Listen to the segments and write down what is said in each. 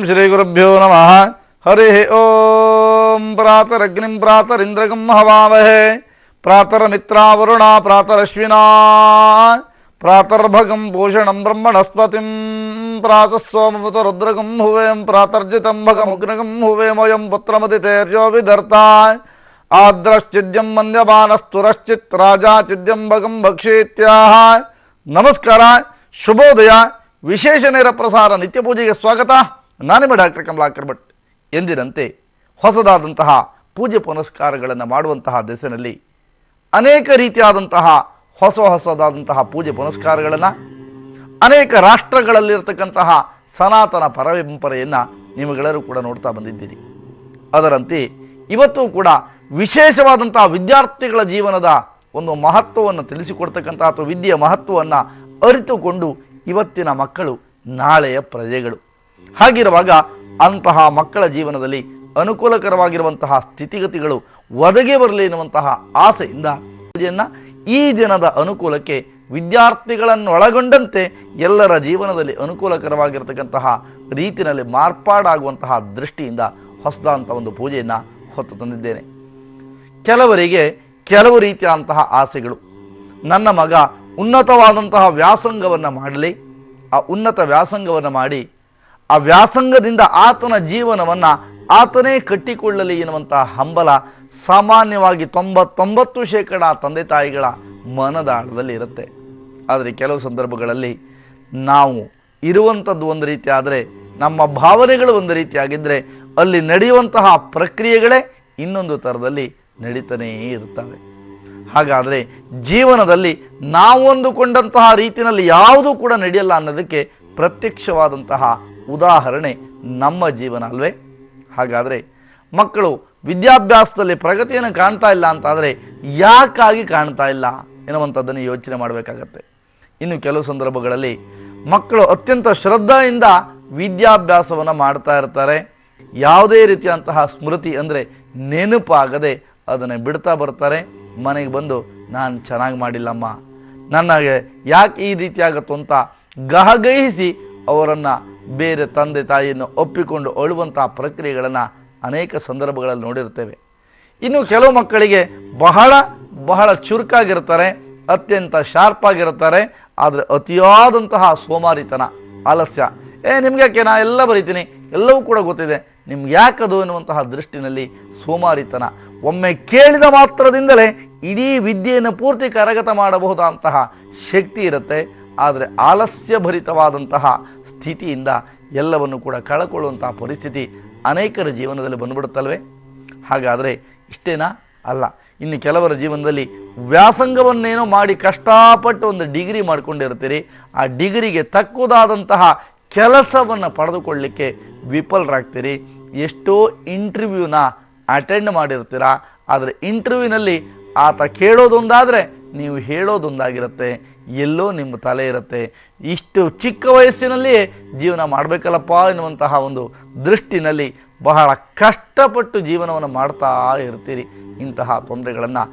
श्रीगुरुभ्यो नमः। हरिः ओं। प्रातरग्निं प्रातरिन्द्रगं हवामहे, प्रातर्मित्रावरुणा प्रातरश्विना, प्रातर्भगं भूषणं ब्रह्मणस्पतिं, प्रातः सोमवत रुद्रगं हुवें, प्रातर्जितं भगमुग्नगं हुवेमयं पुत्रमदितेर्यो विधर्ता, आद्रश्चिद्यं मन्यमानस्तुरश्चित् राजाचिद्यं भगं भक्षीत्याह। ನಮಸ್ಕಾರ, ಶುಭೋದಯ. ವಿಶೇಷ ನೇರ ಪ್ರಸಾರ ನಿತ್ಯ ಪೂಜೆಗೆ ಸ್ವಾಗತ. ನಾನಿಮ್ಮ ಡಾಕ್ಟರ್ ಕಮಲಾಕರ್ ಭಟ್. ಎಂದಿನಂತೆ ಹೊಸದಾದಂತಹ ಪೂಜೆ ಪುನಸ್ಕಾರಗಳನ್ನು ಮಾಡುವಂತಹ ದಿಸೆಯಲ್ಲಿ ಅನೇಕ ರೀತಿಯಾದಂತಹ ಹೊಸದಾದಂತಹ ಪೂಜೆ ಪುನಸ್ಕಾರಗಳನ್ನು ಅನೇಕ ರಾಷ್ಟ್ರಗಳಲ್ಲಿರ್ತಕ್ಕಂತಹ ಸನಾತನ ಪರಂಪರೆಯನ್ನು ನೀವುಗಳೆಲ್ಲರೂ ಕೂಡ ನೋಡ್ತಾ ಬಂದಿದ್ದೀರಿ. ಅದರಂತೆ ಇವತ್ತು ಕೂಡ ವಿಶೇಷವಾದಂತಹ ವಿದ್ಯಾರ್ಥಿಗಳ ಜೀವನದ ಒಂದು ಮಹತ್ವವನ್ನು ತಿಳಿಸಿಕೊಡ್ತಕ್ಕಂಥ ಅಥವಾ ವಿದ್ಯೆಯ ಮಹತ್ವವನ್ನು ಅರಿತುಕೊಂಡು ಇವತ್ತಿನ ಮಕ್ಕಳು ನಾಳೆಯ ಪ್ರಜೆಗಳು. ಹಾಗಿರುವಾಗ ಅಂತಹ ಮಕ್ಕಳ ಜೀವನದಲ್ಲಿ ಅನುಕೂಲಕರವಾಗಿರುವಂತಹ ಸ್ಥಿತಿಗತಿಗಳು ಒದಗಿ ಬರಲಿ ಎನ್ನುವಂತಹ ಆಸೆಯಿಂದ ಈ ದಿನದ ಅನುಕೂಲಕ್ಕೆ ವಿದ್ಯಾರ್ಥಿಗಳನ್ನು ಒಳಗೊಂಡಂತೆ ಎಲ್ಲರ ಜೀವನದಲ್ಲಿ ಅನುಕೂಲಕರವಾಗಿರತಕ್ಕಂತಹ ರೀತಿಯಲ್ಲಿ ಮಾರ್ಪಾಡಾಗುವಂತಹ ದೃಷ್ಟಿಯಿಂದ ಹೊಸದಾದಂಥ ಒಂದು ಪೂಜೆಯನ್ನು ಹೊತ್ತು ತಂದಿದ್ದೇನೆ. ಕೆಲವರಿಗೆ ಕೆಲವು ರೀತಿಯಾದಂತಹ ಆಸೆಗಳು. ನನ್ನ ಮಗ ಉನ್ನತವಾದಂತಹ ವ್ಯಾಸಂಗವನ್ನು ಮಾಡಲಿ, ಆ ಉನ್ನತ ವ್ಯಾಸಂಗವನ್ನು ಮಾಡಿ ಆ ವ್ಯಾಸಂಗದಿಂದ ಆತನ ಜೀವನವನ್ನು ಆತನೇ ಕಟ್ಟಿಕೊಳ್ಳಲಿ ಎನ್ನುವಂತಹ ಹಂಬಲ ಸಾಮಾನ್ಯವಾಗಿ 99% ತಂದೆ ತಾಯಿಗಳ ಮನದಾಳದಲ್ಲಿ ಇರುತ್ತೆ. ಆದರೆ ಕೆಲವು ಸಂದರ್ಭಗಳಲ್ಲಿ ನಾವು ಇರುವಂಥದ್ದು ಒಂದು ರೀತಿ ಆದರೆ ನಮ್ಮ ಭಾವನೆಗಳು ಒಂದು ರೀತಿಯಾಗಿದ್ದರೆ ಅಲ್ಲಿ ನಡೆಯುವಂತಹ ಪ್ರಕ್ರಿಯೆಗಳೇ ಇನ್ನೊಂದು ಥರದಲ್ಲಿ ನಡೀತಾನೇ ಇರ್ತವೆ. ಹಾಗಾದರೆ ಜೀವನದಲ್ಲಿ ನಾವು ಅಂದುಕೊಂಡಂತಹ ರೀತಿಯಲ್ಲಿ ಯಾವುದೂ ಕೂಡ ನಡೆಯಲ್ಲ ಅನ್ನೋದಕ್ಕೆ ಪ್ರತ್ಯಕ್ಷವಾದಂತಹ ಉದಾಹರಣೆ ನಮ್ಮ ಜೀವನ ಅಲ್ವೇ? ಹಾಗಾದರೆ ಮಕ್ಕಳು ವಿದ್ಯಾಭ್ಯಾಸದಲ್ಲಿ ಪ್ರಗತಿಯನ್ನು ಕಾಣ್ತಾ ಇಲ್ಲ ಅಂತಾದರೆ ಯಾಕಾಗಿ ಕಾಣ್ತಾ ಇಲ್ಲ ಎನ್ನುವಂಥದ್ದನ್ನು ಯೋಚನೆ ಮಾಡಬೇಕಾಗತ್ತೆ. ಇನ್ನು ಕೆಲವು ಸಂದರ್ಭಗಳಲ್ಲಿ ಮಕ್ಕಳು ಅತ್ಯಂತ ಶ್ರದ್ಧೆಯಿಂದ ವಿದ್ಯಾಭ್ಯಾಸವನ್ನು ಮಾಡ್ತಾ ಇರ್ತಾರೆ. ಯಾವುದೇ ರೀತಿಯಂತಹ ಸ್ಮೃತಿ ಅಂದರೆ ನೆನಪಾಗದೆ ಅದನ್ನು ಬಿಡ್ತಾ ಬರ್ತಾರೆ. ಮನೆಗೆ ಬಂದು ನಾನು ಚೆನ್ನಾಗಿ ಮಾಡಿಲ್ಲಮ್ಮ, ನನಗೆ ಯಾಕೆ ಈ ರೀತಿ ಆಗುತ್ತೋ ಅಂತ ಗಹಗಹಿಸಿ ಅವರನ್ನು ಬೇರೆ ತಂದೆ ತಾಯಿಯನ್ನು ಒಪ್ಪಿಕೊಂಡು ಅಳುವಂತಹ ಪ್ರಕ್ರಿಯೆಗಳನ್ನು ಅನೇಕ ಸಂದರ್ಭಗಳಲ್ಲಿ ನೋಡಿರ್ತೇವೆ. ಇನ್ನು ಕೆಲವು ಮಕ್ಕಳಿಗೆ ಬಹಳ ಚುರುಕಾಗಿರ್ತಾರೆ, ಅತ್ಯಂತ ಶಾರ್ಪ್ ಆಗಿರ್ತಾರೆ. ಆದರೆ ಅತಿಯಾದಂತಹ ಸೋಮಾರಿತನ, ಆಲಸ್ಯ. ನಿಮ್ಗೆ ಯಾಕೆ, ನಾ ಎಲ್ಲ ಬರೀತೀನಿ, ಎಲ್ಲವೂ ಕೂಡ ಗೊತ್ತಿದೆ, ನಿಮ್ಗೆ ಯಾಕದು ಎನ್ನುವಂತಹ ದೃಷ್ಟಿನಲ್ಲಿ ಸೋಮಾರಿತನ. ಒಮ್ಮೆ ಕೇಳಿದ ಮಾತ್ರದಿಂದಲೇ ಇಡೀ ವಿದ್ಯೆಯನ್ನು ಪೂರ್ತಿ ಕರಗತ ಮಾಡಬಹುದಂತಹ ಶಕ್ತಿ ಇರುತ್ತೆ. ಆದರೆ ಆಲಸ್ಯಭರಿತವಾದಂತಹ ಸ್ಥಿತಿಯಿಂದ ಎಲ್ಲವನ್ನು ಕೂಡ ಕಳಕೊಳ್ಳುವಂತಹ ಪರಿಸ್ಥಿತಿ ಅನೇಕರ ಜೀವನದಲ್ಲಿ ಬಂದುಬಿಡುತ್ತಲ್ವೇ? ಹಾಗಾದರೆ ಇಷ್ಟೇನಾ? ಅಲ್ಲ. ಇನ್ನು ಕೆಲವರ ಜೀವನದಲ್ಲಿ ವ್ಯಾಸಂಗವನ್ನೇನೋ ಮಾಡಿ ಕಷ್ಟಪಟ್ಟು ಒಂದು ಡಿಗ್ರಿ ಮಾಡ್ಕೊಂಡಿರ್ತೀರಿ. ಆ ಡಿಗ್ರಿಗೆ ತಕ್ಕುದಾದಂತಹ ಕೆಲಸವನ್ನು ಪಡೆದುಕೊಳ್ಳಲಿಕ್ಕೆ ವಿಫಲರಾಗ್ತೀರಿ. ಎಷ್ಟೋ ಇಂಟರ್ವ್ಯೂನ ಅಟೆಂಡ್ ಮಾಡಿರ್ತೀರ. ಆದರೆ ಇಂಟರ್ವ್ಯೂನಲ್ಲಿ ಆತ ಕೇಳೋದೊಂದಾದರೆ ನೀವು ಹೇಳೋದೊಂದಾಗಿರುತ್ತೆ. ಎಲ್ಲೋ ನಿಮ್ಮ ತಲೆ ಇರುತ್ತೆ. ಇಷ್ಟು ಚಿಕ್ಕ ವಯಸ್ಸಿನಲ್ಲಿಯೇ ಜೀವನ ಮಾಡಬೇಕಲ್ಲಪ್ಪ ಎನ್ನುವಂತಹ ಒಂದು ದೃಷ್ಟಿನಲ್ಲಿ ಬಹಳ ಕಷ್ಟಪಟ್ಟು ಜೀವನವನ್ನು ಮಾಡ್ತಾ ಇರ್ತೀರಿ. ಇಂತಹ ತೊಂದರೆಗಳನ್ನು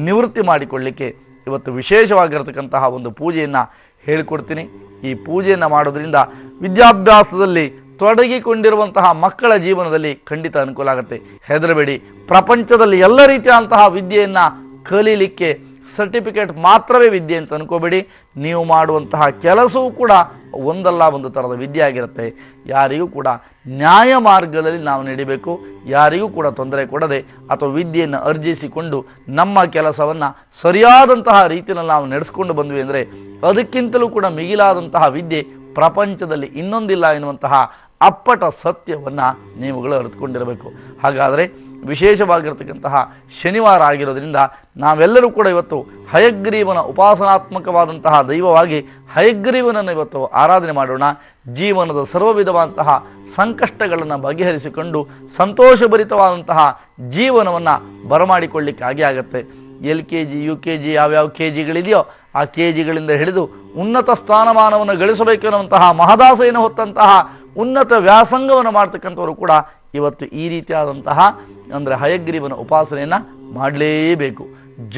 ನಿವೃತ್ತಿ ಮಾಡಿಕೊಳ್ಳಲಿಕ್ಕೆ ಇವತ್ತು ವಿಶೇಷವಾಗಿರತಕ್ಕಂತಹ ಒಂದು ಪೂಜೆಯನ್ನು ಹೇಳಿಕೊಡ್ತೀನಿ. ಈ ಪೂಜೆಯನ್ನು ಮಾಡೋದ್ರಿಂದ ವಿದ್ಯಾಭ್ಯಾಸದಲ್ಲಿ ತೊಡಗಿಕೊಂಡಿರುವಂತಹ ಮಕ್ಕಳ ಜೀವನದಲ್ಲಿ ಖಂಡಿತ ಅನುಕೂಲ ಆಗುತ್ತೆ. ಹೆದರಬೇಡಿ. ಪ್ರಪಂಚದಲ್ಲಿ ಎಲ್ಲ ರೀತಿಯಾದಂತಹ ವಿದ್ಯೆಯನ್ನು ಕಲೀಲಿಕ್ಕೆ ಸರ್ಟಿಫಿಕೇಟ್ ಮಾತ್ರವೇ ವಿದ್ಯೆ ಅಂತ ಅನ್ಕೋಬೇಡಿ. ನೀವು ಮಾಡುವಂತಹ ಕೆಲಸವೂ ಕೂಡ ಒಂದಲ್ಲ ಒಂದು ಥರದ ವಿದ್ಯೆ ಆಗಿರುತ್ತೆ. ಯಾರಿಗೂ ಕೂಡ ನ್ಯಾಯ ಮಾರ್ಗದಲ್ಲಿ ನಾವು ನಡಿಬೇಕು. ಯಾರಿಗೂ ಕೂಡ ತೊಂದರೆ ಕೊಡದೆ ಅಥವಾ ವಿದ್ಯೆಯನ್ನು ಅರ್ಜಿಸಿಕೊಂಡು ನಮ್ಮ ಕೆಲಸವನ್ನು ಸರಿಯಾದಂತಹ ರೀತಿಯಲ್ಲಿ ನಾವು ನಡೆಸ್ಕೊಂಡು ಬಂದ್ವಿ ಅಂದರೆ ಅದಕ್ಕಿಂತಲೂ ಕೂಡ ಮಿಗಿಲಾದಂತಹ ವಿದ್ಯೆ ಪ್ರಪಂಚದಲ್ಲಿ ಇನ್ನೊಂದಿಲ್ಲ ಎನ್ನುವಂತಹ ಅಪ್ಪಟ ಸತ್ಯವನ್ನು ನೀವುಗಳು ಅರಿತುಕೊಂಡಿರಬೇಕು. ಹಾಗಾದರೆ ವಿಶೇಷವಾಗಿರ್ತಕ್ಕಂತಹ ಶನಿವಾರ ಆಗಿರೋದ್ರಿಂದ ನಾವೆಲ್ಲರೂ ಕೂಡ ಇವತ್ತು ಹಯಗ್ರೀವನ ಉಪಾಸನಾತ್ಮಕವಾದಂತಹ ದೈವವಾಗಿ ಹಯಗ್ರೀವನನ್ನು ಇವತ್ತು ಆರಾಧನೆ ಮಾಡೋಣ. ಜೀವನದ ಸರ್ವ ವಿಧವಾದಂತಹ ಸಂಕಷ್ಟಗಳನ್ನು ಬಗೆಹರಿಸಿಕೊಂಡು ಸಂತೋಷಭರಿತವಾದಂತಹ ಜೀವನವನ್ನು ಬರಮಾಡಿಕೊಳ್ಳಿಕ್ಕೆ ಆಗತ್ತೆ. LKG UKG ಯಾವ್ಯಾವ KGಗಳಿದೆಯೋ ಆ KGಗಳಿಂದ ಹಿಡಿದು ಉನ್ನತ ಸ್ಥಾನಮಾನವನ್ನು ಗಳಿಸಬೇಕೆನ್ನುವಂತಹ ಮಹದಾಸೆಯನ್ನು ಹೊತ್ತಂತಹ ಉನ್ನತ ವ್ಯಾಸಂಗವನ್ನು ಮಾಡ್ತಕ್ಕಂಥವರು ಕೂಡ ಇವತ್ತು ಈ ರೀತಿಯಾದಂತಹ ಅಂದರೆ ಹಯಗ್ರೀವನ ಉಪಾಸನೆಯನ್ನು ಮಾಡಲೇಬೇಕು.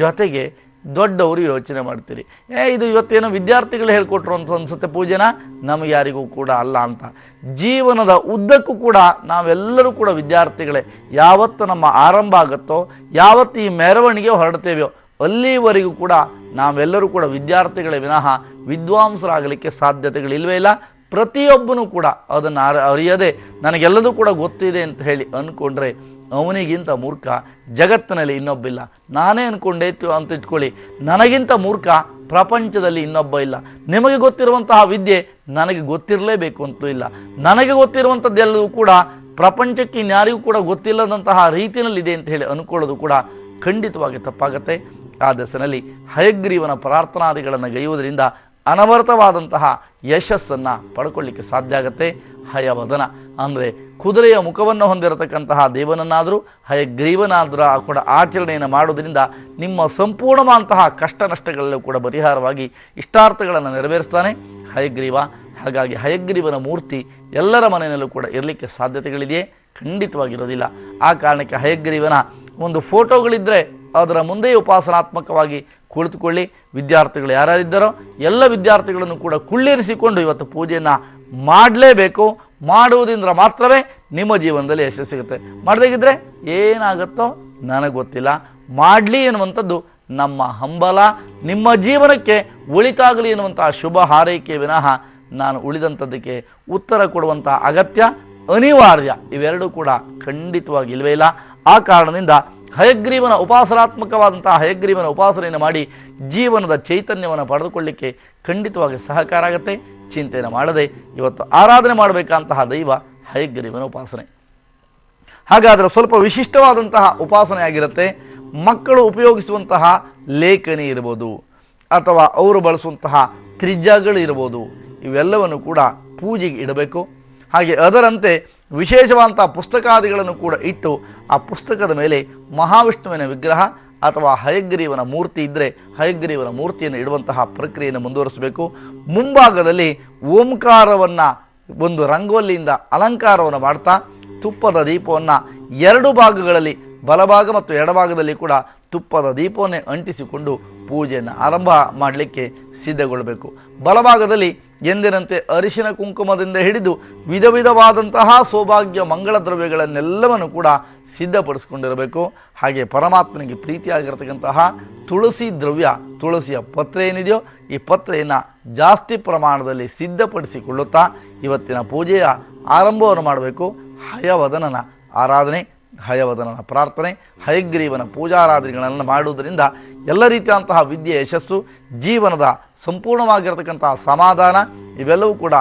ಜೊತೆಗೆ ದೊಡ್ಡವರು ಯೋಚನೆ ಮಾಡ್ತೀರಿ, ಇದು ಇವತ್ತೇನೋ ವಿದ್ಯಾರ್ಥಿಗಳು ಹೇಳ್ಕೊಟ್ರು ಅಂತ ಅನ್ಸುತ್ತೆ ಪೂಜೆನ, ನಮಗೆ ಯಾರಿಗೂ ಕೂಡ ಅಲ್ಲ ಅಂತ. ಜೀವನದ ಉದ್ದಕ್ಕೂ ಕೂಡ ನಾವೆಲ್ಲರೂ ಕೂಡ ವಿದ್ಯಾರ್ಥಿಗಳೇ. ಯಾವತ್ತು ನಮ್ಮ ಆರಂಭ ಆಗುತ್ತೋ, ಯಾವತ್ತು ಈ ಮೆರವಣಿಗೆ ಹೊರಡ್ತೇವೆಯೋ ಅಲ್ಲಿವರೆಗೂ ಕೂಡ ನಾವೆಲ್ಲರೂ ಕೂಡ ವಿದ್ಯಾರ್ಥಿಗಳೇ ವಿನಃ ವಿದ್ವಾಂಸರಾಗಲಿಕ್ಕೆ ಸಾಧ್ಯತೆಗಳಿಲ್ವೇ ಇಲ್ಲ. ಪ್ರತಿಯೊಬ್ಬನೂ ಕೂಡ ಅದನ್ನು ಅರಿಯದೆ ನನಗೆಲ್ಲದೂ ಕೂಡ ಗೊತ್ತಿದೆ ಅಂತ ಹೇಳಿ ಅಂದ್ಕೊಂಡ್ರೆ ಅವನಿಗಿಂತ ಮೂರ್ಖ ಜಗತ್ತಿನಲ್ಲಿ ಇನ್ನೊಬ್ಬಿಲ್ಲ. ನಾನೇ ಅಂದ್ಕೊಂಡೆ ಅಂತ ಇಟ್ಕೊಳ್ಳಿ, ನನಗಿಂತ ಮೂರ್ಖ ಪ್ರಪಂಚದಲ್ಲಿ ಇನ್ನೊಬ್ಬ ಇಲ್ಲ. ನಿಮಗೆ ಗೊತ್ತಿರುವಂತಹ ವಿದ್ಯೆ ನನಗೆ ಗೊತ್ತಿರಲೇಬೇಕು ಅಂತಲೂ ಇಲ್ಲ. ನನಗೆ ಗೊತ್ತಿರುವಂಥದ್ದೆಲ್ಲವೂ ಕೂಡ ಪ್ರಪಂಚಕ್ಕೆ ಇನ್ಯಾರಿಗೂ ಕೂಡ ಗೊತ್ತಿಲ್ಲದಂತಹ ರೀತಿಯಲ್ಲಿದೆ ಅಂತ ಹೇಳಿ ಅಂದ್ಕೊಳ್ಳೋದು ಕೂಡ ಖಂಡಿತವಾಗಿ ತಪ್ಪಾಗತ್ತೆ. ಆ ದೆಸೆಯಲ್ಲಿ ಹಯಗ್ರೀವನ ಪ್ರಾರ್ಥನಾದಿಗಳನ್ನು ಗೈಯುವುದರಿಂದ ಅನವರ್ತವಾದಂತಹ ಯಶಸ್ಸನ್ನು ಪಡ್ಕೊಳ್ಳಿಕ್ಕೆ ಸಾಧ್ಯ ಆಗುತ್ತೆ. ಹಯವದನ ಅಂದರೆ ಕುದುರೆಯ ಮುಖವನ್ನು ಹೊಂದಿರತಕ್ಕಂತಹ ದೇವನನ್ನಾದರೂ ಹಯಗ್ರೀವನಾದರೂ ಕೂಡ ಆಚರಣೆಯನ್ನು ಮಾಡೋದರಿಂದ ನಿಮ್ಮ ಸಂಪೂರ್ಣವಾದಂತಹ ಕಷ್ಟ ನಷ್ಟಗಳಲ್ಲೂ ಕೂಡ ಪರಿಹಾರವಾಗಿ ಇಷ್ಟಾರ್ಥಗಳನ್ನು ನೆರವೇರಿಸ್ತಾನೆ ಹಯಗ್ರೀವ. ಹಾಗಾಗಿ ಹಯಗ್ರೀವನ ಮೂರ್ತಿ ಎಲ್ಲರ ಮನೆಯಲ್ಲೂ ಕೂಡ ಇರಲಿಕ್ಕೆ ಸಾಧ್ಯತೆಗಳಿದೆಯೇ? ಖಂಡಿತವಾಗಿರೋದಿಲ್ಲ. ಆ ಕಾರಣಕ್ಕೆ ಹಯಗ್ರೀವನ ಒಂದು ಫೋಟೋಗಳಿದ್ದರೆ ಅದರ ಮುಂದೆ ಉಪಾಸನಾತ್ಮಕವಾಗಿ ಕುಳಿತುಕೊಳ್ಳಿ. ವಿದ್ಯಾರ್ಥಿಗಳು ಯಾರ್ಯಾರಿದ್ದಾರೋ ಎಲ್ಲ ವಿದ್ಯಾರ್ಥಿಗಳನ್ನು ಕೂಡ ಕುಳ್ಳಿರಿಸಿಕೊಂಡು ಇವತ್ತು ಪೂಜೆಯನ್ನು ಮಾಡಲೇಬೇಕು. ಮಾಡುವುದರಿಂದ ಮಾತ್ರವೇ ನಿಮ್ಮ ಜೀವನದಲ್ಲಿ ಯಶಸ್ಸು ಸಿಗುತ್ತೆ. ಮಾಡದಾಗಿದ್ದರೆ ಏನಾಗುತ್ತೋ ನನಗೆ ಗೊತ್ತಿಲ್ಲ. ಮಾಡಲಿ ಎನ್ನುವಂಥದ್ದು ನಮ್ಮ ಹಂಬಲ. ನಿಮ್ಮ ಜೀವನಕ್ಕೆ ಒಳಿತಾಗಲಿ ಎನ್ನುವಂಥ ಶುಭ ಹಾರೈಕೆ ವಿನಃ ನಾನು ಉಳಿದಂಥದ್ದಕ್ಕೆ ಉತ್ತರ ಕೊಡುವಂಥ ಅಗತ್ಯ ಅನಿವಾರ್ಯ ಇವೆರಡೂ ಕೂಡ ಖಂಡಿತವಾಗಿ ಇಲ್ಲವೇ ಇಲ್ಲ. ಆ ಕಾರಣದಿಂದ ಹಯಗ್ರೀವನ ಉಪಾಸನಾತ್ಮಕವಾದಂತಹ ಹಯಗ್ರೀವನ ಉಪಾಸನೆಯನ್ನು ಮಾಡಿ ಜೀವನದ ಚೈತನ್ಯವನ್ನು ಪಡೆದುಕೊಳ್ಳಿಕ್ಕೆ ಖಂಡಿತವಾಗಿ ಸಹಕಾರ ಆಗುತ್ತೆ. ಚಿಂತೆಯನ್ನು ಮಾಡದೆ ಇವತ್ತು ಆರಾಧನೆ ಮಾಡಬೇಕಂತಹ ದೈವ ಹಯಗ್ರೀವನ ಉಪಾಸನೆ. ಹಾಗಾದರೆ ಸ್ವಲ್ಪ ವಿಶಿಷ್ಟವಾದಂತಹ ಉಪಾಸನೆ ಆಗಿರುತ್ತೆ. ಮಕ್ಕಳು ಉಪಯೋಗಿಸುವಂತಹ ಲೇಖನಿ ಇರ್ಬೋದು ಅಥವಾ ಅವರು ಬಳಸುವಂತಹ ತ್ರಿಜ್ಯಗಳಿರ್ಬೋದು, ಇವೆಲ್ಲವನ್ನು ಕೂಡ ಪೂಜೆಗೆ ಇಡಬೇಕು. ಹಾಗೆ ಅದರಂತೆ ವಿಶೇಷವಾದಂಥ ಪುಸ್ತಕಾದಿಗಳನ್ನು ಕೂಡ ಇಟ್ಟು ಆ ಪುಸ್ತಕದ ಮೇಲೆ ಮಹಾವಿಷ್ಣುವಿನ ವಿಗ್ರಹ ಅಥವಾ ಹಯಗ್ರೀವನ ಮೂರ್ತಿ ಇದ್ದರೆ ಹಯಗ್ರೀವನ ಮೂರ್ತಿಯನ್ನು ಇಡುವಂತಹ ಪ್ರಕ್ರಿಯೆಯನ್ನು ಮುಂದುವರಿಸಬೇಕು. ಮುಂಭಾಗದಲ್ಲಿ ಓಂಕಾರವನ್ನು ಒಂದು ರಂಗೋಲಿಯಿಂದ ಅಲಂಕಾರವನ್ನು ಮಾಡ್ತಾ ತುಪ್ಪದ ದೀಪವನ್ನು ಎರಡು ಭಾಗಗಳಲ್ಲಿ ಬಲಭಾಗ ಮತ್ತು ಎಡಭಾಗದಲ್ಲಿ ಕೂಡ ತುಪ್ಪದ ದೀಪವನ್ನೇ ಅಂಟಿಸಿಕೊಂಡು ಪೂಜೆಯನ್ನು ಆರಂಭ ಮಾಡಲಿಕ್ಕೆ ಸಿದ್ಧಗೊಳ್ಳಬೇಕು. ಬಲಭಾಗದಲ್ಲಿ ಎಂದಿನಂತೆ ಅರಿಶಿನ ಕುಂಕುಮದಿಂದ ಹಿಡಿದು ವಿಧ ವಿಧವಾದಂತಹ ಸೌಭಾಗ್ಯ ಮಂಗಳ ದ್ರವ್ಯಗಳನ್ನೆಲ್ಲವನ್ನು ಕೂಡ ಸಿದ್ಧಪಡಿಸ್ಕೊಂಡಿರಬೇಕು. ಹಾಗೆ ಪರಮಾತ್ಮನಿಗೆ ಪ್ರೀತಿಯಾಗಿರ್ತಕ್ಕಂತಹ ತುಳಸಿ ದ್ರವ್ಯ, ತುಳಸಿಯ ಪತ್ರೆ ಏನಿದೆಯೋ ಈ ಪತ್ರೆಯನ್ನು ಜಾಸ್ತಿ ಪ್ರಮಾಣದಲ್ಲಿ ಸಿದ್ಧಪಡಿಸಿಕೊಳ್ಳುತ್ತಾ ಇವತ್ತಿನ ಪೂಜೆಯ ಆರಂಭವನ್ನು ಮಾಡಬೇಕು. ಹಯವದನನ ಆರಾಧನೆ, ಹಯವದನನ ಪ್ರಾರ್ಥನೆ, ಹಯಗ್ರೀವನ ಪೂಜಾರಾಧನೆಗಳನ್ನು ಮಾಡುವುದರಿಂದ ಎಲ್ಲ ರೀತಿಯಾದಂತಹ ವಿದ್ಯೆ ಯಶಸ್ಸು, ಜೀವನದ ಸಂಪೂರ್ಣವಾಗಿರತಕ್ಕಂತಹ ಸಮಾಧಾನ ಇವೆಲ್ಲವೂ ಕೂಡ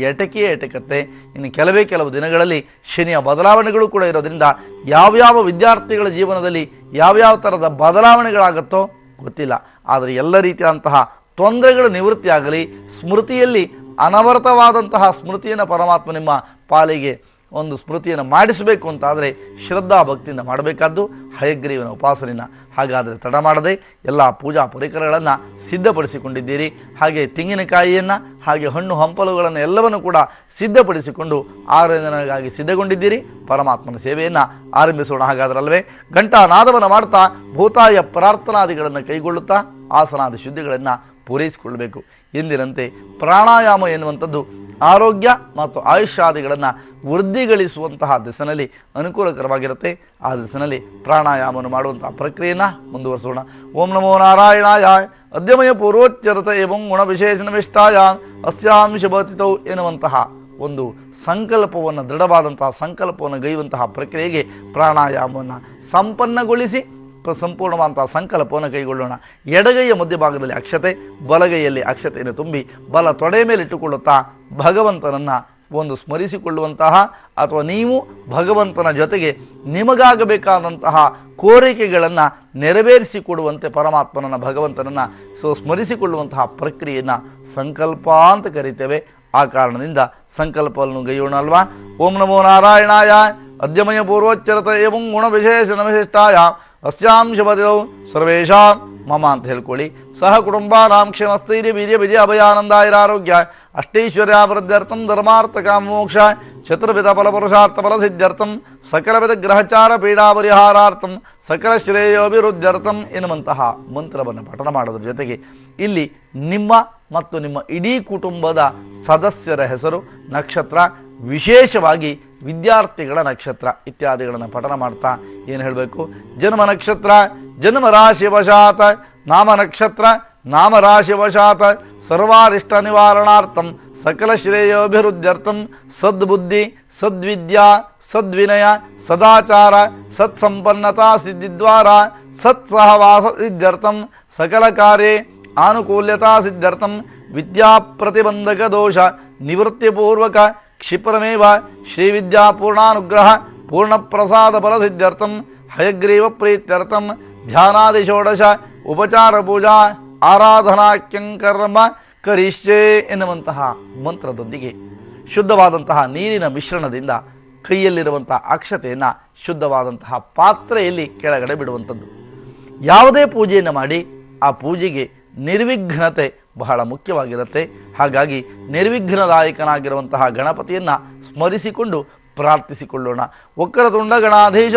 ಎಟಕತ್ತೆ. ಇನ್ನು ಕೆಲವು ದಿನಗಳಲ್ಲಿ ಶನಿಯ ಬದಲಾವಣೆಗಳು ಕೂಡ ಇರೋದರಿಂದ ಯಾವ್ಯಾವ ವಿದ್ಯಾರ್ಥಿಗಳ ಜೀವನದಲ್ಲಿ ಯಾವ್ಯಾವ ಥರದ ಬದಲಾವಣೆಗಳಾಗುತ್ತೋ ಗೊತ್ತಿಲ್ಲ. ಆದರೆ ಎಲ್ಲ ರೀತಿಯಾದಂತಹ ತೊಂದರೆಗಳು ನಿವೃತ್ತಿಯಾಗಲಿ, ಸ್ಮೃತಿಯಲ್ಲಿ ಅನವರ್ತವಾದಂತಹ ಸ್ಮೃತಿಯನ್ನು ಪರಮಾತ್ಮ ನಿಮ್ಮ ಪಾಲಿಗೆ ಒಂದು ಸ್ಮೃತಿಯನ್ನು ಮಾಡಿಸಬೇಕು ಅಂತಾದರೆ ಶ್ರದ್ಧಾ ಭಕ್ತಿಯಿಂದ ಮಾಡಬೇಕಾದ್ದು ಹಯಗ್ರೀವನ ಉಪಾಸನೆಯನ್ನು. ಹಾಗಾದರೆ ತಡ ಮಾಡದೆ ಎಲ್ಲ ಪೂಜಾ ಪರಿಕರಗಳನ್ನು ಸಿದ್ಧಪಡಿಸಿಕೊಂಡಿದ್ದೀರಿ. ಹಾಗೆ ತೆಂಗಿನಕಾಯಿಯನ್ನು ಹಾಗೆ ಹಣ್ಣು ಹಂಪಲುಗಳನ್ನು ಎಲ್ಲವನ್ನು ಕೂಡ ಸಿದ್ಧಪಡಿಸಿಕೊಂಡು ಆರಾಧನೆಗಾಗಿ ಸಿದ್ಧಗೊಂಡಿದ್ದೀರಿ. ಪರಮಾತ್ಮನ ಸೇವೆಯನ್ನು ಆರಂಭಿಸೋಣ ಹಾಗಾದ್ರಲ್ವೇ. ಘಂಟಾನಾದವನ್ನು ಮಾಡ್ತಾ ಭೂತಾಯ ಪ್ರಾರ್ಥನಾದಿಗಳನ್ನು ಕೈಗೊಳ್ಳುತ್ತಾ ಆಸನಾದಿ ಶುದ್ಧಿಗಳನ್ನು ಪೂರೈಸಿಕೊಳ್ಳಬೇಕು. ಎಂದಿನಂತೆ ಪ್ರಾಣಾಯಾಮ ಎನ್ನುವಂಥದ್ದು ಆರೋಗ್ಯ ಮತ್ತು ಆಯುಷ್ಯಾದಿಗಳನ್ನು ವೃದ್ಧಿಗಳಿಸುವಂತಹ ದಿಸೆಯಲ್ಲಿ ಅನುಕೂಲಕರವಾಗಿರುತ್ತೆ. ಆ ದಿಸೆಯಲ್ಲಿ ಪ್ರಾಣಾಯಾಮವನ್ನು ಮಾಡುವಂತಹ ಪ್ರಕ್ರಿಯೆಯನ್ನು ಮುಂದುವರಿಸೋಣ. ಓಂ ನಮೋ ನಾರಾಯಣಾಯ ಅದ್ಯಮಯ ಪೂರ್ವೋಚ್ಯರತ ಏವಂ ಗುಣವಿಶೇಷಣವಿಷ್ಟಾಯ ಅಸ್ಯಾಂ ಶುಭತಿತೌ ಎನ್ನುವಂತಹ ಒಂದು ಸಂಕಲ್ಪವನ್ನು, ದೃಢವಾದಂತಹ ಸಂಕಲ್ಪವನ್ನು ಗೈಯುವಂತಹ ಪ್ರಕ್ರಿಯೆಗೆ ಪ್ರಾಣಾಯಾಮವನ್ನು ಸಂಪನ್ನಗೊಳಿಸಿ ಸಂಪೂರ್ಣವಾದಂತಹ ಸಂಕಲ್ಪವನ್ನು ಕೈಗೊಳ್ಳೋಣ. ಎಡಗೈಯ ಮಧ್ಯಭಾಗದಲ್ಲಿ ಅಕ್ಷತೆ, ಬಲಗೈಯಲ್ಲಿ ಅಕ್ಷತೆಯನ್ನು ತುಂಬಿ ಬಲ ತೊಡೆಯ ಮೇಲೆ ಇಟ್ಟುಕೊಳ್ಳುತ್ತಾ ಭಗವಂತನನ್ನು ಒಂದು ಸ್ಮರಿಸಿಕೊಳ್ಳುವಂತಹ ಅಥವಾ ನೀವು ಭಗವಂತನ ಜೊತೆಗೆ ನಿಮಗಾಗಬೇಕಾದಂತಹ ಕೋರಿಕೆಗಳನ್ನು ನೆರವೇರಿಸಿಕೊಡುವಂತೆ ಪರಮಾತ್ಮನನ್ನು ಭಗವಂತನನ್ನು ಸ್ಮರಿಸಿಕೊಳ್ಳುವಂತಹ ಪ್ರಕ್ರಿಯೆಯನ್ನು ಸಂಕಲ್ಪ ಅಂತ ಕರೀತೇವೆ. ಆ ಕಾರಣದಿಂದ ಸಂಕಲ್ಪವನ್ನು ಗೈಯೋಣ ಅಲ್ವಾ. ಓಂ ನಮೋ ನಾರಾಯಣಾಯ ಅದ್ಯಮಯ ಪೂರ್ವೋಚ್ಚರತ ಏವಂ ಗುಣವಿಶೇಷಣವಿಶಿಷ್ಟಾಯ ಅಸ್ಯಾಂ ಶುಭದಿನೌ ಸರ್ವೇಷಾಂ ಮಮ ಅಂತ ಹೇಳ್ಕೊಳ್ಳಿ. ಸಹ ಕುಟುಂಬಾನಾಂ ಕ್ಷೇಮಸ್ಥೈರ್ಯ ವೀರ್ಯ ವಿಜಯ ಅಭಯಾನಂದಾಯರಾರೋಗ್ಯ ಅಷ್ಟೈಶ್ವರ್ಯಾಭಿವೃದ್ಧ್ಯರ್ಥಂ ಧರ್ಮಾರ್ಥ ಕಾಮೋಕ್ಷ ಚತುರ್ವಿಧ ಫಲಪುರುಷಾರ್ಥ ಫಲಸಿದ್ಧ್ಯರ್ಥಂ ಸಕಲವಿಧ ಗ್ರಹಚಾರ ಪೀಡಾಪರಿಹಾರಾರ್ಥಂ ಸಕಲ ಶ್ರೇಯೋಭಿವೃದ್ಧ್ಯರ್ಥಂ ಎನ್ನುವಂತಹ ಮಂತ್ರವನ್ನು ಪಠನ ಮಾಡೋದ್ರ ಜೊತೆಗೆ ಇಲ್ಲಿ ನಿಮ್ಮ ಮತ್ತು ನಿಮ್ಮ ಇಡೀ ಕುಟುಂಬದ ಸದಸ್ಯರ ಹೆಸರು, ನಕ್ಷತ್ರ, ವಿಶೇಷವಾಗಿ ವಿದ್ಯಾರ್ಥಿಗಳ ನಕ್ಷತ್ರ ಇತ್ಯಾದಿಗಳನ್ನು ಪಠನ ಮಾಡ್ತಾ ಏನು ಹೇಳಬೇಕು? ಜನ್ಮ ನಕ್ಷತ್ರ ಜನ್ಮರಾಶಿ ವಶಾತ್, ನಾಮ ನಕ್ಷತ್ರ ನಾಮರಾಶಿ ವಶಾತ್, ಸರ್ವಾರಿಷ್ಟ ನಿವಾರಣಾರ್ಥಂ ಸಕಲ ಶ್ರೇಯೋಭಿವೃದ್ಧ್ಯರ್ಥಂ ಸದ್ಬುದ್ಧಿ ಸದ್ವಿದ್ಯಾ ಸದ್ವಿನಯ ಸದಾಚಾರ ಸತ್ಸಂಪನ್ನತಾ ಸಿದ್ಧಿದ್ವಾರ ಸತ್ಸಹವಾಸ ಸಿದ್ಧ್ಯರ್ಥಂ ಸಕಲ ಕಾರ್ಯೇ ಆನುಕೂಲ್ಯತಾ ಸಿದ್ಧ್ಯರ್ಥಂ ವಿದ್ಯಾ ಪ್ರತಿಬಂಧಕ ದೋಷ ನಿವೃತ್ತಿಪೂರ್ವಕ ಕ್ಷಿಪ್ರಮೇವ ಶ್ರೀವಿದ್ಯಾ ಪೂರ್ಣಾನುಗ್ರಹ ಪೂರ್ಣಪ್ರಸಾದ ಫಲಸಿದ್ಧ್ಯರ್ಥಂ ಹಯಗ್ರೀವ ಪ್ರೀತ್ಯರ್ಥಂ ಧ್ಯಾನಾದಿ ಷೋಡಶ ಉಪಚಾರ ಪೂಜಾ ಆರಾಧನಾಕ್ಯಂಕರ್ಮ ಕರಿಷ್ಯೆ ಎನ್ನುವಂತಹ ಮಂತ್ರದೊಂದಿಗೆ ಶುದ್ಧವಾದಂತಹ ನೀರಿನ ಮಿಶ್ರಣದಿಂದ ಕೈಯಲ್ಲಿರುವಂಥ ಅಕ್ಷತೆಯನ್ನು ಶುದ್ಧವಾದಂತಹ ಪಾತ್ರೆಯಲ್ಲಿ ಕೆಳಗಡೆ ಬಿಡುವಂಥದ್ದು. ಯಾವುದೇ ಪೂಜೆಯನ್ನು ಮಾಡಿ ಆ ಪೂಜೆಗೆ ನಿರ್ವಿಘ್ನತೆ ಬಹಳ ಮುಖ್ಯವಾಗಿರುತ್ತೆ. ಹಾಗಾಗಿ ನಿರ್ವಿಘ್ನದಾಯಕನಾಗಿರುವಂತಹ ಗಣಪತಿಯನ್ನು ಸ್ಮರಿಸಿಕೊಂಡು ಪ್ರಾರ್ಥಿಸಿಕೊಳ್ಳೋಣ. ವಕ್ರತುಂಡ ಗಣಾಧೀಶ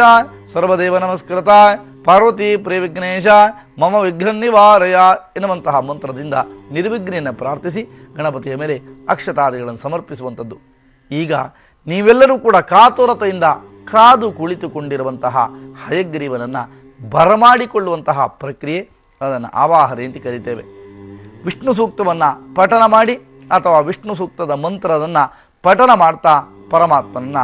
ಸರ್ವದೇವ ನಮಸ್ಕೃತ ಪಾರ್ವತಿ ಪ್ರಿಯವಿಘ್ನೇಶ ಮಮ ವಿಘ್ನ ನಿವಾರಯ ಎನ್ನುವಂತಹ ಮಂತ್ರದಿಂದ ನಿರ್ವಿಘ್ನೆಯನ್ನು ಪ್ರಾರ್ಥಿಸಿ ಗಣಪತಿಯ ಮೇಲೆ ಅಕ್ಷತಾದಿಗಳನ್ನು ಸಮರ್ಪಿಸುವಂಥದ್ದು. ಈಗ ನೀವೆಲ್ಲರೂ ಕೂಡ ಕಾತುರತೆಯಿಂದ ಕಾದು ಕುಳಿತುಕೊಂಡಿರುವಂತಹ ಹಯಗ್ರೀವನನ್ನು ಬರಮಾಡಿಕೊಳ್ಳುವಂತಹ ಪ್ರಕ್ರಿಯೆ, ಅದನ್ನು ಆವಾಹನೆ ಅಂತ ಕರೀತೇವೆ. ವಿಷ್ಣು ಸೂಕ್ತವನ್ನು ಪಠನ ಮಾಡಿ ಅಥವಾ ವಿಷ್ಣು ಸೂಕ್ತದ ಮಂತ್ರವನ್ನು ಪಠನ ಮಾಡ್ತಾ ಪರಮಾತ್ಮನನ್ನು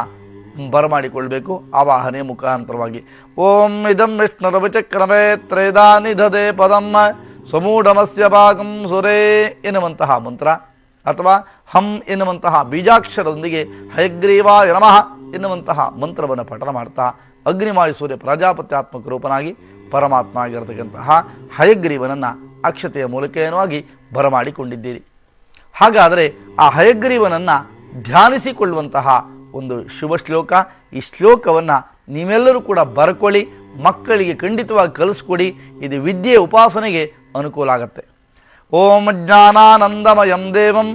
ಬರಮಾಡಿಕೊಳ್ಬೇಕು ಆವಾಹನೆ ಮುಖಾಂತರವಾಗಿ. ಓಂ ಇದಂ ವಿಷ್ಣುರವಿಚಕ್ರಮೇ ತ್ರೈದಾ ನಿಧದೆ ಪದಂ ಸಮೂಢಮಸ್ಯ ಭಾಗಂ ಸುರೇ ಎನ್ನುವಂತಹ ಮಂತ್ರ ಅಥವಾ ಹಂ ಎನ್ನುವಂತಹ ಬೀಜಾಕ್ಷರದೊಂದಿಗೆ ಹಯಗ್ರೀವಾಯ ನಮಃ ಎನ್ನುವಂತಹ ಮಂತ್ರವನ್ನು ಪಠನ ಮಾಡ್ತಾ ಅಗ್ನಿಮಾಯಿ ಸೂರ್ಯ ಪ್ರಜಾಪತ್ಯಾತ್ಮಕ ರೂಪನಾಗಿ ಪರಮಾತ್ಮ ಆಗಿರತಕ್ಕಂತಹ ಹಯಗ್ರೀವನನ್ನು ಅಕ್ಷತೆಯ ಮೂಲಕವಾಗಿ ಬರಮಾಡಿಕೊಂಡಿದ್ದೀರಿ. ಹಾಗಾದರೆ ಆ ಹಯಗ್ರೀವನನ್ನು ಧ್ಯಾನಿಸಿಕೊಳ್ಳುವಂತಹ ಒಂದು ಶುಭ ಶ್ಲೋಕ. ಈ ಶ್ಲೋಕವನ್ನು ನೀವೆಲ್ಲರೂ ಕೂಡ ಬರ್ಕೊಳ್ಳಿ, ಮಕ್ಕಳಿಗೆ ಖಂಡಿತವಾಗಿ ಕಲಿಸ್ಕೊಡಿ. ಇದು ವಿದ್ಯೆಯ ಉಪಾಸನೆಗೆ ಅನುಕೂಲ ಆಗುತ್ತೆ. ಓಂ ಜ್ಞಾನಾನಂದಮಯಂ ದೇವಂ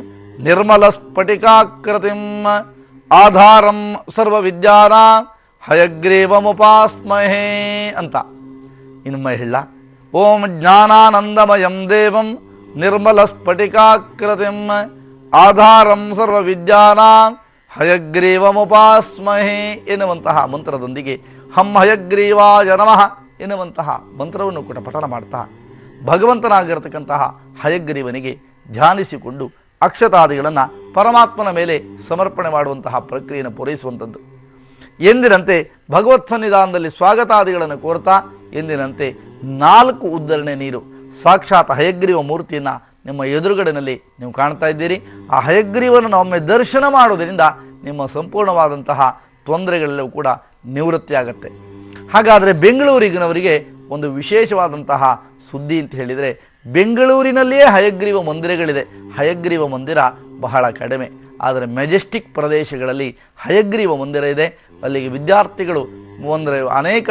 ನಿರ್ಮಲ ಸ್ಫಟಿಕಾಕೃತಿಂ ಆಧಾರಂ ಸರ್ವವಿದ್ಯಾನಾಂ ಹಯಗ್ರೀವಮುಪಾಸ್ಮಹೇ ಅಂತ ಇನ್ನೊಮ್ಮೆ ಹೇಳ. ಓಂ ಜ್ಞಾನಾನಂದಮಯಂ ದೇವಂ ನಿರ್ಮಲ ಸ್ಫಟಿಕಾಕೃತಿಂ ಆಧಾರಂ ಸರ್ವವಿದ್ಯಾನಾಂ ಹಯಗ್ರೀವಮುಪಾಸ್ಮಹೇ ಎನ್ನುವಂತಹ ಮಂತ್ರದೊಂದಿಗೆ ಹಂ ಹಯಗ್ರೀವಾಯ ನಮಃ ಎನ್ನುವಂತಹ ಮಂತ್ರವನ್ನು ಕೂಡ ಪಠನ ಮಾಡ್ತಾ ಭಗವಂತನಾಗಿರತಕ್ಕಂತಹ ಹಯಗ್ರೀವನಿಗೆ ಧ್ಯಾನಿಸಿಕೊಂಡು ಅಕ್ಷತಾದಿಗಳನ್ನು ಪರಮಾತ್ಮನ ಮೇಲೆ ಸಮರ್ಪಣೆ ಮಾಡುವಂತಹ ಪ್ರಕ್ರಿಯೆಯನ್ನು ಪೂರೈಸುವಂಥದ್ದು. ಎಂದಿನಂತೆ ಭಗವತ್ ಸನ್ನಿಧಾನದಲ್ಲಿ ಸ್ವಾಗತಾದಿಗಳನ್ನು ಕೋರ್ತಾ ಎಂದಿನಂತೆ 4 ಉದ್ಧರಣೆ ನೀರು ಸಾಕ್ಷಾತ್ ಹಯಗ್ರೀವ ಮೂರ್ತಿಯನ್ನು ನಿಮ್ಮ ಎದುರುಗಡೆಯಲ್ಲಿ ನೀವು ಕಾಣ್ತಾ ಇದ್ದೀರಿ. ಆ ಹಯಗ್ರೀವನನ್ನು ಒಮ್ಮೆ ದರ್ಶನ ಮಾಡೋದರಿಂದ ನಿಮ್ಮ ಸಂಪೂರ್ಣವಾದಂತಹ ತೊಂದರೆಗಳೆಲ್ಲವೂ ಕೂಡ ನಿವೃತ್ತಿಯಾಗತ್ತೆ. ಹಾಗಾದರೆ ಬೆಂಗಳೂರಿನವರಿಗೆ ಒಂದು ವಿಶೇಷವಾದಂತಹ ಸುದ್ದಿ ಅಂತ ಹೇಳಿದರೆ, ಬೆಂಗಳೂರಿನಲ್ಲಿಯೇ ಹಯಗ್ರೀವ ಮಂದಿರಗಳಿದೆ. ಹಯಗ್ರೀವ ಮಂದಿರ ಬಹಳ ಕಡಿಮೆ, ಆದರೆ ಮೆಜೆಸ್ಟಿಕ್ ಪ್ರದೇಶಗಳಲ್ಲಿ ಹಯಗ್ರೀವ ಮಂದಿರ ಇದೆ. ಅಲ್ಲಿಗೆ ವಿದ್ಯಾರ್ಥಿಗಳು ಅನೇಕ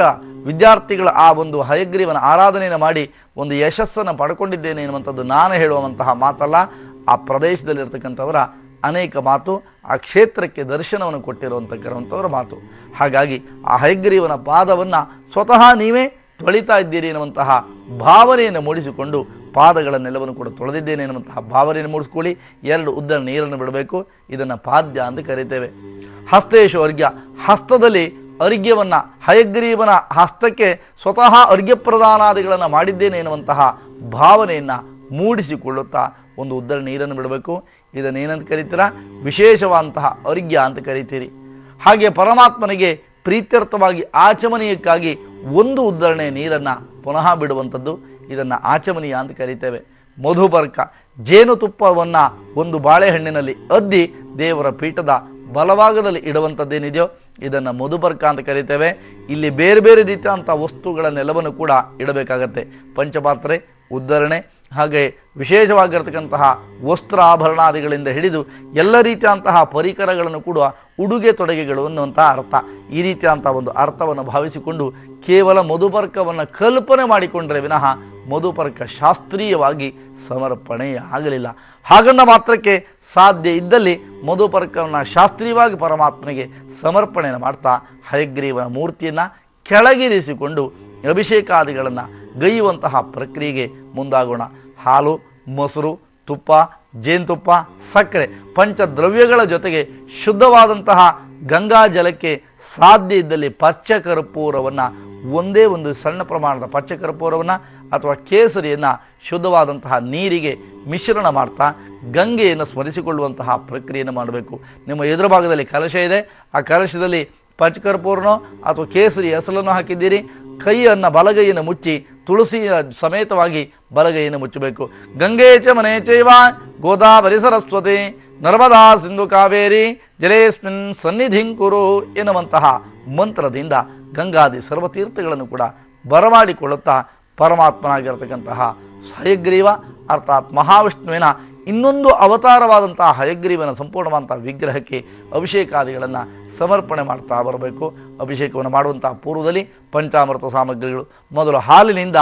ವಿದ್ಯಾರ್ಥಿಗಳು ಆ ಒಂದು ಹಯಗ್ರೀವನ ಆರಾಧನೆಯನ್ನು ಮಾಡಿ ಒಂದು ಯಶಸ್ಸನ್ನು ಪಡ್ಕೊಂಡಿದ್ದೇನೆ ಎನ್ನುವಂಥದ್ದು ನಾನು ಹೇಳುವಂತಹ ಮಾತಲ್ಲ, ಆ ಪ್ರದೇಶದಲ್ಲಿರ್ತಕ್ಕಂಥವರ ಅನೇಕ ಮಾತು, ಆ ಕ್ಷೇತ್ರಕ್ಕೆ ದರ್ಶನವನ್ನು ಕೊಟ್ಟಿರುವಂಥವರ ಮಾತು. ಹಾಗಾಗಿ ಆ ಹಯಗ್ರೀವನ ಪಾದವನ್ನು ಸ್ವತಃ ನೀವೇ ತೊಳಿತಾ ಇದ್ದೀರಿ ಎನ್ನುವಂತಹ ಭಾವನೆಯನ್ನು ಮೂಡಿಸಿಕೊಂಡು ಪಾದಗಳನ್ನೆಲ್ಲವನ್ನು ಕೂಡ ತೊಳೆದಿದ್ದೇನೆ ಎನ್ನುವಂತಹ ಭಾವನೆಯನ್ನು ಮೂಡಿಸ್ಕೊಳ್ಳಿ. 2 ಉದ್ದ ನೀರನ್ನು ಬಿಡಬೇಕು. ಇದನ್ನು ಪಾದ್ಯ ಅಂತ ಕರೀತೇವೆ. ಹಸ್ತೇಶು ಅರ್ಘ್ಯ, ಹಸ್ತದಲ್ಲಿ ಅರ್ಘ್ಯವನ್ನು ಹಯಗ್ರೀವನ ಹಸ್ತಕ್ಕೆ ಸ್ವತಃ ಅರ್ಘ್ಯ ಪ್ರದಾನಾದಿಗಳನ್ನು ಮಾಡಿದ್ದೇನೆ ಎನ್ನುವಂತಹ ಭಾವನೆಯನ್ನು ಮೂಡಿಸಿಕೊಳ್ಳುತ್ತಾ ಒಂದು ಉದ್ದ ನೀರನ್ನು ಬಿಡಬೇಕು. ಇದನ್ನೇನಂತ ಕರೀತೀರಾ? ವಿಶೇಷವಾದಂತಹ ಅರ್ಘ್ಯ ಅಂತ ಕರೀತೀರಿ. ಹಾಗೆ ಪರಮಾತ್ಮನಿಗೆ ಪ್ರೀತ್ಯರ್ಥವಾಗಿ ಆಚಮನೀಯಕ್ಕಾಗಿ 1 ಉದ್ಧರಣೆ ನೀರನ್ನು ಪುನಃ ಬಿಡುವಂಥದ್ದು, ಇದನ್ನು ಆಚಮನೀಯ ಅಂತ ಕರೀತೇವೆ. ಮಧುಬರ್ಕ, ಜೇನುತುಪ್ಪವನ್ನು ಒಂದು ಬಾಳೆಹಣ್ಣಿನಲ್ಲಿ ಅದ್ದಿ ದೇವರ ಪೀಠದ ಬಲಭಾಗದಲ್ಲಿ ಇಡುವಂಥದ್ದೇನಿದೆಯೋ ಇದನ್ನು ಮಧುಬರ್ಕ ಅಂತ ಕರೀತೇವೆ. ಇಲ್ಲಿ ಬೇರೆ ಬೇರೆ ರೀತಿಯಾದಂಥ ವಸ್ತುಗಳನ್ನೆಲ್ಲವನ್ನು ಕೂಡ ಇಡಬೇಕಾಗತ್ತೆ. ಪಂಚಪಾತ್ರೆ, ಉದ್ಧರಣೆ, ಹಾಗೆ ವಿಶೇಷವಾಗಿರ್ತಕ್ಕಂತಹ ವಸ್ತ್ರ ಆಭರಣಾದಿಗಳಿಂದ ಹಿಡಿದು ಎಲ್ಲ ರೀತಿಯಂತಹ ಪರಿಕರಗಳನ್ನು ಕೂಡ ಉಡುಗೆ ತೊಡುಗೆಗಳು ಅನ್ನುವಂಥ ಅರ್ಥ. ಈ ರೀತಿಯಾದಂಥ ಒಂದು ಅರ್ಥವನ್ನು ಭಾವಿಸಿಕೊಂಡು ಕೇವಲ ಮಧುಬರ್ಕವನ್ನು ಕಲ್ಪನೆ ಮಾಡಿಕೊಂಡರೆ ವಿನಃ ಮಧುಪರ್ಕ ಶಾಸ್ತ್ರೀಯವಾಗಿ ಸಮರ್ಪಣೆ ಆಗಲಿಲ್ಲ. ಹಾಗನ್ನ ಮಾತ್ರಕ್ಕೆ ಸಾಧ್ಯ ಇದ್ದಲ್ಲಿ ಮಧುಪರ್ಕವನ್ನು ಶಾಸ್ತ್ರೀಯವಾಗಿ ಪರಮಾತ್ಮನಿಗೆ ಸಮರ್ಪಣೆಯನ್ನು ಮಾಡ್ತಾ ಹಯಗ್ರೀವನ ಮೂರ್ತಿಯನ್ನು ಕೆಳಗಿರಿಸಿಕೊಂಡು ಅಭಿಷೇಕಾದಿಗಳನ್ನು ಗೈಯುವಂತಹ ಪ್ರಕ್ರಿಯೆಗೆ ಮುಂದಾಗೋಣ. ಹಾಲು, ಮೊಸರು, ತುಪ್ಪ, ಜೇನುತುಪ್ಪ, ಸಕ್ಕರೆ ಪಂಚದ್ರವ್ಯಗಳ ಜೊತೆಗೆ ಶುದ್ಧವಾದಂತಹ ಗಂಗಾ ಜಲಕ್ಕೆ ಸಾಧ್ಯ ಇದ್ದಲ್ಲಿ ಪಚ್ಚಕರ್ಪೂರವನ್ನು, ಒಂದೇ ಒಂದು ಸಣ್ಣ ಪ್ರಮಾಣದ ಪಚ್ಚಕರ್ಪೂರವನ್ನು ಅಥವಾ ಕೇಸರಿಯನ್ನು ಶುದ್ಧವಾದಂತಹ ನೀರಿಗೆ ಮಿಶ್ರಣ ಮಾಡ್ತಾ ಗಂಗೆಯನ್ನು ಸ್ಮರಿಸಿಕೊಳ್ಳುವಂತಹ ಪ್ರಕ್ರಿಯೆಯನ್ನು ಮಾಡಬೇಕು. ನಿಮ್ಮ ಎದುರು ಭಾಗದಲ್ಲಿ ಕಲಶ ಇದೆ, ಆ ಕಲಶದಲ್ಲಿ ಪಚ್ಚಕರ್ಪೂರನೋ ಅಥವಾ ಕೇಸರಿ ಹೆಸಲನ್ನು ಹಾಕಿದ್ದೀರಿ. ಕೈಯನ್ನು ಬಲಗೈಯನ್ನು ಮುಚ್ಚಿ ತುಳಸಿಯ ಸಮೇತವಾಗಿ ಬಲಗೈಯನ್ನು ಮುಚ್ಚಬೇಕು. ಗಂಗೆ ಚ ಮನೆ ಚೈವ ಗೋದಾವರಿ ಸರಸ್ವತಿ ನರ್ಮದಾ ಸಿಂಧು ಕಾವೇರಿ ಜಲೇಸ್ಮಿನ್ ಸನ್ನಿಧಿಂ ಕುರು ಎನ್ನುವಂತಹ ಮಂತ್ರದಿಂದ ಗಂಗಾದಿ ಸರ್ವತೀರ್ಥಗಳನ್ನು ಕೂಡ ಬರಮಾಡಿಕೊಳ್ಳುತ್ತಾ ಪರಮಾತ್ಮನಾಗಿರತಕ್ಕಂತಹ ಹಯಗ್ರೀವ ಅರ್ಥಾತ್ ಮಹಾವಿಷ್ಣುವಿನ ಇನ್ನೊಂದು ಅವತಾರವಾದಂತಹ ಹಯಗ್ರೀವನ ಸಂಪೂರ್ಣವಾದಂಥ ವಿಗ್ರಹಕ್ಕೆ ಅಭಿಷೇಕಾದಿಗಳನ್ನು ಸಮರ್ಪಣೆ ಮಾಡ್ತಾ ಬರಬೇಕು. ಅಭಿಷೇಕವನ್ನು ಮಾಡುವಂತಹ ಪೂರ್ವದಲ್ಲಿ ಪಂಚಾಮೃತ ಸಾಮಗ್ರಿಗಳು, ಮೊದಲು ಹಾಲಿನಿಂದ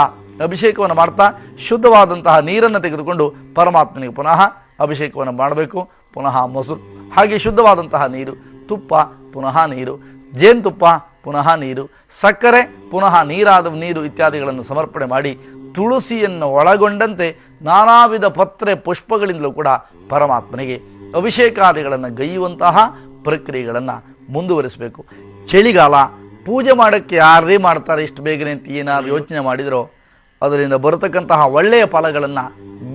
ಅಭಿಷೇಕವನ್ನು ಮಾಡ್ತಾ ಶುದ್ಧವಾದಂತಹ ನೀರನ್ನು ತೆಗೆದುಕೊಂಡು ಪರಮಾತ್ಮನಿಗೆ ಪುನಃ ಅಭಿಷೇಕವನ್ನು ಮಾಡಬೇಕು. ಪುನಃ ಮೊಸರು, ಹಾಗೆ ಶುದ್ಧವಾದಂತಹ ನೀರು, ತುಪ್ಪ, ಪುನಃ ನೀರು, ಜೇನುತುಪ್ಪ, ಪುನಃ ನೀರು, ಸಕ್ಕರೆ, ಪುನಃ ನೀರು ಇತ್ಯಾದಿಗಳನ್ನು ಸಮರ್ಪಣೆ ಮಾಡಿ ತುಳಸಿಯನ್ನು ಒಳಗೊಂಡಂತೆ ನಾನಾ ವಿಧ ಪತ್ರೆ ಪುಷ್ಪಗಳಿಂದಲೂ ಕೂಡ ಪರಮಾತ್ಮನಿಗೆ ಅಭಿಷೇಕಾದಿಗಳನ್ನು ಗೈಯುವಂತಹ ಪ್ರಕ್ರಿಯೆಗಳನ್ನು ಮುಂದುವರಿಸಬೇಕು. ಚಳಿಗಾಲ ಪೂಜೆ ಮಾಡೋಕ್ಕೆ ಯಾರೇ ಮಾಡ್ತಾರೆ ಇಷ್ಟು ಬೇಗನೆ ಅಂತ ಏನಾದ್ರು ಯೋಚನೆ ಮಾಡಿದರೋ ಅದರಿಂದ ಬರತಕ್ಕಂತಹ ಒಳ್ಳೆಯ ಫಲಗಳನ್ನು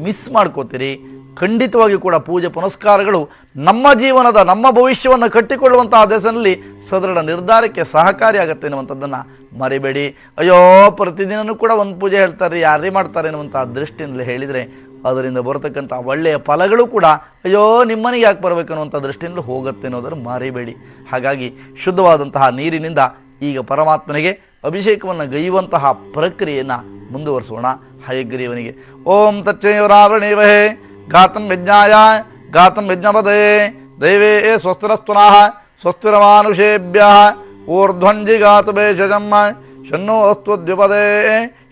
ಮಿಸ್ ಮಾಡ್ಕೋತೀರಿ. ಖಂಡಿತವಾಗಿ ಕೂಡ ಪೂಜೆ ಪುನಸ್ಕಾರಗಳು ನಮ್ಮ ಜೀವನದ ನಮ್ಮ ಭವಿಷ್ಯವನ್ನು ಕಟ್ಟಿಕೊಳ್ಳುವಂತಹ ದೆಸೆಯಲ್ಲಿ ಸದೃಢ ನಿರ್ಧಾರಕ್ಕೆ ಸಹಕಾರಿಯಾಗುತ್ತೆ ಎನ್ನುವಂಥದ್ದನ್ನು ಮರಿಬೇಡಿ. ಅಯ್ಯೋ ಪ್ರತಿದಿನವೂ ಕೂಡ ಒಂದು ಪೂಜೆ ಹೇಳ್ತಾರೆ, ಯಾರೇ ಮಾಡ್ತಾರೆ ಎನ್ನುವಂಥ ದೃಷ್ಟಿಯಲ್ಲಿ ಹೇಳಿದರೆ ಅದರಿಂದ ಬರತಕ್ಕಂಥ ಒಳ್ಳೆಯ ಫಲಗಳು ಕೂಡ ಅಯ್ಯೋ ನಿಮ್ಮನಿಗೆ ಯಾಕೆ ಬರಬೇಕು ಅನ್ನುವಂಥ ದೃಷ್ಟಿಯಲ್ಲಿ ಹೋಗುತ್ತೆ ಅನ್ನೋದನ್ನು ಮರಿಬೇಡಿ. ಹಾಗಾಗಿ ಶುದ್ಧವಾದಂತಹ ನೀರಿನಿಂದ ಈಗ ಪರಮಾತ್ಮನಿಗೆ ಅಭಿಷೇಕವನ್ನು ಗೈಯುವಂತಹ ಪ್ರಕ್ರಿಯೆಯನ್ನು ಮುಂದುವರಿಸೋಣ. ಹಯಗ್ರೀವನಿಗೆ ಓಂ ತಚ್ಚೈವರಾವಣೇವಹೇ ಗಾತಂ ಯಜ್ಞಾಯ ಗಾತಂ ಯಜ್ಞಪದೇ ದೈವೇ ಸ್ವಸ್ತಿರಸ್ತುನಃ ಸ್ವಸ್ತಿರಮಾನುಷೇಭ್ಯಃ ಊರ್ಧ್ವಂಜಿ ಗಾತು ಭೇಷಜಂ ಶನ್ನೋ ಅಸ್ತ್ವದ್ಯುಪದೇ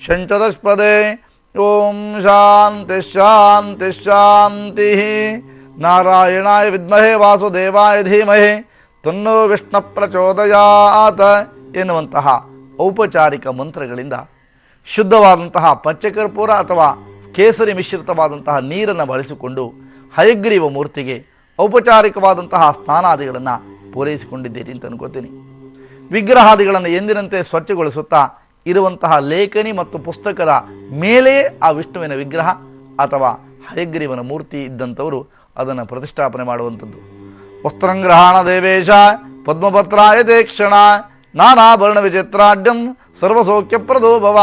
ಶಂಚದಷ್ಪದೇ. ಓಂ ಶಾಂತಿ ಶಾಂತಿ ಶಾಂತಿ. ನಾರಾಯಣಾಯ ವಿದ್ಮಹೇ ವಾಸುದೇವಾಯ ಧೀಮಹಿ ತನ್ನೋ ವಿಷ್ಣು ಪ್ರಚೋದಯಾತ್ ಎನ್ನುವಂತಹ ಔಪಚಾರಿಕ ಮಂತ್ರಗಳಿಂದ ಶುದ್ಧವಾದಂತಹ ಪಚ್ಚಕರ್ಪೂರ ಅಥವಾ ಕೇಸರಿ ಮಿಶ್ರಿತವಾದಂತಹ ನೀರನ್ನು ಬಳಸಿಕೊಂಡು ಹಯಗ್ರೀವ ಮೂರ್ತಿಗೆ ಔಪಚಾರಿಕವಾದಂತಹ ಸ್ನಾನಾದಿಗಳನ್ನು ಪೂರೈಸಿಕೊಂಡಿದ್ದೀರಿ ಅಂತ ಅನ್ಕೋತೀನಿ. ವಿಗ್ರಹಾದಿಗಳನ್ನು ಎಂದಿನಂತೆ ಸ್ವಚ್ಛಗೊಳಿಸುತ್ತಾ ಇರುವಂತಹ ಲೇಖನಿ ಮತ್ತು ಪುಸ್ತಕದ ಮೇಲೆಯೇ ಆ ವಿಷ್ಣುವಿನ ವಿಗ್ರಹ ಅಥವಾ ಹಯಗ್ರೀವನ ಮೂರ್ತಿ ಇದ್ದಂಥವರು ಅದನ್ನು ಪ್ರತಿಷ್ಠಾಪನೆ ಮಾಡುವಂಥದ್ದು. ವಸ್ತ್ರಂಗ್ರಹಾಣ ದೇವೇಶ ಪದ್ಮಪತ್ರಾಯ ದೇಕ್ಷಣ ನಾನಾಭರಣ ವಿಚಿತ್ರಾಢ್ಯಂ ಸರ್ವಸೌಖ್ಯಪ್ರದೋ ಭವ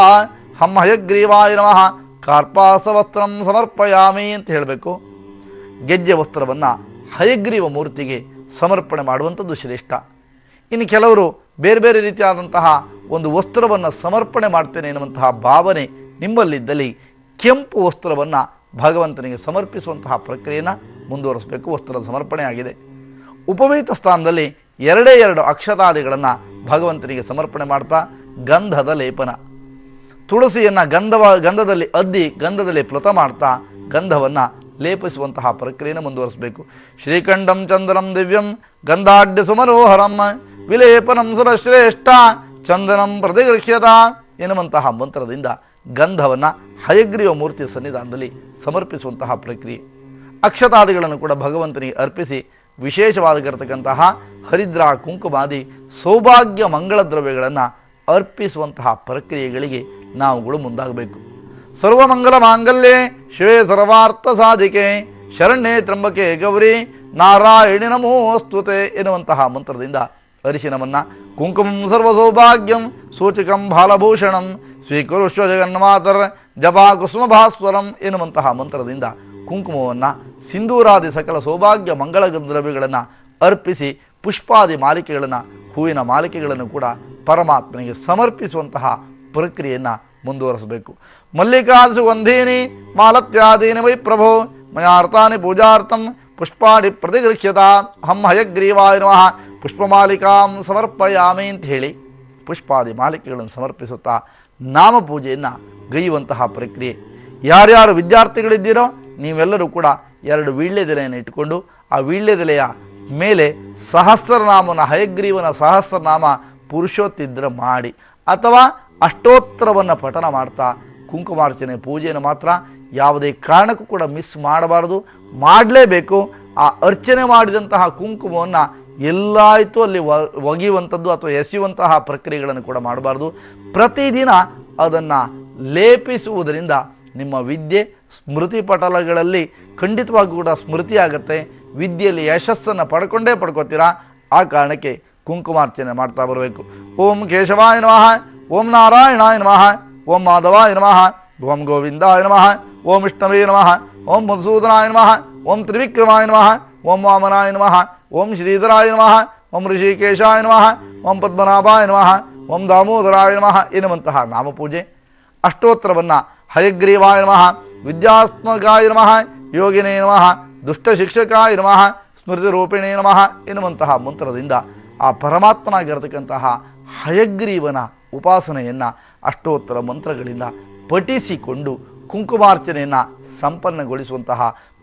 ಹಂ ಹಯಗ್ರೀವಾಯ ನಮಃ ಕಾರ್ಪಾಸ ವಸ್ತ್ರಂ ಸಮರ್ಪಯಾಮಿ ಅಂತ ಹೇಳಬೇಕು. ಗೆಜ್ಜೆ ವಸ್ತ್ರವನ್ನು ಹಯಗ್ರೀವ ಮೂರ್ತಿಗೆ ಸಮರ್ಪಣೆ ಮಾಡುವಂಥದ್ದು ಶ್ರೇಷ್ಠ. ಇನ್ನು ಕೆಲವರು ಬೇರೆ ಬೇರೆ ರೀತಿಯಾದಂತಹ ಒಂದು ವಸ್ತ್ರವನ್ನು ಸಮರ್ಪಣೆ ಮಾಡ್ತೇನೆ ಎನ್ನುವಂತಹ ಭಾವನೆ ನಿಮ್ಮಲ್ಲಿದ್ದಲ್ಲಿ ಕೆಂಪು ವಸ್ತ್ರವನ್ನು ಭಗವಂತನಿಗೆ ಸಮರ್ಪಿಸುವಂತಹ ಪ್ರಕ್ರಿಯೆಯನ್ನು ಮುಂದುವರಿಸಬೇಕು. ವಸ್ತ್ರದ ಸಮರ್ಪಣೆ ಆಗಿದೆ. ಉಪವೀತ ಸ್ಥಾನದಲ್ಲಿ 2 ಅಕ್ಷತಾದಿಗಳನ್ನು ಭಗವಂತನಿಗೆ ಸಮರ್ಪಣೆ ಮಾಡ್ತಾ ಗಂಧದ ಲೇಪನ, ತುಳಸಿಯನ್ನು ಗಂಧದಲ್ಲಿ ಅದ್ದಿ ಗಂಧದಲ್ಲಿ ಪ್ಲುತ ಮಾಡ್ತಾ ಗಂಧವನ್ನು ಲೇಪಿಸುವಂತಹ ಪ್ರಕ್ರಿಯೆಯನ್ನು ಮುಂದುವರಿಸಬೇಕು. ಶ್ರೀಕಂಠಂ ಚಂದನಂ ದಿವ್ಯಂ ಗಂಧಾಢ್ಯ ಸುಮನೋಹರಂ ವಿಲೇಪನಂ ಸುರಶ್ರೇಷ್ಠ ಚಂದನಂ ಪ್ರತಿಗೃಹ್ಯತ ಎನ್ನುವಂತಹ ಮಂತ್ರದಿಂದ ಗಂಧವನ್ನು ಹಯಗ್ರೀವ ಮೂರ್ತಿಯ ಸನ್ನಿಧಾನದಲ್ಲಿ ಸಮರ್ಪಿಸುವಂತಹ ಪ್ರಕ್ರಿಯೆ. ಅಕ್ಷತಾದಿಗಳನ್ನು ಕೂಡ ಭಗವಂತನಿಗೆ ಅರ್ಪಿಸಿ ವಿಶೇಷವಾಗಿರತಕ್ಕಂತಹ ಹರಿದ್ರ ಕುಂಕುಮಾದಿ ಸೌಭಾಗ್ಯ ಮಂಗಳ ದ್ರವ್ಯಗಳನ್ನು ಅರ್ಪಿಸುವಂತಹ ಪ್ರಕ್ರಿಯೆಗಳಿಗೆ ನಾವುಗಳು ಮುಂದಾಗಬೇಕು. ಸರ್ವಮಂಗಲ ಮಾಂಗಲ್ಯೆ ಶಿವೇ ಸರ್ವಾರ್ಥ ಸಾಧಿಕೆ ಶರಣ್ಯೇ ತ್ರಂಬಕೆ ಗೌರಿ ನಾರಾಯಣಿ ನಮೋಸ್ತುತೆ ಎನ್ನುವಂತಹ ಮಂತ್ರದಿಂದ ಅರಿಶಿನವನ್ನು ಕುಂಕುಮಂ ಸರ್ವಸೌಭಾಗ್ಯಂ ಸೂಚಕಂ ಬಾಲಭೂಷಣಂ ಸ್ವೀಕುರುಷ್ವ ಜಗನ್ಮಾತರ್ ಜಪಾ ಕುಸುಮಭಾಸ್ವರಂ ಎನ್ನುವಂತಹ ಮಂತ್ರದಿಂದ ಕುಂಕುಮವನ್ನು ಸಿಂಧೂರಾದಿ ಸಕಲ ಸೌಭಾಗ್ಯ ಮಂಗಳ ದ್ರವ್ಯಗಳನ್ನು ಅರ್ಪಿಸಿ ಪುಷ್ಪಾದಿ ಮಾಲಿಕೆಗಳನ್ನು ಹೂವಿನ ಮಾಲಿಕೆಗಳನ್ನು ಕೂಡ ಪರಮಾತ್ಮನಿಗೆ ಸಮರ್ಪಿಸುವಂತಹ ಪ್ರಕ್ರಿಯೆಯನ್ನು ಮುಂದುವರಿಸಬೇಕು. ಮಲ್ಲಿಕಾಸು ವಂಧೀನಿ ಮಾಲತ್ಯಾದೀನಿ ವೈ ಪ್ರಭೋ ಮಯಾರ್ಥಾನಿ ಪೂಜಾರ್ಥಂ ಪುಷ್ಪಾಡಿ ಪ್ರತಿಗೃಹ್ಯತ ಹಂ ಹಯಗ್ರೀವಾಯ ನಮಃ ಪುಷ್ಪಮಾಲಿಕಾಂ ಸಮರ್ಪಯಾಮಿ ಅಂತ ಹೇಳಿ ಪುಷ್ಪಾದಿ ಮಾಲಿಕೆಗಳನ್ನು ಸಮರ್ಪಿಸುತ್ತಾ ನಾಮಪೂಜೆಯನ್ನು ಗೈಯುವಂತಹ ಪ್ರಕ್ರಿಯೆ. ಯಾರ್ಯಾರು ವಿದ್ಯಾರ್ಥಿಗಳಿದ್ದೀರೋ ನೀವೆಲ್ಲರೂ ಕೂಡ 2 ವೀಳ್ಯದೆಲೆಯನ್ನು ಇಟ್ಟುಕೊಂಡು ಆ ವೀಳ್ಯದೆಲೆಯ ಮೇಲೆ ಸಹಸ್ರನಾಮನ ಹಯಗ್ರೀವನ ಸಹಸ್ರನಾಮ ಪುರುಷೋತ್ತಿದ್ರೆ ಮಾಡಿ, ಅಥವಾ ಅಷ್ಟೋತ್ತರವನ್ನು ಪಠನ ಮಾಡ್ತಾ ಕುಂಕುಮಾರ್ಚನೆ ಪೂಜೆಯನ್ನು ಮಾತ್ರ ಯಾವುದೇ ಕಾರಣಕ್ಕೂ ಕೂಡ ಮಿಸ್ ಮಾಡಬಾರ್ದು, ಮಾಡಲೇಬೇಕು. ಆ ಅರ್ಚನೆ ಮಾಡಿದಂತಹ ಕುಂಕುಮವನ್ನು ಎಲ್ಲಾಯಿತು ಅಲ್ಲಿ ಒಗೆಯುವಂಥದ್ದು ಅಥವಾ ಎಸೆಯುವಂತಹ ಪ್ರಕ್ರಿಯೆಗಳನ್ನು ಕೂಡ ಮಾಡಬಾರ್ದು. ಪ್ರತಿದಿನ ಅದನ್ನು ಲೇಪಿಸುವುದರಿಂದ ನಿಮ್ಮ ವಿದ್ಯೆ ಸ್ಮೃತಿ ಪಟಲಗಳಲ್ಲಿ ಖಂಡಿತವಾಗಿ ಕೂಡ ಸ್ಮೃತಿಯಾಗತ್ತೆ. ವಿದ್ಯೆಯಲ್ಲಿ ಯಶಸ್ಸನ್ನು ಪಡ್ಕೋತೀರಾ. ಆ ಕಾರಣಕ್ಕೆ ಕುಂಕುಮಾರ್ಚನೆ ಮಾಡ್ತಾ ಬರಬೇಕು. ಓಂ ಕೇಶವಾಯ ನಮಃ, ಓಂ ನಾರಾಯಣಾಯ ನಮಃ, ಓಂ ಮಾಧವಾಯ ನಮಃ, ಓಂ ಗೋವಿಂದಾಯ ನಮಃ, ಓಂ ವಿಷ್ಣವೇ ನಮಃ, ಓಂ ಮಧುಸೂದನಾಯ ನಮಃ, ಓಂ ತ್ರಿವಿಕ್ರಮಾಯ ನಮಃ, ಓಂ ವಾಮನಾಯ ನಮಃ, ಓಂ ಶ್ರೀಧರಾಯ ನಮಃ, ಓಂ ಋಷಿಕೇಶಾಯ ನಮಃ, ಓಂ ಪದ್ಮನಾಭಾಯ ನಮಃ, ಓಂ ದಾಮೋದರಾಯ ನಮಃ ಎನ್ನುವಂತಹ ನಾಮಪೂಜೆ. ಅಷ್ಟೋತ್ತರವನ್ನು ಹಯಗ್ರೀವಾಯ ನಮಃ, ವಿದ್ಯಾತ್ಮಕಾಯ ನಮಃ, ಯೋಗಿನೇ ನಮಃ, ದುಷ್ಟಶಿಕ್ಷಕಾಯ ನಮಃ, ಸ್ಮೃತಿರೂಪಿಣೇ ನಮಃ ಎನ್ನುವಂತಹ ಮಂತ್ರದಿಂದ ಆ ಪರಮಾತ್ಮನಾಗಿರತಕ್ಕಂತಹ ಹಯಗ್ರೀವನ ಉಪಾಸನೆಯನ್ನು ಅಷ್ಟೋತ್ತರ ಮಂತ್ರಗಳಿಂದ ಪಠಿಸಿಕೊಂಡು ಕುಂಕುಮಾರ್ಚನೆಯನ್ನು ಸಂಪನ್ನಗೊಳಿಸುವಂತಹ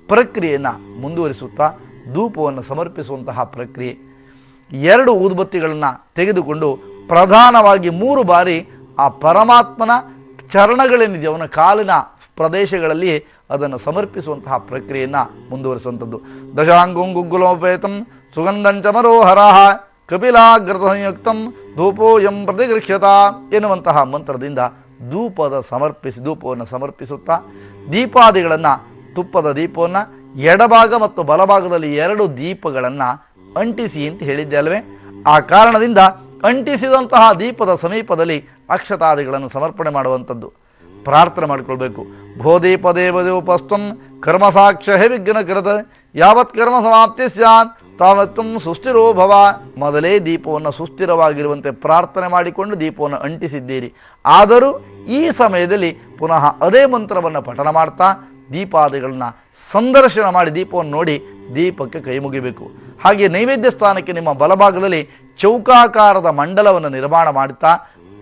ಪ್ರಕ್ರಿಯೆಯನ್ನು ಮುಂದುವರಿಸುತ್ತಾ ಧೂಪವನ್ನು ಸಮರ್ಪಿಸುವಂತಹ ಪ್ರಕ್ರಿಯೆ. 2 ಊದುಬತ್ತಿಗಳನ್ನು ತೆಗೆದುಕೊಂಡು ಪ್ರಧಾನವಾಗಿ 3 ಬಾರಿ ಆ ಪರಮಾತ್ಮನ ಚರಣಗಳೇನಿದೆ ಅವನ ಕಾಲಿನ ಪ್ರದೇಶಗಳಲ್ಲಿ ಅದನ್ನು ಸಮರ್ಪಿಸುವಂತಹ ಪ್ರಕ್ರಿಯೆಯನ್ನು ಮುಂದುವರಿಸುವಂಥದ್ದು. ದಶಾಂಗುಂ ಗುಗ್ಗುಲೋಪೇತಂ ಸುಗಂಧಂಚಮರೋಹರ ಕಪಿಲಾಗ್ರತ ಸಂಯುಕ್ತಂ ಧೂಪೋಯಂ ಪ್ರತಿಗೃಹ್ಯತ ಎನ್ನುವಂತಹ ಮಂತ್ರದಿಂದ ಧೂಪವನ್ನು ಸಮರ್ಪಿಸುತ್ತಾ ದೀಪಾದಿಗಳನ್ನು, ತುಪ್ಪದ ದೀಪವನ್ನು ಎಡಭಾಗ ಮತ್ತು ಬಲಭಾಗದಲ್ಲಿ 2 ದೀಪಗಳನ್ನು ಅಂಟಿಸಿ ಅಂತ ಹೇಳಿದ್ದೆ ಅಲ್ವೇ. ಆ ಕಾರಣದಿಂದ ಅಂಟಿಸಿದಂತಹ ದೀಪದ ಸಮೀಪದಲ್ಲಿ ಅಕ್ಷತಾದಿಗಳನ್ನು ಸಮರ್ಪಣೆ ಮಾಡುವಂಥದ್ದು. ಪ್ರಾರ್ಥನೆ ಮಾಡಿಕೊಳ್ಬೇಕು. ಭೋದೀಪ ದೇವದೇವೋಪಸ್ಥಂ ಕರ್ಮಸಾಕ್ಷ್ಯ ಹೇ ವಿಘ್ನ ಕೃತ ಯಾವತ್ ಕರ್ಮ ಸಮಾಪ್ತಿ ಸ್ಯಾತ್ ತಾವತ್ತು ಸುಸ್ಥಿರೋ ಭವ. ಮೊದಲೇ ದೀಪವನ್ನು ಸುಸ್ಥಿರವಾಗಿರುವಂತೆ ಪ್ರಾರ್ಥನೆ ಮಾಡಿಕೊಂಡು ದೀಪವನ್ನು ಅಂಟಿಸಿದ್ದೀರಿ. ಆದರೂ ಈ ಸಮಯದಲ್ಲಿ ಪುನಃ ಅದೇ ಮಂತ್ರವನ್ನು ಪಠನ ಮಾಡ್ತಾ ದೀಪಾದಿಗಳನ್ನು ಸಂದರ್ಶನ ಮಾಡಿ ದೀಪವನ್ನು ನೋಡಿ ದೀಪಕ್ಕೆ ಕೈ ಮುಗಿಬೇಕು. ಹಾಗೆ ನೈವೇದ್ಯ ಸ್ಥಾನಕ್ಕೆ ನಿಮ್ಮ ಬಲಭಾಗದಲ್ಲಿ ಚೌಕಾಕಾರದ ಮಂಡಲವನ್ನು ನಿರ್ಮಾಣ ಮಾಡುತ್ತಾ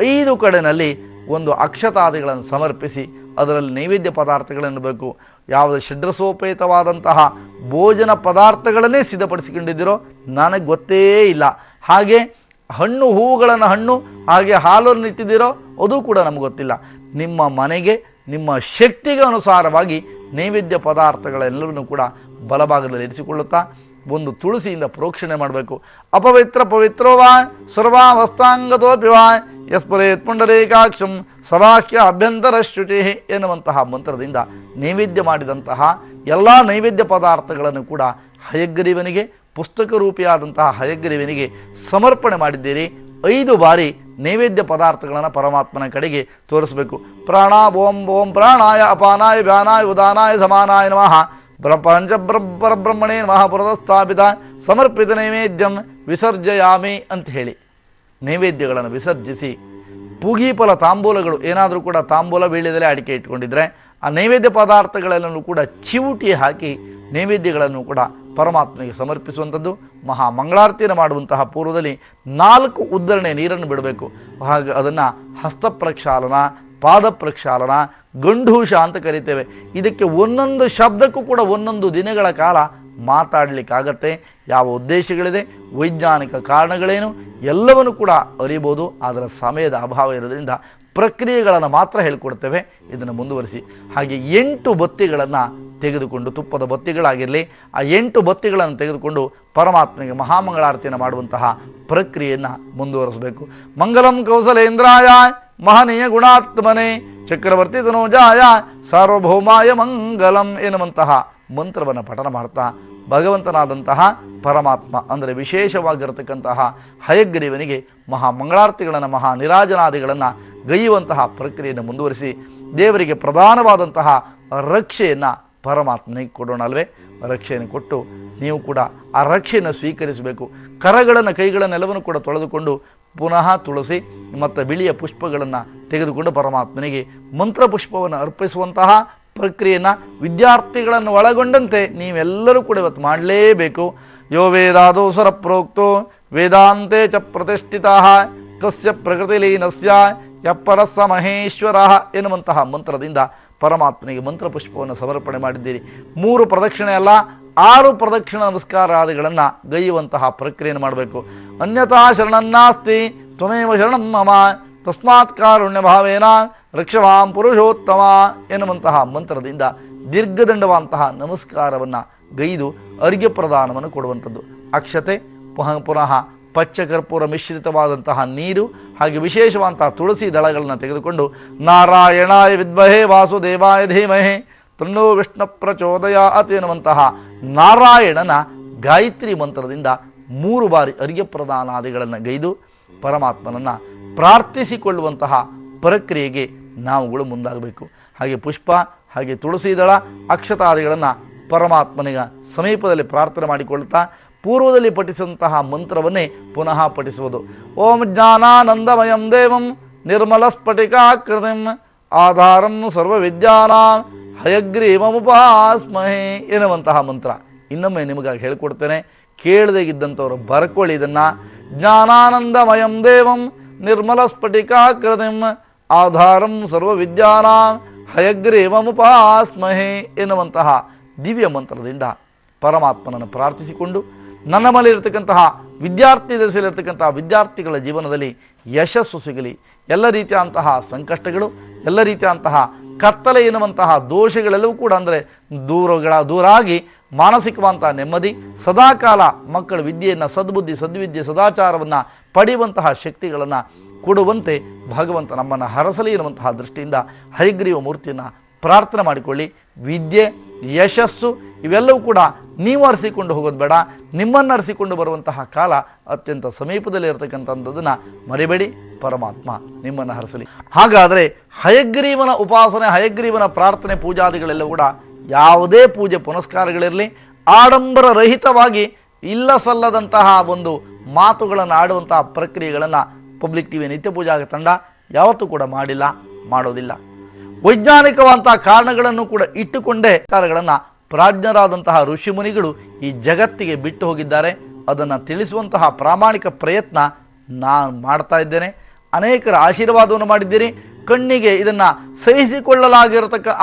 5 ಕಡೆಯಲ್ಲಿ ಒಂದು ಅಕ್ಷತಾದಿಗಳನ್ನು ಸಮರ್ಪಿಸಿ ಅದರಲ್ಲಿ ನೈವೇದ್ಯ ಪದಾರ್ಥಗಳನ್ನು ಬೇಕು. ಯಾವುದೇ ಷಡ್ರಸೋಪೇತವಾದಂತಹ ಭೋಜನ ಪದಾರ್ಥಗಳನ್ನೇ ಸಿದ್ಧಪಡಿಸಿಕೊಂಡಿದ್ದೀರೋ ನನಗೆ ಗೊತ್ತೇ ಇಲ್ಲ. ಹಾಗೆ ಹಣ್ಣು ಹಾಗೆ ಹಾಲನ್ನು ಇಟ್ಟಿದ್ದೀರೋ ಅದು ಕೂಡ ನಮಗೆ ಗೊತ್ತಿಲ್ಲ. ನಿಮ್ಮ ಮನೆಗೆ ನಿಮ್ಮ ಶಕ್ತಿಗೆ ಅನುಸಾರವಾಗಿ ನೈವೇದ್ಯ ಪದಾರ್ಥಗಳೆಲ್ಲವನ್ನೂ ಕೂಡ ಬಲಭಾಗದಲ್ಲಿ ಇರಿಸಿಕೊಳ್ಳುತ್ತಾ ಒಂದು ತುಳಸಿಯಿಂದ ಪ್ರೋಕ್ಷಣೆ ಮಾಡಬೇಕು. ಅಪವಿತ್ರ ಪವಿತ್ರೋವಾ ಸರ್ವಾವಸ್ಥಾಂಗತೋಪಿವಾ ಯಸ್ಪರೇತ್ ಪುಂಡರೀಕಾಕ್ಷಂ ಸವಾಕ್ಯ ಅಭ್ಯಂತರ ಶುಚಿ ಎನ್ನುವಂತಹ ಮಂತ್ರದಿಂದ ನೈವೇದ್ಯ ಮಾಡಿದಂತಹ ಎಲ್ಲ ನೈವೇದ್ಯ ಪದಾರ್ಥಗಳನ್ನು ಕೂಡ ಹಯಗ್ರೀವನಿಗೆ, ಪುಸ್ತಕ ರೂಪಿಯಾದಂತಹ ಹಯಗ್ರೀವನಿಗೆ ಸಮರ್ಪಣೆ ಮಾಡಿದ್ದೀರಿ. 5 ಬಾರಿ ನೈವೇದ್ಯ ಪದಾರ್ಥಗಳನ್ನು ಪರಮಾತ್ಮನ ಕಡೆಗೆ ತೋರಿಸಬೇಕು. ಪ್ರಾಣ ಓಂ ಓಂ ಪ್ರಾಣಾಯ ಅಪಾನಾಯ ವ್ಯಾನಾಯ ಉದಾನಾಯ ಸಮಾನಾಯ ನಮಃ ಪಂಚ ಪರಬ್ರಹ್ಮಣೇ ನಮಃ ಪುರದಸ್ಥಾಪಿತ ಸಮರ್ಪಿತ ನೈವೇದ್ಯಂ ವಿಸರ್ಜಯಾಮಿ ಅಂತ ಹೇಳಿ ನೈವೇದ್ಯಗಳನ್ನು ವಿಸರ್ಜಿಸಿ ಪೂಗೀಫಲ ತಾಂಬೂಲಗಳು ಏನಾದರೂ ಕೂಡ ತಾಂಬೂಲ ವೀಳ್ಯದೆಲೆ ಅಡಿಕೆ ಇಟ್ಕೊಂಡಿದ್ರೆ ಆ ನೈವೇದ್ಯ ಪದಾರ್ಥಗಳೆಲ್ಲನೂ ಕೂಡ ಚಿವುಟಿ ಹಾಕಿ ನೈವೇದ್ಯಗಳನ್ನು ಕೂಡ ಪರಮಾತ್ಮನಿಗೆ ಸಮರ್ಪಿಸುವಂಥದ್ದು. ಮಹಾ ಮಂಗಳಾರತಿಯನ್ನು ಮಾಡುವಂತಹ ಪೂರ್ವದಲ್ಲಿ 4 ಉದ್ಧರಣೆ ನೀರನ್ನು ಬಿಡಬೇಕು. ಹಾಗೆ ಅದನ್ನು ಹಸ್ತ ಪ್ರಕ್ಷಾಲನ, ಪಾದ ಪ್ರಕ್ಷಾಲನ, ಗಂಡೂಷ ಅಂತ ಕರಿತೇವೆ. ಇದಕ್ಕೆ ಒಂದೊಂದು ಶಬ್ದಕ್ಕೂ ಕೂಡ ಒಂದೊಂದು ದಿನಗಳ ಕಾಲ ಮಾತಾಡಲಿಕ್ಕಾಗತ್ತೆ. ಯಾವ ಉದ್ದೇಶಗಳಿದೆ, ವೈಜ್ಞಾನಿಕ ಕಾರಣಗಳೇನು ಎಲ್ಲವನ್ನು ಕೂಡ ಅರಿಬೋದು. ಅದರ ಸಮಯದ ಅಭಾವ ಇರೋದ್ರಿಂದ ಪ್ರಕ್ರಿಯೆಗಳನ್ನು ಮಾತ್ರ ಹೇಳಿಕೊಡ್ತೇವೆ. ಇದನ್ನು ಮುಂದುವರಿಸಿ. ಹಾಗೆ 8 ಬತ್ತಿಗಳನ್ನು ತೆಗೆದುಕೊಂಡು, ತುಪ್ಪದ ಬತ್ತಿಗಳಾಗಿರಲಿ, ಆ 8 ಬತ್ತಿಗಳನ್ನು ತೆಗೆದುಕೊಂಡು ಪರಮಾತ್ಮನಿಗೆ ಮಹಾಮಂಗಳಾರತಿಯನ್ನು ಮಾಡುವಂತಹ ಪ್ರಕ್ರಿಯೆಯನ್ನು ಮುಂದುವರಿಸಬೇಕು. ಮಂಗಲಂ ಕೌಸಲೇಂದ್ರಾಯ ಮಹನೀಯ ಗುಣಾತ್ಮನೆ ಚಕ್ರವರ್ತಿ ತನೋಜಾಯ ಸಾರ್ವಭೌಮಾಯ ಮಂಗಲಂ ಎನ್ನುವಂತಹ ಮಂತ್ರವನ್ನು ಪಠನ ಮಾಡ್ತಾ ಭಗವಂತನಾದಂತಹ ಪರಮಾತ್ಮ ಅಂದರೆ ವಿಶೇಷವಾಗಿರತಕ್ಕಂತಹ ಹಯಗ್ರೀವನಿಗೆ ಮಹಾಮಂಗಳಾರತಿಗಳನ್ನು, ಮಹಾ ನಿರಾಜನಾದಿಗಳನ್ನು ಗೈಯುವಂತಹ ಪ್ರಕ್ರಿಯೆಯನ್ನು ಮುಂದುವರಿಸಿ ದೇವರಿಗೆ ಪ್ರಧಾನವಾದಂತಹ ರಕ್ಷೆಯನ್ನು ಪರಮಾತ್ಮನಿಗೆ ಕೊಡೋಣ ಅಲ್ವೇ. ರಕ್ಷೆಯನ್ನು ಕೊಟ್ಟು ನೀವು ಕೂಡ ಆ ರಕ್ಷೆಯನ್ನು ಸ್ವೀಕರಿಸಬೇಕು. ಕರಗಳನ್ನು, ಕೈಗಳನ್ನೆಲ್ಲವನ್ನು ಕೂಡ ತೊಳೆದುಕೊಂಡು ಪುನಃ ತುಳಸಿ ಮತ್ತು ಬಿಳಿಯ ಪುಷ್ಪಗಳನ್ನು ತೆಗೆದುಕೊಂಡು ಪರಮಾತ್ಮನಿಗೆ ಮಂತ್ರಪುಷ್ಪವನ್ನು ಅರ್ಪಿಸುವಂತಹ ಪ್ರಕ್ರಿಯೆಯನ್ನು ವಿದ್ಯಾರ್ಥಿಗಳನ್ನು ಒಳಗೊಂಡಂತೆ ನೀವೆಲ್ಲರೂ ಕೂಡ ಇವತ್ತು ಮಾಡಲೇಬೇಕು. ಯೋ ವೇದಾದೋ ಸರ ಪ್ರೋಕ್ತೋ ವೇದಾಂತೆ ಚ ಪ್ರತಿಷ್ಠಿತಃ ತಸ್ಯ ಪ್ರಕೃತಿಲೀನಸ್ಯ ಯಪ್ಪರಸ್ಸ ಮಹೇಶ್ವರ ಎನ್ನುವಂತಹ ಮಂತ್ರದಿಂದ ಪರಮಾತ್ಮನಿಗೆ ಮಂತ್ರಪುಷ್ಪವನ್ನು ಸಮರ್ಪಣೆ ಮಾಡಿದ್ದೀರಿ. 3 ಪ್ರದಕ್ಷಿಣೆ ಅಲ್ಲ 6 ಪ್ರದಕ್ಷಿಣ ನಮಸ್ಕಾರಾದಿಗಳನ್ನು ಗೈಯುವಂತಹ ಪ್ರಕ್ರಿಯೆಯನ್ನು ಮಾಡಬೇಕು. ಅನ್ಯಥಾ ಶರಣನ್ನಾಸ್ತಿ ತ್ವಮೇವ ಶರಣಂ ಮಮ ತಸ್ಮಾತ್ ಕಾರುಣ್ಯ ಭಾವೇನ ರಕ್ಷವಾಂ ಪುರುಷೋತ್ತಮ ಎನ್ನುವಂತಹ ಮಂತ್ರದಿಂದ ದೀರ್ಘದಂಡವಂತಹ ನಮಸ್ಕಾರವನ್ನು ಗೈದು ಅರ್ಘ್ಯ ಪ್ರದಾನವನ್ನು ಕೊಡುವಂಥದ್ದು. ಅಕ್ಷತೆ ಪುನಃ ಪಚ್ಚಕರ್ಪೂರ ಮಿಶ್ರಿತವಾದಂತಹ ನೀರು ಹಾಗೆ ವಿಶೇಷವಾದಂತಹ ತುಳಸಿ ದಳಗಳನ್ನು ತೆಗೆದುಕೊಂಡು ನಾರಾಯಣಾಯ ವಿದ್ಮಹೇ ವಾಸುದೇವಾಯ ಧೀಮಹಿ ತನ್ನೋ ವಿಷ್ಣು ಪ್ರಚೋದಯಾತ್ ಎನ್ನುವಂತಹ ನಾರಾಯಣನ ಗಾಯತ್ರಿ ಮಂತ್ರದಿಂದ 3 ಬಾರಿ ಅರ್ಘ್ಯ ಪ್ರದಾನಾದಿಗಳನ್ನು ಗೈದು ಪರಮಾತ್ಮನನ್ನು ಪ್ರಾರ್ಥಿಸಿಕೊಳ್ಳುವಂತಹ ಪ್ರಕ್ರಿಯೆಗೆ ನಾವುಗಳು ಮುಂದಾಗಬೇಕು. ಹಾಗೆ ಪುಷ್ಪ ಹಾಗೆ ತುಳಸಿ ದಳ ಅಕ್ಷತಾದಿಗಳನ್ನು ಪರಮಾತ್ಮನಿಗೆ ಸಮೀಪದಲ್ಲಿ ಪ್ರಾರ್ಥನೆ ಮಾಡಿಕೊಳ್ಳುತ್ತಾ ಪೂರ್ವದಲ್ಲಿ ಪಠಿಸಿದಂತಹ ಮಂತ್ರವನ್ನೇ ಪುನಃ ಪಠಿಸುವುದು. ಓಂ ಜ್ಞಾನಾನಂದಮಯಂ ದೇವಂ ನಿರ್ಮಲಸ್ಫಟಿಕಾಕೃತಿಂ ಆಧಾರಂ ಸರ್ವವಿದ್ಯಾನಾಂ ಹಯಗ್ರೀವಮುಪಾಸ್ಮಹೇ ಎನ್ನುವಂತಹ ಮಂತ್ರ ಇನ್ನೊಮ್ಮೆ ನಿಮಗಾಗಿ ಹೇಳಿಕೊಡ್ತೇನೆ. ಕೇಳದೆಗಿದ್ದಂಥವರು ಬರ್ಕೊಳ್ಳಿ ಇದನ್ನು. ಜ್ಞಾನಾನಂದಮಯಂ ದೇವಂ ನಿರ್ಮಲಸ್ಫಟಿಕಾಕೃತಿಂ ಆಧಾರಂ ಸರ್ವವಿದ್ಯಾನಾಂ ಹಯಗ್ರೀವಮುಪಾಸ್ಮಹೇ ಎನ್ನುವಂತಹ ದಿವ್ಯ ಮಂತ್ರದಿಂದ ಪರಮಾತ್ಮನನ್ನು ಪ್ರಾರ್ಥಿಸಿಕೊಂಡು ನನ್ನ ಮೇಲೆ ಇರತಕ್ಕಂತಹ ವಿದ್ಯಾರ್ಥಿ ದಶೆಯಲ್ಲಿರ್ತಕ್ಕಂತಹ ವಿದ್ಯಾರ್ಥಿಗಳ ಜೀವನದಲ್ಲಿ ಯಶಸ್ಸು ಸಿಗಲಿ, ಎಲ್ಲ ರೀತಿಯಾದಂತಹ ಸಂಕಷ್ಟಗಳು, ಎಲ್ಲ ರೀತಿಯಾದಂತಹ ಕತ್ತಲೆ ಎನ್ನುವಂತಹ ದೋಷಗಳೆಲ್ಲವೂ ಕೂಡ ಅಂದರೆ ದೂರಾಗಿ ಮಾನಸಿಕವಂತಹ ನೆಮ್ಮದಿ, ಸದಾಕಾಲ ಮಕ್ಕಳ ವಿದ್ಯೆಯನ್ನು ಸದ್ಬುದ್ಧಿ ಸದ್ವಿದ್ಯೆ ಸದಾಚಾರವನ್ನು ಪಡೆಯುವಂತಹ ಶಕ್ತಿಗಳನ್ನು ಕೊಡುವಂತೆ ಭಗವಂತ ನಮ್ಮನ್ನು ಹರಸಲಿ ಎನ್ನುವಂತಹ ದೃಷ್ಟಿಯಿಂದ ಹಯಗ್ರೀವ ಮೂರ್ತಿಯನ್ನು ಪ್ರಾರ್ಥನೆ ಮಾಡಿಕೊಳ್ಳಿ. ವಿದ್ಯೆ ಯಶಸ್ಸು ಇವೆಲ್ಲವೂ ಕೂಡ ನೀವು ಅರಸಿಕೊಂಡು ಹೋಗೋದು ಬೇಡ, ನಿಮ್ಮನ್ನು ಅರಸಿಕೊಂಡು ಬರುವಂತಹ ಕಾಲ ಅತ್ಯಂತ ಸಮೀಪದಲ್ಲಿ ಇರತಕ್ಕಂಥದ್ದನ್ನು ಮರಿಬೇಡಿ. ಪರಮಾತ್ಮ ನಿಮ್ಮನ್ನು ಹರಸಲಿ. ಹಾಗಾದರೆ ಹಯಗ್ರೀವನ ಉಪಾಸನೆ ಹಯಗ್ರೀವನ ಪ್ರಾರ್ಥನೆ ಪೂಜಾದಿಗಳೆಲ್ಲವೂ ಕೂಡ ಯಾವುದೇ ಪೂಜೆ ಪುನಸ್ಕಾರಗಳಿರಲಿ ಆಡಂಬರ ರಹಿತವಾಗಿ ಇಲ್ಲ ಸಲ್ಲದಂತಹ ಒಂದು ಮಾತುಗಳನ್ನು ಆಡುವಂತಹ ಪ್ರಕ್ರಿಯೆಗಳನ್ನು ಪಬ್ಲಿಕ್ ಟಿವಿ ನಿತ್ಯ ಪೂಜಾ ತಂಡ ಯಾವತ್ತೂ ಕೂಡ ಮಾಡಿಲ್ಲ, ಮಾಡೋದಿಲ್ಲ. ವೈಜ್ಞಾನಿಕವಾದಂತಹ ಕಾರಣಗಳನ್ನು ಕೂಡ ಇಟ್ಟುಕೊಂಡೇ ಕಾರ್ಯಗಳನ್ನು ಪ್ರಾಜ್ಞರಾದಂತಹ ಋಷಿಮುನಿಗಳು ಈ ಜಗತ್ತಿಗೆ ಬಿಟ್ಟು ಹೋಗಿದ್ದಾರೆ. ಅದನ್ನು ತಿಳಿಸುವಂತಹ ಪ್ರಾಮಾಣಿಕ ಪ್ರಯತ್ನ ನಾನು ಮಾಡ್ತಾ ಇದ್ದೇನೆ. ಅನೇಕರ ಆಶೀರ್ವಾದವನ್ನು ಮಾಡಿದ್ದೀರಿ. ಕಣ್ಣಿಗೆ ಇದನ್ನು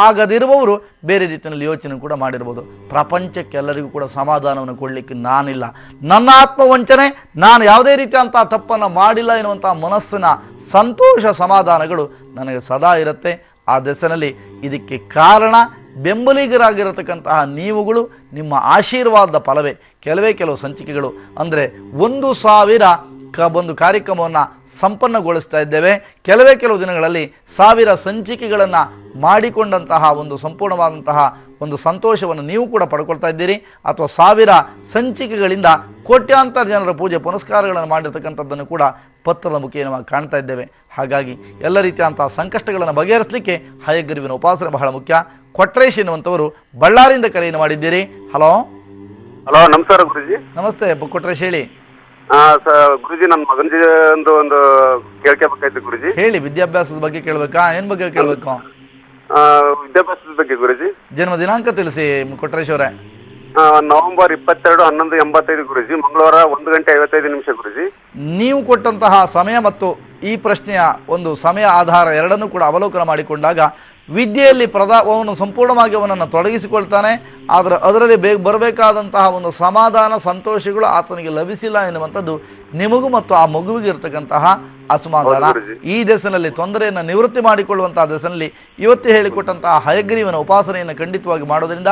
ಆಗದಿರುವವರು ಬೇರೆ ರೀತಿಯಲ್ಲಿ ಯೋಚನೆ ಕೂಡ ಮಾಡಿರ್ಬೋದು. ಪ್ರಪಂಚಕ್ಕೆಲ್ಲರಿಗೂ ಕೂಡ ಸಮಾಧಾನವನ್ನು ಕೊಡಲಿಕ್ಕೆ ನಾನಿಲ್ಲ. ನನ್ನ ಆತ್ಮವಂಚನೆ, ನಾನು ಯಾವುದೇ ರೀತಿಯಂಥ ತಪ್ಪನ್ನು ಮಾಡಿಲ್ಲ ಎನ್ನುವಂಥ ಮನಸ್ಸಿನ ಸಂತೋಷ ಸಮಾಧಾನಗಳು ನನಗೆ ಸದಾ ಇರುತ್ತೆ. ಆ ದೆಸೆಯಲ್ಲಿ ಇದಕ್ಕೆ ಕಾರಣ ಬೆಂಬಲಿಗರಾಗಿರತಕ್ಕಂತಹ ನೀವುಗಳು, ನಿಮ್ಮ ಆಶೀರ್ವಾದದ ಫಲವೇ. ಕೆಲವು ಸಂಚಿಕೆಗಳು ಅಂದರೆ 1000 ಒಂದು ಕಾರ್ಯಕ್ರಮವನ್ನು ಸಂಪನ್ನಗೊಳಿಸ್ತಾ ಇದ್ದೇವೆ. ಕೆಲವು ದಿನಗಳಲ್ಲಿ 1000 ಸಂಚಿಕೆಗಳನ್ನು ಮಾಡಿಕೊಂಡಂತಹ ಒಂದು ಸಂಪೂರ್ಣವಾದಂತಹ ಒಂದು ಸಂತೋಷವನ್ನು ನೀವು ಕೂಡ ಪಡ್ಕೊಳ್ತಾ ಇದ್ದೀರಿ. ಅಥವಾ 1000 ಸಂಚಿಕೆಗಳಿಂದ ಕೋಟ್ಯಾಂತರ ಜನರ ಪೂಜೆ ಪುನಸ್ಕಾರಗಳನ್ನು ಮಾಡಿರ್ತಕ್ಕಂಥದ್ದನ್ನು ಕೂಡ ಪತ್ರದ ಮುಖೇನವಾಗಿ ಕಾಣ್ತಾ ಇದ್ದೇವೆ. ಹಾಗಾಗಿ ಎಲ್ಲ ರೀತಿಯಾದಂತಹ ಸಂಕಷ್ಟಗಳನ್ನು ಬಗೆಹರಿಸಲಿಕ್ಕೆ ಹಯಗ್ರೀವನ ಉಪಾಸನೆ ಬಹಳ ಮುಖ್ಯ. ಕೊಟ್ರೇಶ್ ಎನ್ನುವಂಥವರು ಬಳ್ಳಾರಿಯಿಂದ ಕರೆಯನ್ನು ಮಾಡಿದ್ದೀರಿ. ಹಲೋ ನಮಸ್ಕಾರ ಗುರುಜಿ. ನಮಸ್ತೆ ಕೊಟ್ರೇಶ್, ಹೇಳಿ. ಗುರುಜಿ, ನನ್ನ ಮಗನಿಗೆ ಒಂದು ಕೇಳ್ಕೋಬೇಕಾಯ್ತು ಗುರುಜಿ. ಹೇಳಿ. ವಿದ್ಯಾಭ್ಯಾಸದ ಬಗ್ಗೆ ಕೇಳಬೇಕಾ, ಏನ್ ಬಗ್ಗೆ ಕೇಳಬೇಕು? ವಿದ್ಯಾಭ್ಯಾಸದ ಬಗ್ಗೆ ಗುರುಜಿ. ಜನ್ಮ ದಿನಾಂಕ ತಿಳಿಸಿ ಕೊಟ್ರೇಶ್ ಅವರೇ. ನವೆಂಬರ್ 22 11 85 ಗುರುಜಿ, ಮಂಗಳವಾರ 1:55 ಗುರುಜಿ. ನೀವು ಕೊಟ್ಟಂತಹ ಸಮಯ ಮತ್ತು ಈ ಪ್ರಶ್ನೆಯ ಒಂದು ಸಮಯ ಆಧಾರ ಎರಡನ್ನೂ ಕೂಡ ಅವಲೋಕನ ಮಾಡಿಕೊಂಡಾಗ ವಿದ್ಯೆಯಲ್ಲಿ ಅವನು ಸಂಪೂರ್ಣವಾಗಿ ಅವನನ್ನು ತೊಡಗಿಸಿಕೊಳ್ತಾನೆ. ಆದರೆ ಅದರಲ್ಲಿ ಬರಬೇಕಾದಂತಹ ಒಂದು ಸಮಾಧಾನ ಸಂತೋಷಗಳು ಆತನಿಗೆ ಲಭಿಸಿಲ್ಲ ಎನ್ನುವಂಥದ್ದು ನಿಮಗೂ ಮತ್ತು ಆ ಮಗುವಿಗೆ ಇರತಕ್ಕಂತಹ ಅಸಮಾಧಾನ. ಈ ದೆಸೆಯಲ್ಲಿ ತೊಂದರೆಯನ್ನು ನಿವೃತ್ತಿ ಮಾಡಿಕೊಳ್ಳುವಂತಹ ದೆಸೆಯಲ್ಲಿ ಇವತ್ತು ಹೇಳಿಕೊಟ್ಟಂತಹ ಹಯಗ್ರೀವನ ಉಪಾಸನೆಯನ್ನು ಖಂಡಿತವಾಗಿ ಮಾಡೋದರಿಂದ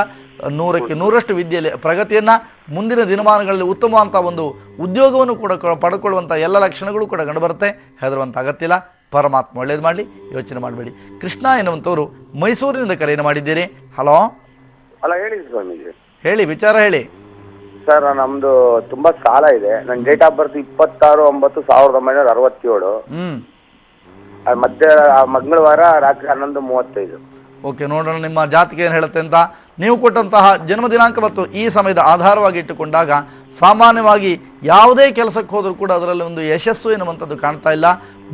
100ಕ್ಕೆ 100ರಷ್ಟು ವಿದ್ಯೆಯಲ್ಲಿ ಪ್ರಗತಿಯನ್ನು, ಮುಂದಿನ ದಿನಮಾನಗಳಲ್ಲಿ ಉತ್ತಮವಾದಂಥ ಒಂದು ಉದ್ಯೋಗವನ್ನು ಕೂಡ ಪಡ್ಕೊಳ್ಳುವಂಥ ಎಲ್ಲ ಲಕ್ಷಣಗಳು ಕೂಡ ಕಂಡುಬರುತ್ತೆ. ಹೆದರುವಂಥ ಅಗತ್ಯ ಇಲ್ಲ. ಪರಮಾತ್ಮ ಒಳ್ಳೇದು ಮಾಡಲಿ, ಯೋಚನೆ ಮಾಡಬೇಡಿ. ಕೃಷ್ಣ ಎನ್ನುವಂಥವರು ಮೈಸೂರಿನಿಂದ ಕರೆಯನ್ನು ಮಾಡಿದ್ದೀರಿ. ಹಲೋ. ಹೇಳಿ ಸ್ವಾಮೀಜಿ. ಹೇಳಿ, ವಿಚಾರ ಹೇಳಿ. ಸರ್, ನಮ್ದು ತುಂಬಾ ಸಾಲ ಇದೆ. ನನ್ನ ಡೇಟ್ ಆಫ್ ಬರ್ತ್ 26/9/1967. ಮತ್ತೆ ಮಂಗಳವಾರ ರಾತ್ರಿ 11:35. ಓಕೆ, ನೋಡೋಣ ನಿಮ್ಮ ಜಾತಿಗೆ ಏನು ಹೇಳುತ್ತೆ ಅಂತ. ನೀವು ಕೊಟ್ಟಂತಹ ಜನ್ಮ ದಿನಾಂಕ ಮತ್ತು ಈ ಸಮಯದ ಆಧಾರವಾಗಿ ಇಟ್ಟುಕೊಂಡಾಗ ಸಾಮಾನ್ಯವಾಗಿ ಯಾವುದೇ ಕೆಲಸಕ್ಕೆ ಹೋದರೂ ಕೂಡ ಅದರಲ್ಲಿ ಒಂದು ಯಶಸ್ಸು ಎನ್ನುವಂಥದ್ದು ಕಾಣ್ತಾ ಇಲ್ಲ.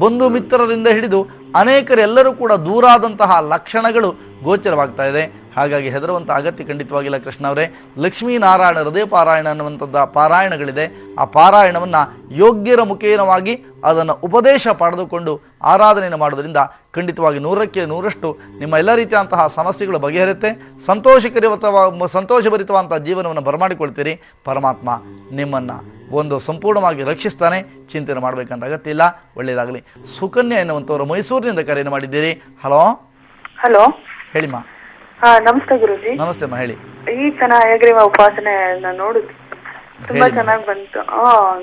ಬಂಧು ಮಿತ್ರರಿಂದ ಹಿಡಿದು ಅನೇಕರೆಲ್ಲರೂ ಕೂಡ ದೂರಾದಂತಹ ಲಕ್ಷಣಗಳು ಗೋಚರವಾಗ್ತಾ ಇದೆ. ಹಾಗಾಗಿ ಹೆದರುವಂಥ ಅಗತ್ಯ ಖಂಡಿತವಾಗಿಲ್ಲ ಕೃಷ್ಣ ಅವರೇ. ಲಕ್ಷ್ಮೀನಾರಾಯಣ ಹೃದಯ ಪಾರಾಯಣ ಅನ್ನುವಂಥದ್ದು ಪಾರಾಯಣಗಳಿದೆ. ಆ ಪಾರಾಯಣವನ್ನು ಯೋಗ್ಯರ ಮುಖೇನವಾಗಿ ಅದನ್ನು ಉಪದೇಶ ಪಡೆದುಕೊಂಡು ಆರಾಧನೆಯನ್ನು ಮಾಡೋದರಿಂದ ಖಂಡಿತವಾಗಿ 100ಕ್ಕೆ 100ರಷ್ಟು ನಿಮ್ಮ ಎಲ್ಲ ರೀತಿಯಂತಹ ಸಮಸ್ಯೆಗಳು ಬಗೆಹರುತ್ತೆ. ಸಂತೋಷಭರಿತವಾದಂಥ ಜೀವನವನ್ನು ಬರಮಾಡಿಕೊಳ್ತೀರಿ. ಪರಮಾತ್ಮ ನಿಮ್ಮನ್ನು ಒಂದು ಸಂಪೂರ್ಣವಾಗಿ ರಕ್ಷಿಸ್ತಾನೆ. ಚಿಂತನೆ ಮಾಡಬೇಕಂತ ಅಗತ್ಯ ಇಲ್ಲ. ಒಳ್ಳೆಯದಾಗಲಿ. ಸುಕನ್ಯಾ ಎನ್ನುವಂಥವರು ಮೈಸೂರಿನಿಂದ ಕರೆಯನ್ನು ಮಾಡಿದ್ದೀರಿ. ಹಲೋ ಹಲೋ, ಹೇಳಿಮ್ಮ. ನಮಸ್ತೆ ಗುರುಜಿ. ನಮಸ್ತೆ ಅಮ್ಮ, ಹೇಳಿ. ಈ ಹಯಗ್ರೀವ ಉಪಾಸನೆ ನಾನು ನೋಡಿದ್ ತುಂಬಾ ಚೆನ್ನಾಗಿ ಬಂತು.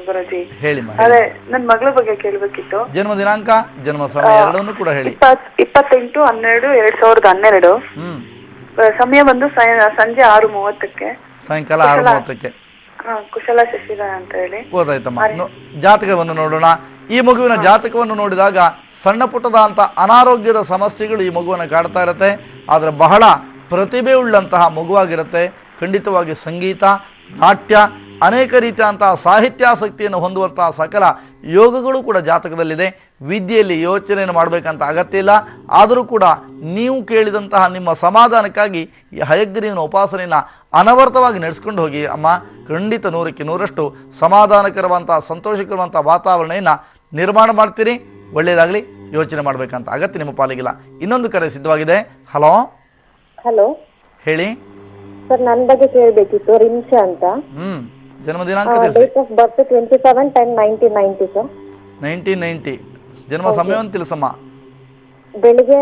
ಗುರುಜಿ ಹೇಳಿಮ್ಮ. ಅದೇ ನನ್ ಮಗಳ ಬಗ್ಗೆ ಕೇಳ್ಬೇಕಿತ್ತು. ಜನ್ಮ ದಿನಾಂಕ, ಜನ್ಮ ಸಮಯ ಎರಡನ್ನೂ ಕೂಡ ಹೇಳಿ. 28/12/2012. ಸಮಯ ಬಂದು ಸಂಜೆ 6:30ಕ್ಕೆ, ಸಾಯಂಕಾಲ 6:30ಕ್ಕೆ. ಕುಶಲ ಶಶಿಧರ ಅಂತ ಹೇಳಿ. ಗೊತ್ತಾಯ್ತಮ್ಮ. ಜಾತಕವನ್ನು ನೋಡೋಣ. ಈ ಮಗುವಿನ ಜಾತಕವನ್ನು ನೋಡಿದಾಗ ಸಣ್ಣ ಪುಟ್ಟದ ಅಂತ ಅನಾರೋಗ್ಯದ ಸಮಸ್ಯೆಗಳು ಈ ಮಗುವನ್ನು ಕಾಡ್ತಾ ಇರುತ್ತೆ. ಆದರೆ ಬಹಳ ಪ್ರತಿಭೆ ಉಳ್ಳಂತಹ ಮಗುವಾಗಿರುತ್ತೆ. ಖಂಡಿತವಾಗಿ ಸಂಗೀತ, ನಾಟ್ಯ, ಅನೇಕ ರೀತಿಯಂತಹ ಸಾಹಿತ್ಯಾಸಕ್ತಿಯನ್ನು ಹೊಂದುವಂತಹ ಸಕಲ ಯೋಗಗಳು ಕೂಡ ಜಾತಕದಲ್ಲಿದೆ. ವಿದ್ಯೆಯಲ್ಲಿ ಯೋಚನೆಯನ್ನು ಮಾಡಬೇಕಂತ ಅಗತ್ಯ ಇಲ್ಲ. ಆದರೂ ಕೂಡ ನೀವು ಕೇಳಿದಂತಹ ನಿಮ್ಮ ಸಮಾಧಾನಕ್ಕಾಗಿ ಈ ಹಯಗ್ರೀವನ ಉಪಾಸನೆಯನ್ನು ಅನವರ್ತವಾಗಿ ನಡೆಸ್ಕೊಂಡು ಹೋಗಿ ಅಮ್ಮ. ಖಂಡಿತ 100ಕ್ಕೆ 100ರಷ್ಟು ಸಮಾಧಾನಕರವಂತಹ ಸಂತೋಷಕರವಂಥ ವಾತಾವರಣವನ್ನು ನಿರ್ಮಾಣ ಮಾಡ್ತೀರಿ. ಒಳ್ಳೆಯದಾಗಲಿ. ಯೋಚನೆ ಮಾಡಬೇಕಂತ ಅಗತ್ಯ ನಿಮ್ಮ ಪಾಲಿಗಿಲ್ಲ. ಇನ್ನೊಂದು ಕರೆ ಸಿದ್ಧವಾಗಿದೆ. ಹಲೋ ಹಲೋ, ಹೇಳಿ ಸರ್. ನನ್ನ ಬಗ್ಗೆ ಕೇಳಬೇಕಿತ್ತು. ರಿಮ್ಶಾ ಅಂತ. ಜನ್ಮ ದಿನಾಂಕ, ಡೇಟ್ ಆಫ್ ಬರ್ತ್ 27/10/1990 ಸರ್. 1990. ಜನ್ಮ ಸಮಯವನ್ನು ತಿಳಿಸಮ್ಮ. ಬೆಳಿಗ್ಗೆ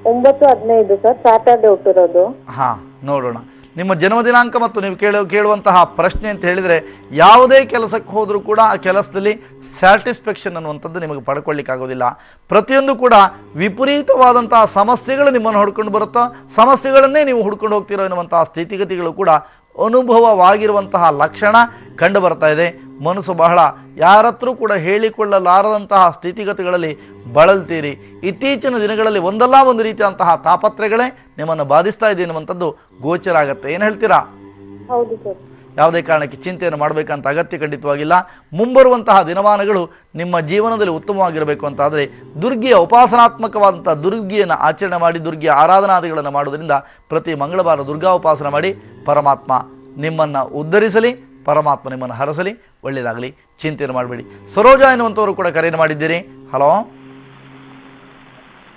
9:15 ಸರ್. ಸ್ಯಾಟರ್ಡೆ ಹುಟ್ಟಿರೋದು. ಹಾಂ, ನೋಡೋಣ. ನಿಮ್ಮ ಜನ್ಮ ದಿನಾಂಕ ಮತ್ತು ನೀವು ಕೇಳುವಂತಹ ಪ್ರಶ್ನೆ ಅಂತ ಹೇಳಿದರೆ, ಯಾವುದೇ ಕೆಲಸಕ್ಕೆ ಹೋದರೂ ಕೂಡ ಆ ಕೆಲಸದಲ್ಲಿ ಸ್ಯಾಟಿಸ್ಫ್ಯಾಕ್ಷನ್ ಅನ್ನುವಂಥದ್ದು ನಿಮಗೆ ಪಡ್ಕೊಳ್ಳಿಕ್ಕಾಗೋದಿಲ್ಲ. ಪ್ರತಿಯೊಂದು ಕೂಡ ವಿಪರೀತವಾದಂತಹ ಸಮಸ್ಯೆಗಳು ನಿಮ್ಮನ್ನು ಹುಡ್ಕೊಂಡು ಬರುತ್ತೋ, ಸಮಸ್ಯೆಗಳನ್ನೇ ನೀವು ಹುಡ್ಕೊಂಡು ಹೋಗ್ತಿರೋ ಎನ್ನುವಂತಹ ಸ್ಥಿತಿಗತಿಗಳು ಕೂಡ ಅನುಭವವಾಗಿರುವಂತಹ ಲಕ್ಷಣ ಕಂಡು ಬರ್ತಾ ಇದೆ. ಮನಸ್ಸು ಬಹಳ ಯಾರತ್ರೂ ಕೂಡ ಹೇಳಿಕೊಳ್ಳಲಾರದಂತಹ ಸ್ಥಿತಿಗತಿಗಳಲ್ಲಿ ಬಳಲ್ತೀರಿ. ಇತ್ತೀಚಿನ ದಿನಗಳಲ್ಲಿ ಒಂದಲ್ಲ ಒಂದು ರೀತಿಯಂತಹ ತಾಪತ್ರೆಗಳೇ ನಿಮ್ಮನ್ನು ಬಾಧಿಸ್ತಾ ಇದೆ ಎನ್ನುವಂಥದ್ದು ಗೋಚರ ಆಗುತ್ತೆ. ಏನು ಹೇಳ್ತೀರಾ? ಹೌದು ಸರ್. ಯಾವುದೇ ಕಾರಣಕ್ಕೆ ಚಿಂತೆಯನ್ನು ಮಾಡಬೇಕಂತ ಅಗತ್ಯ ಖಂಡಿತವಾಗಿಲ್ಲ. ಮುಂಬರುವಂತಹ ದಿನಮಾನಗಳು ನಿಮ್ಮ ಜೀವನದಲ್ಲಿ ಉತ್ತಮವಾಗಿರಬೇಕು ಅಂತಾದರೆ ದುರ್ಗಿಯ ಉಪಾಸನಾತ್ಮಕವಾದಂಥ ದುರ್ಗಿಯನ್ನು ಆಚರಣೆ ಮಾಡಿ, ದುರ್ಗಿಯ ಆರಾಧನಾದಿಗಳನ್ನು ಮಾಡೋದರಿಂದ ಪ್ರತಿ ಮಂಗಳವಾರ ದುರ್ಗಾ ಉಪಾಸನೆ ಮಾಡಿ. ಪರಮಾತ್ಮ ನಿಮ್ಮನ್ನು ಉದ್ಧರಿಸಲಿ, ಪರಮಾತ್ಮ ನಿಮ್ಮನ್ನು ಹರಸಲಿ. ಒಳ್ಳೆಯದಾಗಲಿ. ಚಿಂತೆಯನ್ನು ಮಾಡಬೇಡಿ. ಸರೋಜಾ ಎನ್ನುವಂಥವರು ಕೂಡ ಕರೆಯನ್ನು ಮಾಡಿದ್ದೀರಿ. ಹಲೋ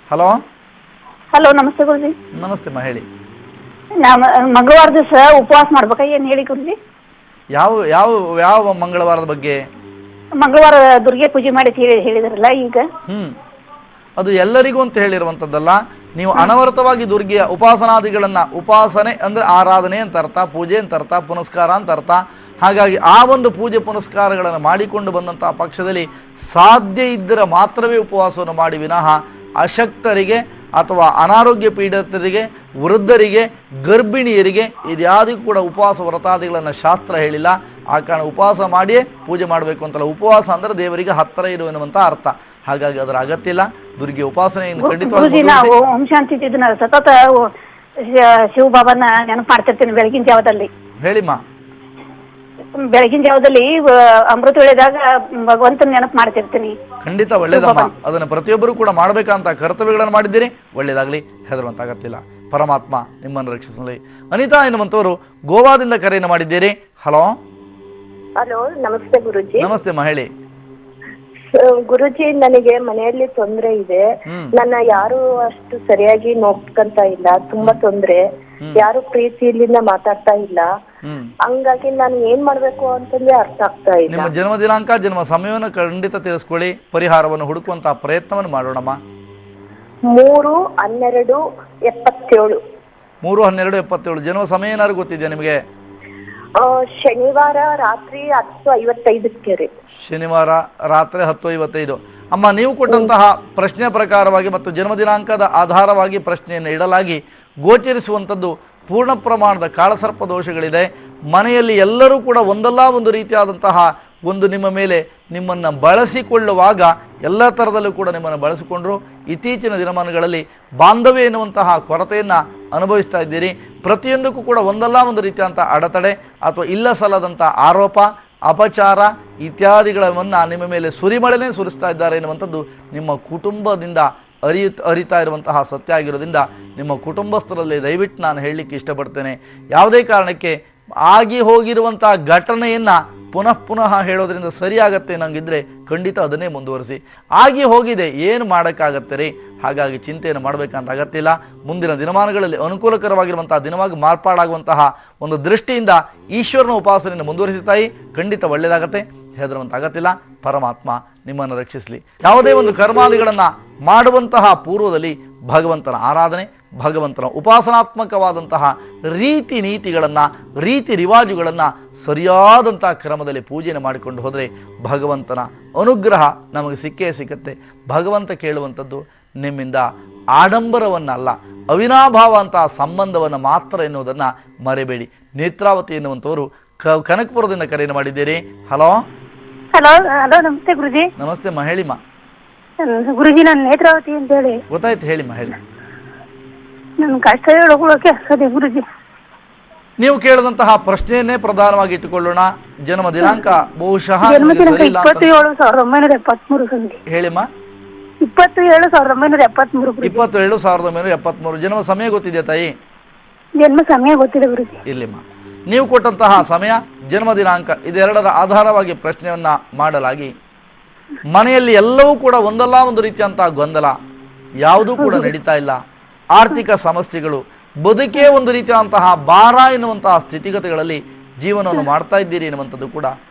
ಹಲೋ ಹಲೋ, ನಮಸ್ತೆ ಗುರುಜಿ. ನಮಸ್ತೆ ಅಮ್ಮ, ಹೇಳಿ. ಮಂಗಳವಾರ ದಿವಸ ಉಪವಾಸ ಮಾಡ್ಬೇಕಾ? ಏನು ಹೇಳಿ ಗುರುಜಿ? ಯಾವ ಯಾವ ಯಾವ ಮಂಗಳವಾರದ ಬಗ್ಗೆ? ಮಂಗಳವಾರ ದುರ್ಗೆ ಪೂಜೆ ಮಾಡಿ ಹೇಳಿದ್ರಲ್ಲ ಈಗ. ಅದು ಎಲ್ಲರಿಗೂ ಅಂತ ಹೇಳಿರುವಂಥದ್ದಲ್ಲ. ನೀವು ಅನವರತವಾಗಿ ದುರ್ಗೆಯ ಉಪಾಸನಾದಿಗಳನ್ನು, ಉಪಾಸನೆ ಅಂದರೆ ಆರಾಧನೆ ಅಂತ ಅರ್ಥ, ಪೂಜೆ ಅಂತ ಅರ್ಥ, ಪುನಸ್ಕಾರ ಅಂತ ಅರ್ಥ. ಹಾಗಾಗಿ ಆ ಒಂದು ಪೂಜೆ ಪುನಸ್ಕಾರಗಳನ್ನು ಮಾಡಿಕೊಂಡು ಬಂದಂತಹ ಪಕ್ಷದಲ್ಲಿ ಸಾಧ್ಯ ಇದ್ದರೆ ಮಾತ್ರವೇ ಉಪವಾಸವನ್ನು ಮಾಡಿ ವಿನಃ ಅಶಕ್ತರಿಗೆ ಅಥವಾ ಅನಾರೋಗ್ಯ ಪೀಡಿತರಿಗೆ, ವೃದ್ಧರಿಗೆ, ಗರ್ಭಿಣಿಯರಿಗೆ ಇದ್ಯಾವುದಕ್ಕೂ ಕೂಡ ಉಪವಾಸ ವ್ರತಾದಿಗಳನ್ನು ಶಾಸ್ತ್ರ ಹೇಳಿಲ್ಲ. ಆ ಕಾರಣ ಉಪವಾಸ ಮಾಡಿಯೇ ಪೂಜೆ ಮಾಡಬೇಕು ಅಂತಲ್ಲ. ಉಪವಾಸ ಅಂದರೆ ದೇವರಿಗೆ ಹತ್ತಿರ ಇರುವೆನ್ನುವಂಥ ಅರ್ಥ. ಹಾಗಾಗಿ ಅದರ ಅಗತ್ಯ ಇಲ್ಲ. ದುರ್ಗೆ ಉಪಾಸನೆಯನ್ನು ಖಂಡಿತವಾಗಿ ನಾವು ಓಂ ಶಾಂತಿ ಸತತ ಶಿವಬಾಬಾನ ನೆನಪು ಮಾಡ್ತಿರ್ತೀನಿ ಬೆಳಗಿನ ಜಾವದಲ್ಲಿ. ಹೇಳಿಮ್ಮ. ಬೆಳಗಿನ ಜಾವದಲ್ಲಿ ಅಮೃತ ವೇಳೆದಾಗ ಭಗವಂತನ ನೆನಪು ಮಾಡ್ತಿರ್ತೀನಿ. ಖಂಡಿತ ಒಳ್ಳೇದಮ್ಮ. ಅದನ್ನು ಪ್ರತಿಯೊಬ್ಬರು ಕೂಡ ಮಾಡಬೇಕಂತ ಕರ್ತವ್ಯಗಳನ್ನು ಮಾಡಿದ್ದೀರಿ. ಒಳ್ಳೆಯದಾಗಲಿ. ಹೆದರುವಂತ ಅಗತ್ಯ. ಪರಮಾತ್ಮ ನಿಮ್ಮನ್ನು ರಕ್ಷಿಸಲಿ. ಅನಿತಾ ಎನ್ನುವಂಥವರು ಗೋವಾದಿಂದ ಕರೆಯನ್ನು ಮಾಡಿದ್ದೀರಿ. ಹಲೋ ಹಲೋ, ನಮಸ್ತೆ ಗುರುಜಿ. ನಮಸ್ತೆ ಅಮ್ಮ, ಹೇಳಿ. ಗುರುಜಿ, ನನಗೆ ಮನೆಯಲ್ಲಿ ತೊಂದರೆ ಇದೆ. ನನ್ನ ಯಾರು ಅಷ್ಟು ಸರಿಯಾಗಿ ನೋಡ್ಕೊಂತ ಇಲ್ಲ. ತುಂಬಾ ತೊಂದ್ರೆ. ಯಾರು ಪ್ರೀತಿಯಿಂದ ಮಾತಾಡ್ತಾ ಇಲ್ಲ. ಹಂಗಾಗಿ ನಾನು ಏನ್ ಮಾಡ್ಬೇಕು ಅಂತಂದ್ರೆ ಅರ್ಥ ಆಗ್ತಾ ಇಲ್ಲ. ನಿಮ್ಮ ಜನ್ಮ ದಿನಾಂಕ, ಜನ್ಮ ಸಮಯವನ್ನು ಖಂಡಿತ ತಿಳಿಸ್ಕೊಳ್ಳಿ. ಪರಿಹಾರವನ್ನು ಹುಡುಕುವಂತಹ ಪ್ರಯತ್ನವನ್ನು ಮಾಡೋಣಮ್ಮ. 3/12/77. 3/12/77. ಜನ್ಮ ಸಮಯ ಏನಾದ್ರು ಗೊತ್ತಿದೆಯಾ ನಿಮಗೆ? ಶನಿವಾರ ರಾತ್ರಿ 10:55 ರೀ. ಶನಿವಾರ ರಾತ್ರಿ 10:55. ಅಮ್ಮ, ನೀವು ಕೊಟ್ಟಂತಹ ಪ್ರಶ್ನೆ ಪ್ರಕಾರವಾಗಿ ಮತ್ತು ಜನ್ಮ ದಿನಾಂಕದ ಆಧಾರವಾಗಿ ಪ್ರಶ್ನೆಯನ್ನು ಇಡಲಾಗಿ ಗೋಚರಿಸುವಂಥದ್ದು ಪೂರ್ಣ ಪ್ರಮಾಣದ ಕಾಳಸರ್ಪ ದೋಷಗಳಿದೆ. ಮನೆಯಲ್ಲಿ ಎಲ್ಲರೂ ಕೂಡ ಒಂದಲ್ಲ ಒಂದು ರೀತಿಯಾದಂತಹ ಒಂದು ನಿಮ್ಮ ಮೇಲೆ ನಿಮ್ಮನ್ನು ಬಳಸಿಕೊಳ್ಳುವಾಗ ಎಲ್ಲ ಥರದಲ್ಲೂ ಕೂಡ ನಿಮ್ಮನ್ನು ಬಳಸಿಕೊಂಡರು. ಇತ್ತೀಚಿನ ದಿನಮಾನಗಳಲ್ಲಿ ಬಾಂಧವ್ಯ ಎನ್ನುವಂತಹ ಕೊರತೆಯನ್ನು ಅನುಭವಿಸ್ತಾ ಇದ್ದೀರಿ. ಪ್ರತಿಯೊಂದಕ್ಕೂ ಕೂಡ ಒಂದಲ್ಲ ಒಂದು ರೀತಿಯಾದಂಥ ಅಡೆತಡೆ ಅಥವಾ ಇಲ್ಲ ಸಲ್ಲದಂಥ ಆರೋಪ, ಅಪಚಾರ ಇತ್ಯಾದಿಗಳನ್ನು ನಿಮ್ಮ ಮೇಲೆ ಸುರಿಮಳೆನೇ ಸುರಿಸ್ತಾ ಇದ್ದಾರೆ ಎನ್ನುವಂಥದ್ದು ನಿಮ್ಮ ಕುಟುಂಬದಿಂದ ಅರಿತಾ ಇರುವಂತಹ ಸತ್ಯ ಆಗಿರೋದ್ರಿಂದ ನಿಮ್ಮ ಕುಟುಂಬಸ್ಥರಲ್ಲಿ ದಯವಿಟ್ಟು ನಾನು ಹೇಳಲಿಕ್ಕೆ ಇಷ್ಟಪಡ್ತೇನೆ. ಯಾವುದೇ ಕಾರಣಕ್ಕೆ ಆಗಿ ಹೋಗಿರುವಂಥ ಘಟನೆಯನ್ನು ಪುನಃ ಹೇಳೋದ್ರಿಂದ ಸರಿಯಾಗತ್ತೆ ನಂಗಿದ್ರೆ ಖಂಡಿತ ಅದನ್ನೇ ಮುಂದುವರಿಸಿ. ಆಗಿ ಹೋಗಿದೆ, ಏನು ಮಾಡೋಕ್ಕಾಗತ್ತೆ ರೀ. ಹಾಗಾಗಿ ಚಿಂತೆಯನ್ನು ಮಾಡಬೇಕಂತ ಅಗತ್ಯ ಇಲ್ಲ. ಮುಂದಿನ ದಿನಮಾನಗಳಲ್ಲಿ ಅನುಕೂಲಕರವಾಗಿರುವಂಥ ದಿನವಾಗಿ ಮಾರ್ಪಾಡಾಗುವಂತಹ ಒಂದು ದೃಷ್ಟಿಯಿಂದ ಈಶ್ವರನ ಉಪಾಸನೆಯನ್ನು ಮುಂದುವರಿಸಿ ತಾಯಿ, ಖಂಡಿತ ಒಳ್ಳೆಯದಾಗತ್ತೆ. ಹೆದರುವಂತ ಅಗತ್ಯ. ಪರಮಾತ್ಮ ನಿಮ್ಮನ್ನು ರಕ್ಷಿಸಲಿ. ಯಾವುದೇ ಒಂದು ಕರ್ಮಾದಿಗಳನ್ನು ಮಾಡುವಂತಹ ಪೂರ್ವದಲ್ಲಿ ಭಗವಂತನ ಆರಾಧನೆ, ಭಗವಂತನ ಉಪಾಸನಾತ್ಮಕವಾದಂತಹ ರೀತಿ ನೀತಿಗಳನ್ನು, ರೀತಿ ರಿವಾಜುಗಳನ್ನು ಸರಿಯಾದಂಥ ಕ್ರಮದಲ್ಲಿ ಪೂಜೆಯನ್ನು ಮಾಡಿಕೊಂಡು ಹೋದರೆ ಭಗವಂತನ ಅನುಗ್ರಹ ನಮಗೆ ಸಿಕ್ಕೇ ಸಿಕ್ಕತ್ತೆ. ಭಗವಂತ ಕೇಳುವಂಥದ್ದು ನಿಮ್ಮಿಂದ ಆಡಂಬರವನ್ನಲ್ಲ, ಅವಿನಾಭಾವ ಅಂತಹ ಸಂಬಂಧವನ್ನು ಮಾತ್ರ ಎನ್ನುವುದನ್ನು ಮರೆಬೇಡಿ. ನೇತ್ರಾವತಿ ಎನ್ನುವಂಥವರು ಕನಕಪುರದಿಂದ ಕರೆಯನ್ನು ಮಾಡಿದ್ದೀರಿ. ಹಲೋ ಹಲೋ ಹಲೋ, ನಮಸ್ತೆ ಗುರುಜಿ. ನಮಸ್ತೆ ಮಾ, ಹೇಳಿಮ್ಮ. ಗುರುಜಿ, ನಾನು ನೇತ್ರಾವತಿ ಅಂತ ಹೇಳಿ. ಗೊತ್ತಾಯ್ತು, ಹೇಳಿಮ್ಮ, ಹೇಳಿ. ನನ್ನ ಕಷ್ಟ ಹೇಳ್ಕೊಳ್ಳೋಕೆ ಅದೇ ಗುರುಜಿ. ನೀವು ಕೇಳಿದಂತಹ ಪ್ರಶ್ನೆಯನ್ನೇ ಪ್ರಧಾನವಾಗಿ ಇಟ್ಟುಕೊಳ್ಳೋಣ. ಜನ್ಮ ದಿನಾಂಕ ಬಹುಶಃ ಜನ್ಮ ದಿನಾಂಕ 27/1973 ಸಂಧಿ. ಹೇಳಿಮ್ಮ. 27/1973. 27/1973. ಜನ್ಮ ಸಮಯ ಗೊತ್ತಿದೆಯಾ ತಾಯಿ? ಜನ್ಮ ಸಮಯ ಗೊತ್ತಿದೆ ಗುರುಜಿ. ಇಲ್ಲಿಮ್ಮ, ನೀವು ಕೊಟ್ಟಂತಹ ಸಮಯ, ಜನ್ಮ ದಿನಾಂಕ ಇದೆರಡರ ಆಧಾರವಾಗಿ ಪ್ರಶ್ನೆಯನ್ನು ಮಾಡಲಾಗಿ ಮನೆಯಲ್ಲಿ ಎಲ್ಲವೂ ಕೂಡ ಒಂದಲ್ಲ ಒಂದು ರೀತಿಯಂತಹ ಗೊಂದಲ, ಯಾವುದೂ ಕೂಡ ನಡೀತಾ ಇಲ್ಲ. ಆರ್ಥಿಕ ಸಮಸ್ಯೆಗಳು, ಬದುಕೇ ಒಂದು ರೀತಿಯಾದಂತಹ ಭಾರ ಎನ್ನುವಂತಹ ಸ್ಥಿತಿಗತಿಗಳಲ್ಲಿ ಜೀವನವನ್ನು ಮಾಡ್ತಾ ಇದ್ದೀರಿ ಎನ್ನುವಂಥದ್ದು ಕೂಡ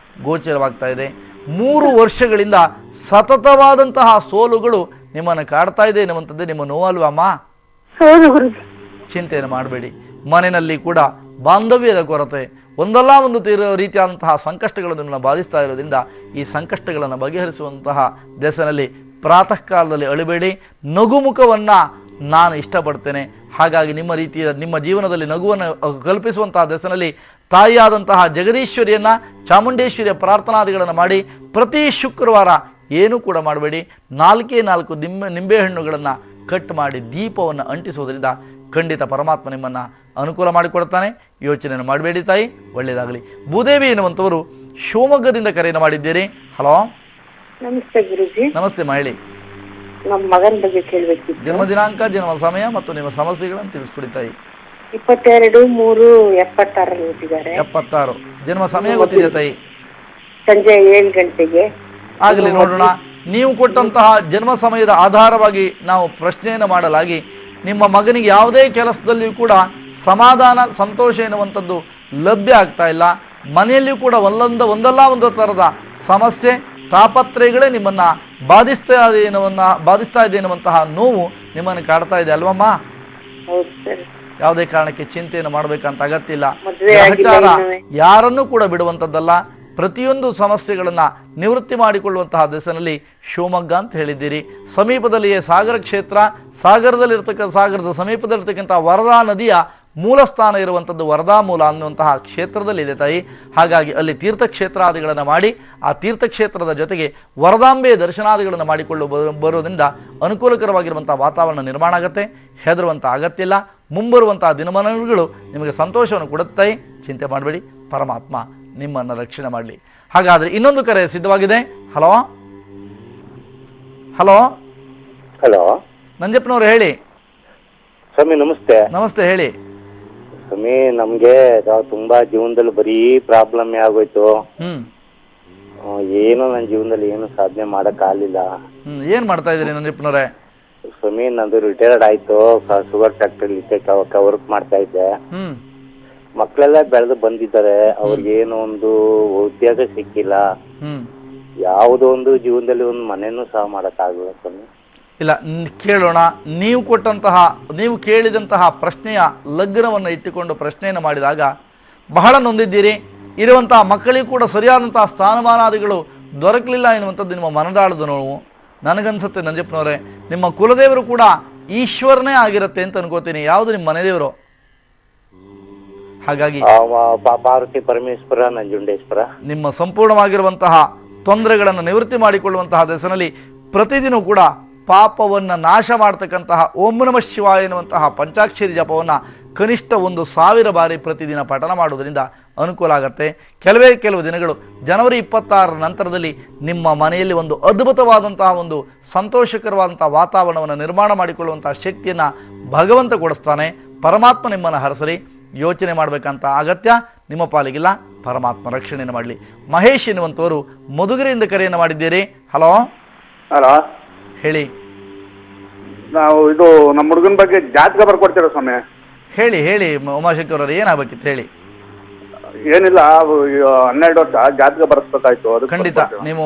ಗೋಚರವಾಗ್ತಾ ಇದೆ. 3 ವರ್ಷಗಳಿಂದ ಸತತವಾದಂತಹ ಸೋಲುಗಳು ನಿಮ್ಮನ್ನು ಕಾಡ್ತಾ ಇದೆ ಎನ್ನುವಂಥದ್ದೇ ನಿಮ್ಮ ನೋವಲ್ವಮ್ಮ? ಹೌದು ಗುರುಜಿ. ಚಿಂತೆಯನ್ನು ಮಾಡಬೇಡಿ. ಮನೆಯಲ್ಲಿ ಕೂಡ ಬಾಂಧವ್ಯದ ಕೊರತೆ, ಒಂದಲ್ಲ ಒಂದು ರೀತಿಯಾದಂತಹ ಸಂಕಷ್ಟಗಳನ್ನು ನಿಮ್ಮನ್ನು ಬಾಧಿಸ್ತಾ ಇರೋದ್ರಿಂದ ಈ ಸಂಕಷ್ಟಗಳನ್ನು ಬಗೆಹರಿಸುವಂತಹ ದೆಸೆನಲ್ಲಿ ಪ್ರಾತಃ ಕಾಲದಲ್ಲಿ ಅಳಬೇಡಿ. ನಗುಮುಖವನ್ನು ನಾನು ಇಷ್ಟಪಡ್ತೇನೆ. ಹಾಗಾಗಿ ನಿಮ್ಮ ಜೀವನದಲ್ಲಿ ನಗುವನ್ನು ಕಲ್ಪಿಸುವಂತಹ ದೆಸೆನಲ್ಲಿ ತಾಯಿಯಾದಂತಹ ಜಗದೀಶ್ವರಿಯನ್ನು, ಚಾಮುಂಡೇಶ್ವರಿಯ ಪ್ರಾರ್ಥನಾದಿಗಳನ್ನು ಮಾಡಿ ಪ್ರತಿ ಶುಕ್ರವಾರ ಏನೂ ಕೂಡ ಮಾಡಬೇಡಿ, 4 ನಿಂಬೆಹಣ್ಣುಗಳನ್ನು ಕಟ್ ಮಾಡಿ ದೀಪವನ್ನು ಅಂಟಿಸೋದ್ರಿಂದ ಖಂಡಿತ ಪರಮಾತ್ಮ ನಿಮ್ಮನ್ನು ಅನುಕೂಲ ಮಾಡಿಕೊಡ್ತಾನೆ. ಯೋಚನೆಯನ್ನು ಮಾಡಬೇಡಿ ತಾಯಿ, ಒಳ್ಳೆಯದಾಗಲಿ. ಭೂದೇವಿ ಎನ್ನುವಂಥವರು ಶಿವಮೊಗ್ಗದಿಂದ ಕರೆಯನ್ನು ಮಾಡಿದ್ದೀರಿ. ಹಲೋ ನಮಸ್ತೆ ಗುರುಜಿ. ನಮಸ್ತೆ ಮಹಿಳಿ. ನಮ್ಮ ಮಗನ ಬಗ್ಗೆ ಕೇಳಬೇಕಿತ್ತು. ಜನ್ಮ ದಿನಾಂಕ, ಜನ್ಮ ಸಮಯ ಮತ್ತು ನಿಮ್ಮ ಸಮಸ್ಯೆಗಳನ್ನು ತಿಳಿಸ್ಕೊಡಿ ತಾಯಿ. 22/3/76 ಹುಟ್ಟಿದ್ದಾರೆ. 76. ಜನ್ಮ ಸಮಯ ಗೊತ್ತಿದೆ ತಾಯಿ? ಸಂಜೆ 7 ಗಂಟೆಗೆ. ಆಗಲಿ, ನೋಡೋಣ. ನೀವು ಕೊಟ್ಟಂತಹ ಜನ್ಮ ಸಮಯದ ಆಧಾರವಾಗಿ ನಾವು ಪ್ರಶ್ನೆಯನ್ನು ಮಾಡಲಾಗಿ ನಿಮ್ಮ ಮಗನಿಗೆ ಯಾವುದೇ ಕೆಲಸದಲ್ಲಿಯೂ ಕೂಡ ಸಮಾಧಾನ, ಸಂತೋಷ ಎನ್ನುವಂಥದ್ದು ಲಭ್ಯ ಆಗ್ತಾ ಇಲ್ಲ. ಮನೆಯಲ್ಲಿಯೂ ಕೂಡ ಒಂದಲ್ಲ ಒಂದು ಥರದ ಸಮಸ್ಯೆ, ತಾಪತ್ರಯಗಳೇ ನಿಮ್ಮನ್ನು ಬಾಧಿಸ್ತಾ ಇದೆ ಎನ್ನುವಂತಹ ನೋವು ನಿಮ್ಮನ್ನು ಕಾಡ್ತಾ ಇದೆ ಅಲ್ವಮ್ಮ? ಹೌದು ಸರ್. ಯಾವುದೇ ಕಾರಣಕ್ಕೆ ಚಿಂತೆಯನ್ನು ಮಾಡಬೇಕಂತ ಅಗತ್ಯ ಇಲ್ಲ. ಮದುವೆ ಆಗಿಲ್ಲ ಇನ್ನೂ. ಯಾರನ್ನೂ ಕೂಡ ಬಿಡುವಂಥದ್ದಲ್ಲ. ಪ್ರತಿಯೊಂದು ಸಮಸ್ಯೆಗಳನ್ನು ನಿವೃತ್ತಿ ಮಾಡಿಕೊಳ್ಳುವಂತಹ ದೆಸೆನಲ್ಲಿ ಶಿವಮೊಗ್ಗ ಅಂತ ಹೇಳಿದ್ದೀರಿ. ಸಮೀಪದಲ್ಲಿಯೇ ಸಾಗರ ಕ್ಷೇತ್ರ, ಸಾಗರದ ಸಮೀಪದಲ್ಲಿರ್ತಕ್ಕಂಥ ವರದಾ ನದಿಯ ಮೂಲ ಸ್ಥಾನ ಇರುವಂಥದ್ದು ವರದಾ ಮೂಲ ಅನ್ನುವಂತಹ ಕ್ಷೇತ್ರದಲ್ಲಿದೆ ತಾಯಿ. ಹಾಗಾಗಿ ಅಲ್ಲಿ ತೀರ್ಥಕ್ಷೇತ್ರಾದಿಗಳನ್ನು ಮಾಡಿ ಆ ತೀರ್ಥಕ್ಷೇತ್ರದ ಜೊತೆಗೆ ವರದಾಂಬೆಯ ದರ್ಶನಾದಿಗಳನ್ನು ಮಾಡಿಕೊಂಡು ಬರೋದ್ರಿಂದ ಅನುಕೂಲಕರವಾಗಿರುವಂಥ ವಾತಾವರಣ ನಿರ್ಮಾಣ ಆಗುತ್ತೆ. ಹೆದರುವಂಥ ಅಗತ್ಯ ಇಲ್ಲ. ಮುಂಬರುವಂತಹ ದಿನಮಾನಗಳು ನಿಮಗೆ ಸಂತೋಷವನ್ನು ಕೊಡುತ್ತೆ ತಾಯಿ, ಚಿಂತೆ ಮಾಡಬೇಡಿ. ಪರಮಾತ್ಮ ನಿಮ್ಮನ್ನು ರಕ್ಷಣೆ ಮಾಡಲಿ. ಹಾಗಾದರೆ ಇನ್ನೊಂದು ಕರೆ ಸಿದ್ಧವಾಗಿದೆ. ಹಲೋ ಹಲೋ ಹಲೋ, ನಂಜಪ್ಪನವರು ಹೇಳಿ. ಸ್ವಾಮಿ ನಮಸ್ತೆ. ನಮಸ್ತೆ, ಹೇಳಿ ಸ್ವಾಮಿ. ನಮ್ಗೆ ತುಂಬಾ ಜೀವನದಲ್ಲಿ ಬರೀ ಪ್ರಾಬ್ಲಮ್ ಆಗೋಯ್ತು. ಏನು ನನ್ನ ಜೀವನದಲ್ಲಿ ಏನು ಸಾಧನೆ ಮಾಡಕ್ ಆಗ್ಲಿಲ್ಲ. ಏನ್ ಮಾಡ್ತಾ ಇದ್ದೀರಿ ನಂಜಪ್ಪನವರೇ? ಸ್ವಾಮಿ, ನಂದು ರಿಟೈರ್ಡ್ ಆಯ್ತು. ಶುಗರ್ ಫ್ಯಾಕ್ಟರಿ ವರ್ಕ್ ಮಾಡ್ತಾ ಇದ್ದೆ. ಮಕ್ಕಳೆಲ್ಲ ಬೆಳೆದು ಬಂದಿದ್ದಾರೆ. ಅವ್ರಿಗೇನು ಒಂದು ಉದ್ಯೋಗ ಸಿಕ್ಕಿಲ್ಲ. ಯಾವುದೋ ಒಂದು ಜೀವನದಲ್ಲಿ ಒಂದು ಮನೆನೂ ಸಹ ಮಾಡಕ್ ಆಗಲ್ಲ ಸ್ವಾಮಿ. ಇಲ್ಲ, ಕೇಳೋಣ. ನೀವು ಕೇಳಿದಂತಹ ಪ್ರಶ್ನೆಯ ಲಗ್ನವನ್ನು ಇಟ್ಟುಕೊಂಡು ಪ್ರಶ್ನೆಯನ್ನು ಮಾಡಿದಾಗ ಬಹಳ ನೊಂದಿದ್ದೀರಿ. ಇರುವಂತಹ ಮಕ್ಕಳಿಗೂ ಕೂಡ ಸರಿಯಾದಂತಹ ಸ್ಥಾನಮಾನಾದಿಗಳು ದೊರಕಲಿಲ್ಲ ಎನ್ನುವಂಥದ್ದು ನಿಮ್ಮ ಮನದಾಳದ ನೋವು. ನನಗನ್ಸುತ್ತೆ ನಂಜಪ್ಪನವರೇ, ನಿಮ್ಮ ಕುಲದೇವರು ಕೂಡ ಈಶ್ವರನೇ ಆಗಿರುತ್ತೆ ಅಂತ ಅನ್ಕೋತೀನಿ. ಯಾವುದು ನಿಮ್ಮ ಮನೆದೇವರು? ಹಾಗಾಗಿ ಪಾರ್ವತಿ ಪರಮೇಶ್ವರ, ನಂಜುಂಡೇಶ್ವರ. ನಿಮ್ಮ ಸಂಪೂರ್ಣವಾಗಿರುವಂತಹ ತೊಂದರೆಗಳನ್ನು ನಿವೃತ್ತಿ ಮಾಡಿಕೊಳ್ಳುವಂತಹ ದೆಸೆನಲ್ಲಿ ಪ್ರತಿದಿನ ಕೂಡ ಪಾಪವನ್ನು ನಾಶ ಮಾಡ್ತಕ್ಕಂತಹ ಓಂ ನಮಃ ಶಿವಾಯ ಎನ್ನುವಂತಹ ಪಂಚಾಕ್ಷರಿ ಜಪವನ್ನು ಕನಿಷ್ಠ 1,000 ಬಾರಿ ಪ್ರತಿದಿನ ಪಠನ ಮಾಡುವುದರಿಂದ ಅನುಕೂಲ ಆಗುತ್ತೆ. ಕೆಲವು ದಿನಗಳು ಜನವರಿ 26 ನಂತರದಲ್ಲಿ ನಿಮ್ಮ ಮನೆಯಲ್ಲಿ ಒಂದು ಅದ್ಭುತವಾದಂತಹ ಒಂದು ಸಂತೋಷಕರವಾದಂಥ ವಾತಾವರಣವನ್ನು ನಿರ್ಮಾಣ ಮಾಡಿಕೊಳ್ಳುವಂಥ ಶಕ್ತಿಯನ್ನು ಭಗವಂತ ಕೊಡಿಸ್ತಾನೆ. ಪರಮಾತ್ಮ ನಿಮ್ಮನ್ನು ಹರಸಲಿ. ಯೋಚನೆ ಮಾಡಬೇಕಂತ ಅಗತ್ಯ ನಿಮ್ಮ ಪಾಲಿಗಿಲ್ಲ. ಪರಮಾತ್ಮ ರಕ್ಷಣೆಯನ್ನು ಮಾಡಲಿ. ಮಹೇಶ್ ಎನ್ನುವಂಥವರು ಮಧುಗಿರಿಯಿಂದ ಕರೆಯನ್ನು ಮಾಡಿದ್ದೀರಿ. ಹಲೋ ಹಲೋ, ಹೇಳಿ. ನಾವು ಇದು ನಮ್ಮ ಹುಡುಗನ ಬಗ್ಗೆ ಜಾತಕ ಬರ್ಕೊಡ್ತೀರಾ ಸ್ವಾಮಿ? ಹೇಳಿ ಉಮಾಶಂಕರ್ ಅವರು ಏನಾಗಬೇಕಿತ್ತು ಹೇಳಿ. ಏನಿಲ್ಲ, 12 ವರ್ಷ ಜಾತಕ ಬರೆಸ್ಬೇಕಾಯ್ತು. ಅದು ಖಂಡಿತ ನೀವು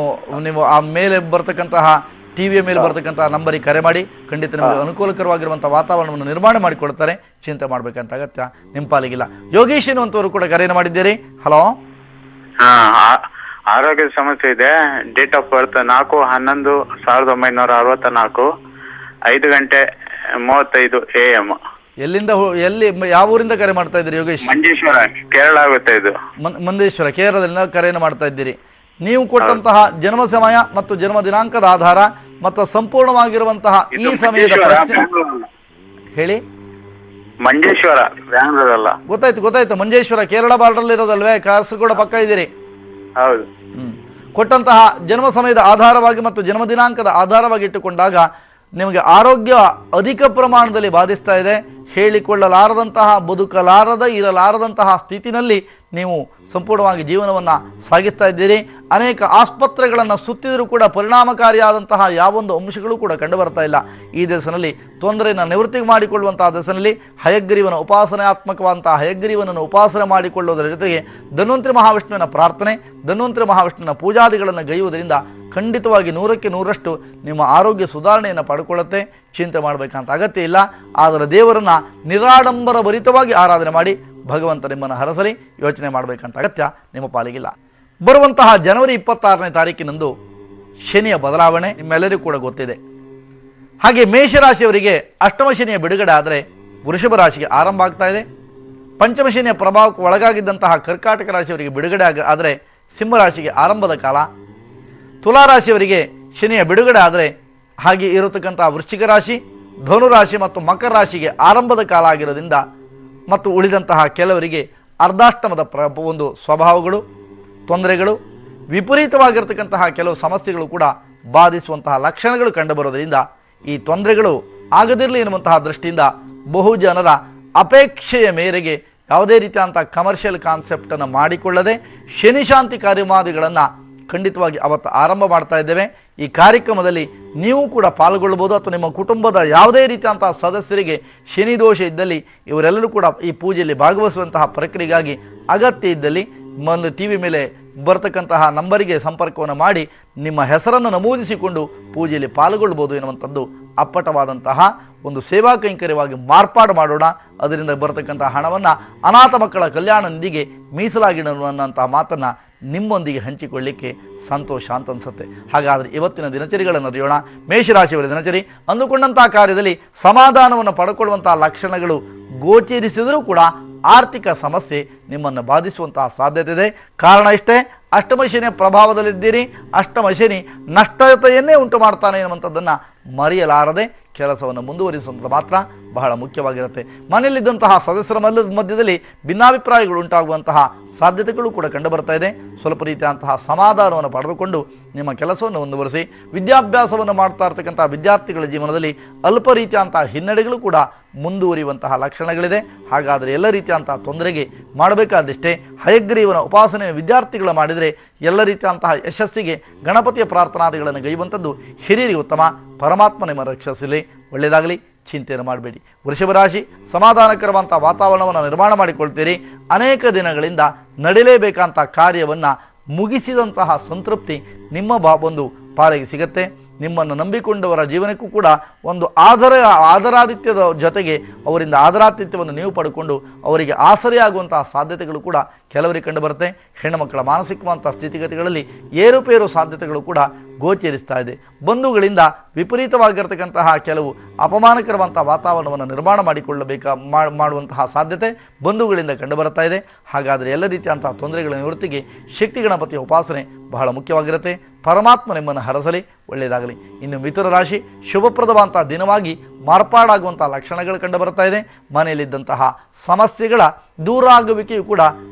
ಆ ಮೇಲೆ ಬರ್ತಕ್ಕಂತಹ ಟಿವಿಯ ಮೇಲೆ ಬರ್ತಕ್ಕಂತಹ ನಂಬರಿಗೆ ಕರೆ ಮಾಡಿ. ಖಂಡಿತ ನಿಮಗೆ ಅನುಕೂಲಕರವಾಗಿರುವಂಥ ವಾತಾವರಣವನ್ನು ನಿರ್ಮಾಣ ಮಾಡಿಕೊಡ್ತಾರೆ. ಚಿಂತೆ ಮಾಡಬೇಕಂತ ಅಗತ್ಯ ನಿಮ್ಮ ಪಾಲಿಗಿಲ್ಲ. ಯೋಗೇಶ್ ಎನ್ನುವಂಥವರು ಕೂಡ ಕರೆಯನ್ನು ಮಾಡಿದ್ದೀರಿ. ಹಲೋ. ಆರೋಗ್ಯದ ಸಮಸ್ಯೆ ಇದೆ. Date of birth 4/11/1964, 5:35 AM. ಎಲ್ಲಿ ಯಾವ ಊರಿಂದ ಕರೆ ಮಾಡ್ತಾ ಇದ್ದೀರಿ ಯೋಗೇಶ್? ಮಂಜೇಶ್ವರ, ಕೇರಳ ಆಗುತ್ತೆ ಇದು. ಮಂಜೇಶ್ವರ, ಕೇರಳದಿಂದ ಕರೆಯನ್ನು ಮಾಡ್ತಾ ಇದ್ದೀರಿ. ನೀವು ಕೊಟ್ಟಂತಹ ಜನ್ಮ ಸಮಯ ಮತ್ತು ಜನ್ಮ ದಿನಾಂಕದ ಆಧಾರ ಮತ್ತು ಸಂಪೂರ್ಣವಾಗಿರುವಂತಹ ಈ ಸಮಯದ ಪ್ರಶ್ನೆ ಹೇಳಿ. ಮಂಜೇಶ್ವರ, ಬ್ಯಾಂಗ್ಳೂರಲ್ಲ. ಗೊತ್ತಾಯ್ತು. ಮಂಜೇಶ್ವರ ಕೇರಳ ಬಾರ್ಡರ್ ಇರೋದಲ್ವೇ? ಕಾಸರಗೋಡು ಪಕ್ಕ ಇದ್ದೀರಿ. ಹೌದು. ಕೊಟ್ಟಂತಹ ಜನ್ಮ ಸಮಯದ ಆಧಾರವಾಗಿ ಮತ್ತು ಜನ್ಮ ದಿನಾಂಕದ ಆಧಾರವಾಗಿ ಇಟ್ಟುಕೊಂಡಾಗ ನಿಮಗೆ ಆರೋಗ್ಯ ಅಧಿಕ ಪ್ರಮಾಣದಲ್ಲಿ ಬಾಧಿಸ್ತಾ ಇದೆ. ಹೇಳಿಕೊಳ್ಳಲಾರದಂತಹ, ಇರಲಾರದಂತಹ ಸ್ಥಿತಿನಲ್ಲಿ ನೀವು ಸಂಪೂರ್ಣವಾಗಿ ಜೀವನವನ್ನು ಸಾಗಿಸ್ತಾ ಇದ್ದೀರಿ. ಅನೇಕ ಆಸ್ಪತ್ರೆಗಳನ್ನು ಸುತ್ತಿದರೂ ಕೂಡ ಪರಿಣಾಮಕಾರಿಯಾದಂತಹ ಯಾವೊಂದು ಅಂಶಗಳು ಕೂಡ ಕಂಡುಬರ್ತಾ ಇಲ್ಲ. ಈ ದಿವಸದಲ್ಲಿ ತೊಂದರೆಯನ್ನು ನಿವೃತ್ತಿ ಮಾಡಿಕೊಳ್ಳುವಂತಹ ದಿವಸದಲ್ಲಿ ಹಯಗ್ರೀವನ ಉಪಾಸನಾತ್ಮಕವಾದಂತಹ ಹಯಗ್ರೀವನನ್ನು ಉಪಾಸನೆ ಮಾಡಿಕೊಳ್ಳುವುದರ ಜೊತೆಗೆ ಧನ್ವಂತರಿ ಮಹಾವಿಷ್ಣುವಿನ ಪ್ರಾರ್ಥನೆ, ಧನ್ವಂತರಿ ಮಹಾವಿಷ್ಣುವಿನ ಪೂಜಾದಿಗಳನ್ನು ಗೈಯುವುದರಿಂದ ಖಂಡಿತವಾಗಿ 100ಕ್ಕೆ 100ರಷ್ಟು ನಿಮ್ಮ ಆರೋಗ್ಯ ಸುಧಾರಣೆಯನ್ನು ಪಡ್ಕೊಳ್ಳುತ್ತೆ. ಚಿಂತೆ ಮಾಡಬೇಕಂತ ಅಗತ್ಯ ಇಲ್ಲ. ಆದರೆ ದೇವರನ್ನು ನಿರಾಡಂಬರ ಭರಿತವಾಗಿ ಆರಾಧನೆ ಮಾಡಿ. ಭಗವಂತ ನಿಮ್ಮನ್ನು ಹರಸಲಿ. ಯೋಚನೆ ಮಾಡಬೇಕಂತ ಅಗತ್ಯ ನಿಮ್ಮ ಪಾಲಿಗಿಲ್ಲ. ಬರುವಂತಹ ಜನವರಿ 26ನೇ ತಾರೀಕಿನಂದು ಶನಿಯ ಬದಲಾವಣೆ ನಿಮ್ಮೆಲ್ಲರಿಗೂ ಕೂಡ ಗೊತ್ತಿದೆ. ಹಾಗೆ ಮೇಷರಾಶಿಯವರಿಗೆ ಅಷ್ಟಮ ಶನಿಯ ಬಿಡುಗಡೆ ಆದರೆ ವೃಷಭ ರಾಶಿಗೆ ಆರಂಭ ಆಗ್ತಾ ಇದೆ. ಪಂಚಮ ಶನಿಯ ಪ್ರಭಾವಕ್ಕೆ ಒಳಗಾಗಿದ್ದಂತಹ ಕರ್ಕಾಟಕ ರಾಶಿಯವರಿಗೆ ಬಿಡುಗಡೆ ಆದರೆ ಸಿಂಹರಾಶಿಗೆ ಆರಂಭದ ಕಾಲ. ತುಲಾರಾಶಿಯವರಿಗೆ ಶನಿಯ ಬಿಡುಗಡೆ ಆದರೆ ಹಾಗೆ ಇರತಕ್ಕಂತಹ ವೃಶ್ಚಿಕ ರಾಶಿ, ಧನುರಾಶಿ ಮತ್ತು ಮಕರ ರಾಶಿಗೆ ಆರಂಭದ ಕಾಲ ಆಗಿರೋದ್ರಿಂದ ಮತ್ತು ಉಳಿದಂತಹ ಕೆಲವರಿಗೆ ಅರ್ಧಾಷ್ಟಮದ ಒಂದು ಸ್ವಭಾವಗಳು, ತೊಂದರೆಗಳು, ವಿಪರೀತವಾಗಿರ್ತಕ್ಕಂತಹ ಕೆಲವು ಸಮಸ್ಯೆಗಳು ಕೂಡ ಬಾಧಿಸುವಂತಹ ಲಕ್ಷಣಗಳು ಕಂಡುಬರೋದರಿಂದ ಈ ತೊಂದರೆಗಳು ಆಗದಿರಲಿ ಎನ್ನುವಂತಹ ದೃಷ್ಟಿಯಿಂದ ಬಹು ಜನರ ಅಪೇಕ್ಷೆಯ ಮೇರೆಗೆ ಯಾವುದೇ ರೀತಿಯಾದಂಥ ಕಮರ್ಷಿಯಲ್ ಕಾನ್ಸೆಪ್ಟನ್ನು ಮಾಡಿಕೊಳ್ಳದೆ ಶನಿಶಾಂತಿ ಕಾರ್ಯಕ್ರಮಾದಿಗಳನ್ನು ಖಂಡಿತವಾಗಿ ಅವತ್ತು ಆರಂಭ ಮಾಡ್ತಾ ಇದ್ದೇವೆ. ಈ ಕಾರ್ಯಕ್ರಮದಲ್ಲಿ ನೀವು ಕೂಡ ಪಾಲ್ಗೊಳ್ಬೋದು ಅಥವಾ ನಿಮ್ಮ ಕುಟುಂಬದ ಯಾವುದೇ ರೀತಿಯಾದಂಥ ಸದಸ್ಯರಿಗೆ ಶನಿ ದೋಷ ಇದ್ದಲ್ಲಿ ಇವರೆಲ್ಲರೂ ಕೂಡ ಈ ಪೂಜೆಯಲ್ಲಿ ಭಾಗವಹಿಸುವಂತಹ ಪ್ರಕ್ರಿಯೆಗಾಗಿ ಅಗತ್ಯ ಇದ್ದಲ್ಲಿ ಟಿವಿ ಮೇಲೆ ಬರ್ತಕ್ಕಂತಹ ನಂಬರಿಗೆ ಸಂಪರ್ಕವನ್ನು ಮಾಡಿ ನಿಮ್ಮ ಹೆಸರನ್ನು ನಮೂದಿಸಿಕೊಂಡು ಪೂಜೆಯಲ್ಲಿ ಪಾಲ್ಗೊಳ್ಬೋದು ಎನ್ನುವಂಥದ್ದು ಅಪ್ಪಟವಾದಂತಹ ಒಂದು ಸೇವಾ ಕೈಂಕರ್ಯವಾಗಿ ಮಾರ್ಪಾಡು ಮಾಡೋಣ. ಅದರಿಂದ ಬರ್ತಕ್ಕಂತಹ ಹಣವನ್ನು ಅನಾಥ ಮಕ್ಕಳ ಕಲ್ಯಾಣ ನಿಧಿಗೆ ಮೀಸಲಾಗಿಡುವಂತಹ ಮಾತನ್ನು ನಿಮ್ಮೊಂದಿಗೆ ಹಂಚಿಕೊಳ್ಳಿಕ್ಕೆ ಸಂತೋಷ ಅಂತ ಅನಿಸುತ್ತೆ. ಹಾಗಾದರೆ ಇವತ್ತಿನ ದಿನಚರಿಗಳನ್ನು ಅರಿಯೋಣ. ಮೇಷರಾಶಿಯವರ ದಿನಚರಿ ಅಂದುಕೊಂಡಂತಹ ಕಾರ್ಯದಲ್ಲಿ ಸಮಾಧಾನವನ್ನು ಪಡ್ಕೊಳ್ಳುವಂತಹ ಲಕ್ಷಣಗಳು ಗೋಚರಿಸಿದರೂ ಕೂಡ ಆರ್ಥಿಕ ಸಮಸ್ಯೆ ನಿಮ್ಮನ್ನು ಬಾಧಿಸುವಂತಹ ಸಾಧ್ಯತೆ ಇದೆ. ಕಾರಣ ಇಷ್ಟೇ, ಅಷ್ಟಮ ಶನಿಯ ಪ್ರಭಾವದಲ್ಲಿದ್ದೀರಿ. ಅಷ್ಟಮ ಶನಿ ನಷ್ಟತೆಯನ್ನೇ ಉಂಟು ಮಾಡ್ತಾನೆ ಎನ್ನುವಂಥದ್ದನ್ನು ಮರೆಯಲಾರದೆ ಕೆಲಸವನ್ನು ಮುಂದುವರಿಸುವಂಥದ್ದು ಮಾತ್ರ ಬಹಳ ಮುಖ್ಯವಾಗಿರುತ್ತೆ. ಮನೆಯಲ್ಲಿದ್ದಂತಹ ಸದಸ್ಯರ ಮಧ್ಯದಲ್ಲಿ ಭಿನ್ನಾಭಿಪ್ರಾಯಗಳು ಉಂಟಾಗುವಂತಹ ಸಾಧ್ಯತೆಗಳು ಕೂಡ ಕಂಡುಬರ್ತಾ ಇದೆ. ಸ್ವಲ್ಪ ರೀತಿಯಾದಂತಹ ಸಮಾಧಾನವನ್ನು ಪಡೆದುಕೊಂಡು ನಿಮ್ಮ ಕೆಲಸವನ್ನು ಮುಂದುವರಿಸಿ. ವಿದ್ಯಾಭ್ಯಾಸವನ್ನು ಮಾಡ್ತಾ ಇರ್ತಕ್ಕಂಥ ವಿದ್ಯಾರ್ಥಿಗಳ ಜೀವನದಲ್ಲಿ ಅಲ್ಪ ರೀತಿಯಾದಂತಹ ಹಿನ್ನಡೆಗಳು ಕೂಡ ಮುಂದುವರಿಯುವಂತಹ ಲಕ್ಷಣಗಳಿದೆ. ಹಾಗಾದರೆ ಎಲ್ಲ ರೀತಿಯಾದಂತಹ ತೊಂದರೆಗೆ ಮಾಡಬೇಕಾದಷ್ಟೇ ಹಯಗ್ರೀವನ ಉಪಾಸನೆಯ ವಿದ್ಯಾರ್ಥಿಗಳು ಮಾಡಿದರೆ ಎಲ್ಲ ರೀತಿಯಾದಂತಹ ಯಶಸ್ಸಿಗೆ ಗಣಪತಿಯ ಪ್ರಾರ್ಥನಾದಿಗಳನ್ನು ಗೈಯುವಂಥದ್ದು ಹಿರಿಯರಿಗೆ ಉತ್ತಮ. ಪರಮಾತ್ಮ ನಿಮ್ಮ ರಕ್ಷಿಸಲಿ. ಒಳ್ಳೆಯದಾಗಲಿ. ಚಿಂತೆಯನ್ನು ಮಾಡಬೇಡಿ. ವೃಷಭ ರಾಶಿ ಸಮಾಧಾನಕರವಂಥ ವಾತಾವರಣವನ್ನು ನಿರ್ಮಾಣ ಮಾಡಿಕೊಳ್ತೀರಿ. ಅನೇಕ ದಿನಗಳಿಂದ ನಡೆಯಲೇಬೇಕಂತ ಕಾರ್ಯವನ್ನು ಮುಗಿಸಿದಂತಹ ಸಂತೃಪ್ತಿ ನಿಮ್ಮ ಒಂದು ಪಾಲಿಗೆ ಸಿಗುತ್ತೆ. ನಿಮ್ಮನ್ನು ನಂಬಿಕೊಂಡವರ ಜೀವನಕ್ಕೂ ಕೂಡ ಒಂದು ಆದರಾತಿಥ್ಯದ ಜೊತೆಗೆ ಅವರಿಂದ ಆದರಾತಿಥ್ಯವನ್ನು ನೀವು ಪಡ್ಕೊಂಡು ಅವರಿಗೆ ಆಸರೆಯಾಗುವಂತಹ ಸಾಧ್ಯತೆಗಳು ಕೂಡ ಕೆಲವರಿಗೆ ಕಂಡುಬರುತ್ತೆ. ಹೆಣ್ಣುಮಕ್ಕಳ ಮಾನಸಿಕವಂಥ ಸ್ಥಿತಿಗತಿಗಳಲ್ಲಿ ಏರುಪೇರು ಸಾಧ್ಯತೆಗಳು ಕೂಡ ಗೋಚರಿಸ್ತಾ ಇದೆ. ಬಂಧುಗಳಿಂದ ವಿಪರೀತವಾಗಿರ್ತಕ್ಕಂತಹ ಕೆಲವು ಅಪಮಾನಕರವಂಥ ವಾತಾವರಣವನ್ನು ನಿರ್ಮಾಣ ಮಾಡುವಂತಹ ಸಾಧ್ಯತೆ ಬಂಧುಗಳಿಂದ ಕಂಡುಬರ್ತಾ ಇದೆ. ಹಾಗಾದರೆ ಎಲ್ಲ ರೀತಿಯಂತಹ ತೊಂದರೆಗಳ ನಿವೃತ್ತಿಗೆ ಶಕ್ತಿ ಗಣಪತಿಯ ಉಪಾಸನೆ ಬಹಳ ಮುಖ್ಯವಾಗಿರುತ್ತೆ. ಪರಮಾತ್ಮ ನಿಮ್ಮನ್ನು ಹರಸಲಿ, ಒಳ್ಳೆಯದಾಗಲಿ. ಇನ್ನು ಮಿಥುನ ರಾಶಿ ಶುಭಪ್ರದವಂಥ ದಿನವಾಗಿ ಮಾರ್ಪಾಡಾಗುವಂಥ ಲಕ್ಷಣಗಳು ಕಂಡು ಬರ್ತಾ ಇದೆ. ಮನೆಯಲ್ಲಿದ್ದಂತಹ ಸಮಸ್ಯೆಗಳ ದೂರ ಆಗುವಿಕೆಯು ಕೂಡ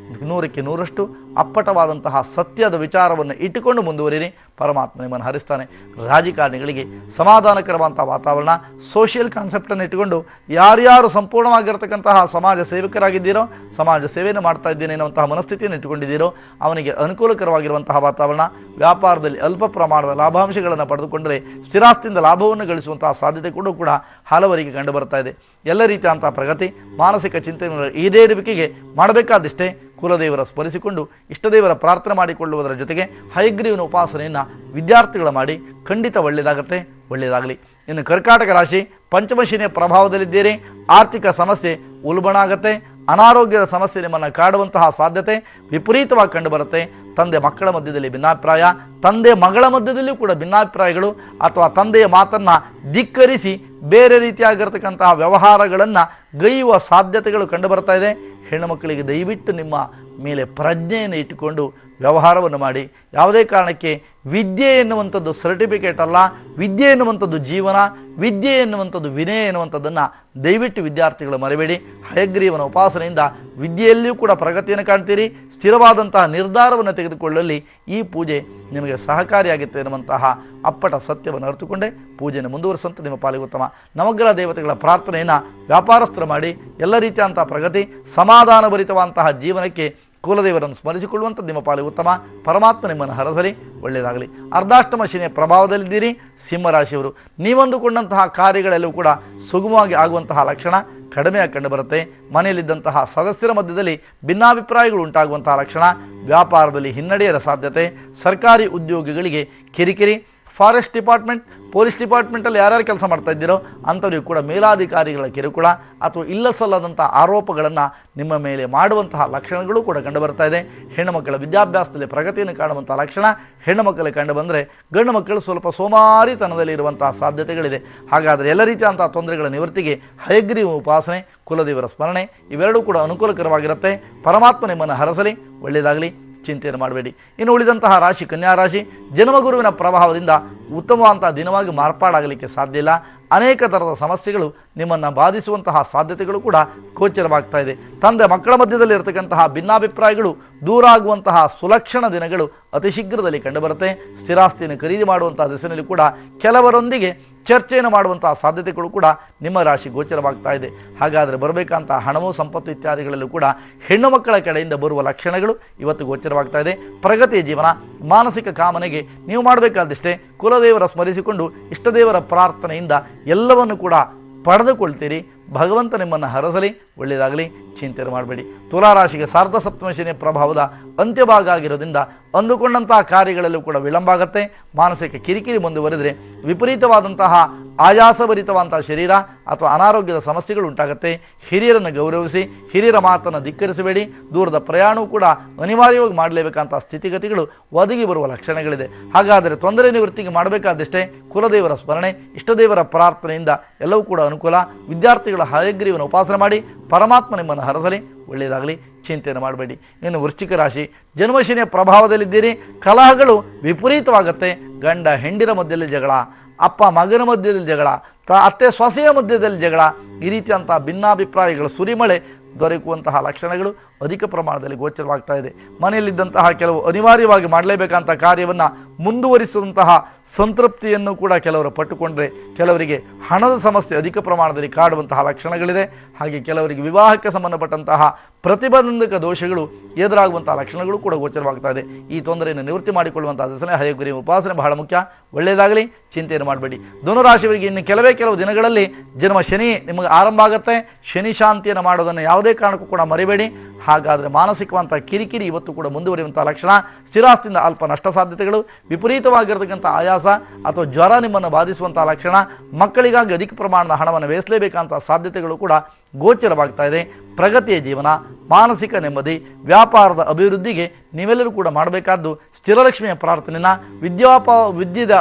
100ಕ್ಕೆ 100ರಷ್ಟು ಅಪ್ಪಟವಾದಂತಹ ಸತ್ಯದ ವಿಚಾರವನ್ನು ಇಟ್ಟುಕೊಂಡು ಮುಂದುವರಿರಿ. ಪರಮಾತ್ಮ ನಿಮ್ಮನ್ನು ಹರಿಸ್ತಾನೆ. ರಾಜಕಾರಣಿಗಳಿಗೆ ಸಮಾಧಾನಕರವಾದಂಥ ವಾತಾವರಣ, ಸೋಷಿಯಲ್ ಕಾನ್ಸೆಪ್ಟನ್ನು ಇಟ್ಟುಕೊಂಡು ಯಾರ್ಯಾರು ಸಂಪೂರ್ಣವಾಗಿರ್ತಕ್ಕಂತಹ ಸಮಾಜ ಸೇವಕರಾಗಿದ್ದೀರೋ, ಸಮಾಜ ಸೇವೆಯನ್ನು ಮಾಡ್ತಾ ಇದ್ದೇನೆ ಎನ್ನುವಂತಹ ಮನಸ್ಥಿತಿಯನ್ನು ಇಟ್ಟುಕೊಂಡಿದ್ದೀರೋ ಅವನಿಗೆ ಅನುಕೂಲಕರವಾಗಿರುವಂತಹ ವಾತಾವರಣ. ವ್ಯಾಪಾರದಲ್ಲಿ ಅಲ್ಪ ಪ್ರಮಾಣದ ಲಾಭಾಂಶಗಳನ್ನು ಪಡೆದುಕೊಂಡರೆ ಸ್ಥಿರಾಸ್ತಿಯಿಂದ ಲಾಭವನ್ನು ಗಳಿಸುವಂತಹ ಸಾಧ್ಯತೆ ಕೂಡ ಹಲವರಿಗೆ ಕಂಡು ಬರ್ತಾ ಇದೆ. ಎಲ್ಲ ರೀತಿಯಂತಹ ಪ್ರಗತಿ, ಮಾನಸಿಕ ಚಿಂತನೆಗಳ ಈಡೇರುವಿಕೆಗೆ ಮಾಡಬೇಕಾದಿಷ್ಟೇ ಕುಲದೇವರ ಸ್ಮರಿಸಿಕೊಂಡು ಇಷ್ಟದೇವರ ಪ್ರಾರ್ಥನೆ ಮಾಡಿಕೊಳ್ಳುವುದರ ಜೊತೆಗೆ ಹಯಗ್ರೀವನ ಉಪಾಸನೆಯನ್ನು ವಿದ್ಯಾರ್ಥಿಗಳ ಮಾಡಿ ಖಂಡಿತ ಒಳ್ಳೆಯದಾಗತ್ತೆ, ಒಳ್ಳೆಯದಾಗಲಿ. ಇನ್ನು ಕರ್ಕಾಟಕ ರಾಶಿ ಪಂಚಮಶಿನಿಯ ಪ್ರಭಾವದಲ್ಲಿದ್ದೀರಿ. ಆರ್ಥಿಕ ಸಮಸ್ಯೆ ಉಲ್ಬಣ ಆಗುತ್ತೆ. ಅನಾರೋಗ್ಯದ ಸಮಸ್ಯೆ ನಿಮ್ಮನ್ನು ಕಾಡುವಂತಹ ಸಾಧ್ಯತೆ ವಿಪರೀತವಾಗಿ ಕಂಡುಬರುತ್ತೆ. ತಂದೆ ಮಕ್ಕಳ ಮಧ್ಯದಲ್ಲಿ ಭಿನ್ನಾಭಿಪ್ರಾಯ, ತಂದೆ ಮಗಳ ಮಧ್ಯದಲ್ಲಿಯೂ ಕೂಡ ಭಿನ್ನಾಭಿಪ್ರಾಯಗಳು, ಅಥವಾ ತಂದೆಯ ಮಾತನ್ನು ಧಿಕ್ಕರಿಸಿ ಬೇರೆ ರೀತಿಯಾಗಿರ್ತಕ್ಕಂತಹ ವ್ಯವಹಾರಗಳನ್ನು ಗೈಯುವ ಸಾಧ್ಯತೆಗಳು ಕಂಡುಬರ್ತಾ ಇದೆ. ಹೆಣ್ಣುಮಕ್ಕಳಿಗೆ ದಯವಿಟ್ಟು ನಿಮ್ಮ ಮೇಲೆ ಪ್ರಜ್ಞೆಯನ್ನು ಇಟ್ಟುಕೊಂಡು ವ್ಯವಹಾರವನ್ನು ಮಾಡಿ. ಯಾವುದೇ ಕಾರಣಕ್ಕೆ ವಿದ್ಯೆ ಎನ್ನುವಂಥದ್ದು ಸರ್ಟಿಫಿಕೇಟ್ ಅಲ್ಲ, ವಿದ್ಯೆ ಎನ್ನುವಂಥದ್ದು ಜೀವನ, ವಿದ್ಯೆ ಎನ್ನುವಂಥದ್ದು ವಿನಯ ಎನ್ನುವಂಥದ್ದನ್ನು ದಯವಿಟ್ಟು ವಿದ್ಯಾರ್ಥಿಗಳು ಮರೆಯಬೇಡಿ. ಹಯಗ್ರೀವನ ಉಪಾಸನೆಯಿಂದ ವಿದ್ಯೆಯಲ್ಲಿಯೂ ಕೂಡ ಪ್ರಗತಿಯನ್ನು ಕಾಣ್ತೀರಿ. ಸ್ಥಿರವಾದಂತಹ ನಿರ್ಧಾರವನ್ನು ತೆಗೆದುಕೊಳ್ಳಲು ಈ ಪೂಜೆ ನಿಮಗೆ ಸಹಕಾರಿಯಾಗುತ್ತೆ ಎನ್ನುವಂತಹ ಅಪ್ಪಟ ಸತ್ಯವನ್ನು ಅರಿತುಕೊಂಡೇ ಪೂಜೆಯನ್ನು ಮುಂದುವರಿಸುವಂಥ ನಿಮ್ಮ ಪಾಲಿಗೆ ಉತ್ತಮ. ನವಗ್ರಹ ದೇವತೆಗಳ ಪ್ರಾರ್ಥನೆಯನ್ನು ವ್ಯಾಪಾರಸ್ಥರು ಮಾಡಿ. ಎಲ್ಲ ರೀತಿಯಂತಹ ಪ್ರಗತಿ, ಸಮಾಧಾನಭರಿತವಂತಹ ಜೀವನಕ್ಕೆ ಕುಲದೇವರನ್ನು ಸ್ಮರಿಸಿಕೊಳ್ಳುವಂಥದ್ದು ನಿಮ್ಮ ಪಾಲಿಗೆ ಉತ್ತಮ. ಪರಮಾತ್ಮ ನಿಮ್ಮನ್ನು ಹರಸಲಿ, ಒಳ್ಳೆಯದಾಗಲಿ. ಅರ್ಧಾಷ್ಟಮ ಶನಿಯ ಪ್ರಭಾವದಲ್ಲಿದ್ದೀರಿ. ಸಿಂಹರಾಶಿಯವರು ನೀವಂದುಕೊಂಡಂತಹ ಕಾರ್ಯಗಳೆಲ್ಲವೂ ಕೂಡ ಸುಗಮವಾಗಿ ಆಗುವಂತಹ ಲಕ್ಷಣ ಕಡಿಮೆಯಾಗಿ ಕಂಡುಬರುತ್ತೆ. ಮನೆಯಲ್ಲಿದ್ದಂತಹ ಸದಸ್ಯರ ಮಧ್ಯದಲ್ಲಿ ಭಿನ್ನಾಭಿಪ್ರಾಯಗಳು ಉಂಟಾಗುವಂತಹ ಲಕ್ಷಣ, ವ್ಯಾಪಾರದಲ್ಲಿ ಹಿನ್ನಡೆಯದ ಸಾಧ್ಯತೆ, ಸರ್ಕಾರಿ ಉದ್ಯೋಗಿಗಳಿಗೆ ಕಿರಿಕಿರಿ, ಫಾರೆಸ್ಟ್ ಡಿಪಾರ್ಟ್ಮೆಂಟ್, ಪೊಲೀಸ್ ಡಿಪಾರ್ಟ್ಮೆಂಟಲ್ಲಿ ಯಾರ್ಯಾರು ಕೆಲಸ ಮಾಡ್ತಾ ಇದ್ದೀರೋ ಅಂಥವರಿಗೂ ಕೂಡ ಮೇಲಾಧಿಕಾರಿಗಳ ಕಿರುಕುಳ ಅಥವಾ ಇಲ್ಲ ಸಲ್ಲದಂಥ ಆರೋಪಗಳನ್ನು ನಿಮ್ಮ ಮೇಲೆ ಮಾಡುವಂತಹ ಲಕ್ಷಣಗಳು ಕೂಡ ಕಂಡುಬರ್ತಾ ಇದೆ. ಹೆಣ್ಣುಮಕ್ಕಳ ವಿದ್ಯಾಭ್ಯಾಸದಲ್ಲಿ ಪ್ರಗತಿಯನ್ನು ಕಾಣುವಂಥ ಲಕ್ಷಣ ಹೆಣ್ಣು ಮಕ್ಕಳಿಗೆ ಕಂಡು ಬಂದರೆ, ಗಂಡು ಮಕ್ಕಳು ಸ್ವಲ್ಪ ಸೋಮಾರಿತನದಲ್ಲಿ ಇರುವಂತಹ ಸಾಧ್ಯತೆಗಳಿದೆ. ಹಾಗಾದರೆ ಎಲ್ಲ ರೀತಿಯಂತಹ ತೊಂದರೆಗಳ ನಿವೃತ್ತಿಗೆ ಹಯಗ್ರೀವ ಉಪಾಸನೆ, ಕುಲದೇವರ ಸ್ಮರಣೆ ಇವೆರಡೂ ಕೂಡ ಅನುಕೂಲಕರವಾಗಿರುತ್ತೆ. ಪರಮಾತ್ಮ ನಿಮ್ಮನ್ನು ಹರಸಲಿ, ಒಳ್ಳೆಯದಾಗಲಿ. ಚಿಂತೆಯನ್ನು ಮಾಡಬೇಡಿ. ಇನ್ನು ಉಳಿದಂತಹ ರಾಶಿ ಕನ್ಯಾ ರಾಶಿ ಜನ್ಮಗುರುವಿನ ಪ್ರಭಾವದಿಂದ ಉತ್ತಮವಾದಂತಹ ದಿನವಾಗಿ ಮಾರ್ಪಾಡಾಗಲಿಕ್ಕೆ ಸಾಧ್ಯ ಇಲ್ಲ. ಅನೇಕ ಥರದ ಸಮಸ್ಯೆಗಳು ನಿಮ್ಮನ್ನು ಬಾಧಿಸುವಂತಹ ಸಾಧ್ಯತೆಗಳು ಕೂಡ ಗೋಚರವಾಗ್ತಾ ಇದೆ. ತಂದೆ ಮಕ್ಕಳ ಮಧ್ಯದಲ್ಲಿ ಇರತಕ್ಕಂತಹ ಭಿನ್ನಾಭಿಪ್ರಾಯಗಳು ದೂರ ಆಗುವಂತಹ ಸುಲಕ್ಷಣ ದಿನಗಳು ಅತಿ ಶೀಘ್ರದಲ್ಲಿ ಕಂಡುಬರುತ್ತೆ. ಸ್ಥಿರಾಸ್ತಿಯನ್ನು ಖರೀದಿ ಮಾಡುವಂತಹ ದಿಸೆಯಲ್ಲಿ ಕೂಡ ಕೆಲವರೊಂದಿಗೆ ಚರ್ಚೆಯನ್ನು ಮಾಡುವಂತಹ ಸಾಧ್ಯತೆಗಳು ಕೂಡ ನಿಮ್ಮ ರಾಶಿ ಗೋಚರವಾಗ್ತಾ ಇದೆ. ಹಾಗಾದರೆ ಬರಬೇಕಂತ ಹಣವು ಸಂಪತ್ತು ಇತ್ಯಾದಿಗಳಲ್ಲೂ ಕೂಡ ಹೆಣ್ಣು ಮಕ್ಕಳ ಕಡೆಯಿಂದ ಬರುವ ಲಕ್ಷಣಗಳು ಇವತ್ತು ಗೋಚರವಾಗ್ತಾ ಇದೆ. ಪ್ರಗತಿಯ ಜೀವನ, ಮಾನಸಿಕ ಕಾಮನೆಗೆ ನೀವು ಮಾಡಬೇಕಾದಷ್ಟೇ ಕುಲದೇವರ ಸ್ಮರಿಸಿಕೊಂಡು ಇಷ್ಟದೇವರ ಪ್ರಾರ್ಥನೆಯಿಂದ ಎಲ್ಲವನ್ನು ಕೂಡ ಪಡೆದುಕೊಳ್ತೀರಿ. ಭಗವಂತ ನಿಮ್ಮನ್ನು ಹರಸಲಿ, ಒಳ್ಳೆಯದಾಗಲಿ. ಚಿಂತೆ ಮಾಡಬೇಡಿ. ತುಲಾರಾಶಿಗೆ ಸಾರ್ಧ ಸಪ್ತಮಶಿನಿಯ ಪ್ರಭಾವದ ಅಂತ್ಯಭಾಗ ಆಗಿರೋದ್ರಿಂದ ಅಂದುಕೊಂಡಂತಹ ಕಾರ್ಯಗಳಲ್ಲೂ ಕೂಡ ವಿಳಂಬ ಆಗುತ್ತೆ. ಮಾನಸಿಕ ಕಿರಿಕಿರಿ ಮುಂದುವರೆದರೆ ವಿಪರೀತವಾದಂತಹ ಆಯಾಸಭರಿತವಾದಂತಹ ಶರೀರ ಅಥವಾ ಅನಾರೋಗ್ಯದ ಸಮಸ್ಯೆಗಳು ಉಂಟಾಗುತ್ತೆ. ಹಿರಿಯರನ್ನು ಗೌರವಿಸಿ, ಹಿರಿಯರ ಮಾತನ್ನು ಧಿಕ್ಕರಿಸಬೇಡಿ. ದೂರದ ಪ್ರಯಾಣವೂ ಕೂಡ ಅನಿವಾರ್ಯವಾಗಿ ಮಾಡಲೇಬೇಕಂತ ಸ್ಥಿತಿಗತಿಗಳು ಒದಗಿ ಬರುವ ಲಕ್ಷಣಗಳಿದೆ. ಹಾಗಾದರೆ ತೊಂದರೆ ನಿವೃತ್ತಿಗೆ ಮಾಡಬೇಕಾದಷ್ಟೇ ಕುಲದೇವರ ಸ್ಮರಣೆ, ಇಷ್ಟದೇವರ ಪ್ರಾರ್ಥನೆಯಿಂದ ಎಲ್ಲವೂ ಕೂಡ ಅನುಕೂಲ. ವಿದ್ಯಾರ್ಥಿಗಳ ಹಯಗ್ರೀವನ ಉಪಾಸನೆ ಮಾಡಿ. ಪರಮಾತ್ಮ ನಿಮ್ಮನ್ನು ಹರಸಲಿ, ಒಳ್ಳೆಯದಾಗಲಿ. ಚಿಂತೆಯನ್ನು ಮಾಡಬೇಡಿ. ಇನ್ನು ವೃಶ್ಚಿಕ ರಾಶಿ ಜನ್ಮಶನಿಯ ಪ್ರಭಾವದಲ್ಲಿದ್ದೀರಿ. ಕಲಹಗಳು ವಿಪರೀತವಾಗುತ್ತೆ. ಗಂಡ ಹೆಂಡಿರ ಮಧ್ಯದಲ್ಲಿ ಜಗಳ, ಅಪ್ಪ ಮಗನ ಮಧ್ಯದಲ್ಲಿ ಜಗಳ, ಅತ್ತೆ ಸೊಸೆಯ ಮಧ್ಯದಲ್ಲಿ ಜಗಳ, ಈ ರೀತಿಯಂಥ ಭಿನ್ನಾಭಿಪ್ರಾಯಗಳು ಸುರಿಮಳೆ ದೊರಕುವಂತಹ ಲಕ್ಷಣಗಳು ಅಧಿಕ ಪ್ರಮಾಣದಲ್ಲಿ ಗೋಚರವಾಗ್ತಾ ಇದೆ. ಮನೆಯಲ್ಲಿದ್ದಂತಹ ಕೆಲವು ಅನಿವಾರ್ಯವಾಗಿ ಮಾಡಲೇಬೇಕಂತ ಕಾರ್ಯವನ್ನು ಮುಂದುವರಿಸುವಂತಹ ಸಂತೃಪ್ತಿಯನ್ನು ಕೂಡ ಕೆಲವರು ಪಟ್ಟುಕೊಂಡ್ರೆ, ಕೆಲವರಿಗೆ ಹಣದ ಸಮಸ್ಯೆ ಅಧಿಕ ಪ್ರಮಾಣದಲ್ಲಿ ಕಾಡುವಂತಹ ಲಕ್ಷಣಗಳಿದೆ. ಹಾಗೆ ಕೆಲವರಿಗೆ ವಿವಾಹಕ್ಕೆ ಸಂಬಂಧಪಟ್ಟಂತಹ ಪ್ರತಿಬಂಧಕ ದೋಷಗಳು ಎದುರಾಗುವಂತಹ ಲಕ್ಷಣಗಳು ಕೂಡ ಗೋಚರವಾಗ್ತಾ ಇದೆ. ಈ ತೊಂದರೆಯನ್ನು ನಿವೃತ್ತಿ ಮಾಡಿಕೊಳ್ಳುವಂತಹ ದಸನೆ ಹಯಗ್ರೀವ ಉಪಾಸನೆ ಬಹಳ ಮುಖ್ಯ. ಒಳ್ಳೆಯದಾಗಲಿ. ಚಿಂತೆಯನ್ನು ಮಾಡಬೇಡಿ. ಧನುರಾಶಿಯವರಿಗೆ ಇನ್ನು ಕೆಲವು ದಿನಗಳಲ್ಲಿ ಜನ್ಮ ಶನಿ ನಿಮಗೆ ಆರಂಭ ಆಗುತ್ತೆ. ಶನಿ ಶಾಂತಿಯನ್ನು ಮಾಡೋದನ್ನು ಯಾವುದೇ ಕಾರಣಕ್ಕೂ ಕೂಡ ಮರಿಬೇಡಿ. ಹಾಗಾದರೆ ಮಾನಸಿಕವಂಥ ಕಿರಿಕಿರಿ ಇವತ್ತು ಕೂಡ ಮುಂದುವರಿಯುವಂಥ ಲಕ್ಷಣ. ಸ್ಥಿರಾಸ್ತಿಯಿಂದ ಅಲ್ಪ ನಷ್ಟ ಸಾಧ್ಯತೆಗಳು, ವಿಪರೀತವಾಗಿರತಕ್ಕಂಥ ಆಯಾಸ ಅಥವಾ ಜ್ವರ ನಿಮ್ಮನ್ನು ಬಾಧಿಸುವಂಥ ಲಕ್ಷಣ, ಮಕ್ಕಳಿಗಾಗಿ ಅಧಿಕ ಪ್ರಮಾಣದ ಹಣವನ್ನು ವ್ಯಯಿಸಲೇಬೇಕಂತ ಸಾಧ್ಯತೆಗಳು ಕೂಡ ಗೋಚರವಾಗ್ತಾ ಇದೆ. ಪ್ರಗತಿಯ ಜೀವನ, ಮಾನಸಿಕ ನೆಮ್ಮದಿ, ವ್ಯಾಪಾರದ ಅಭಿವೃದ್ಧಿಗೆ ನೀವೆಲ್ಲರೂ ಕೂಡ ಮಾಡಬೇಕಾದ್ದು ಸ್ಥಿರಲಕ್ಷ್ಮಿಯ ಪ್ರಾರ್ಥನೆಯನ್ನು,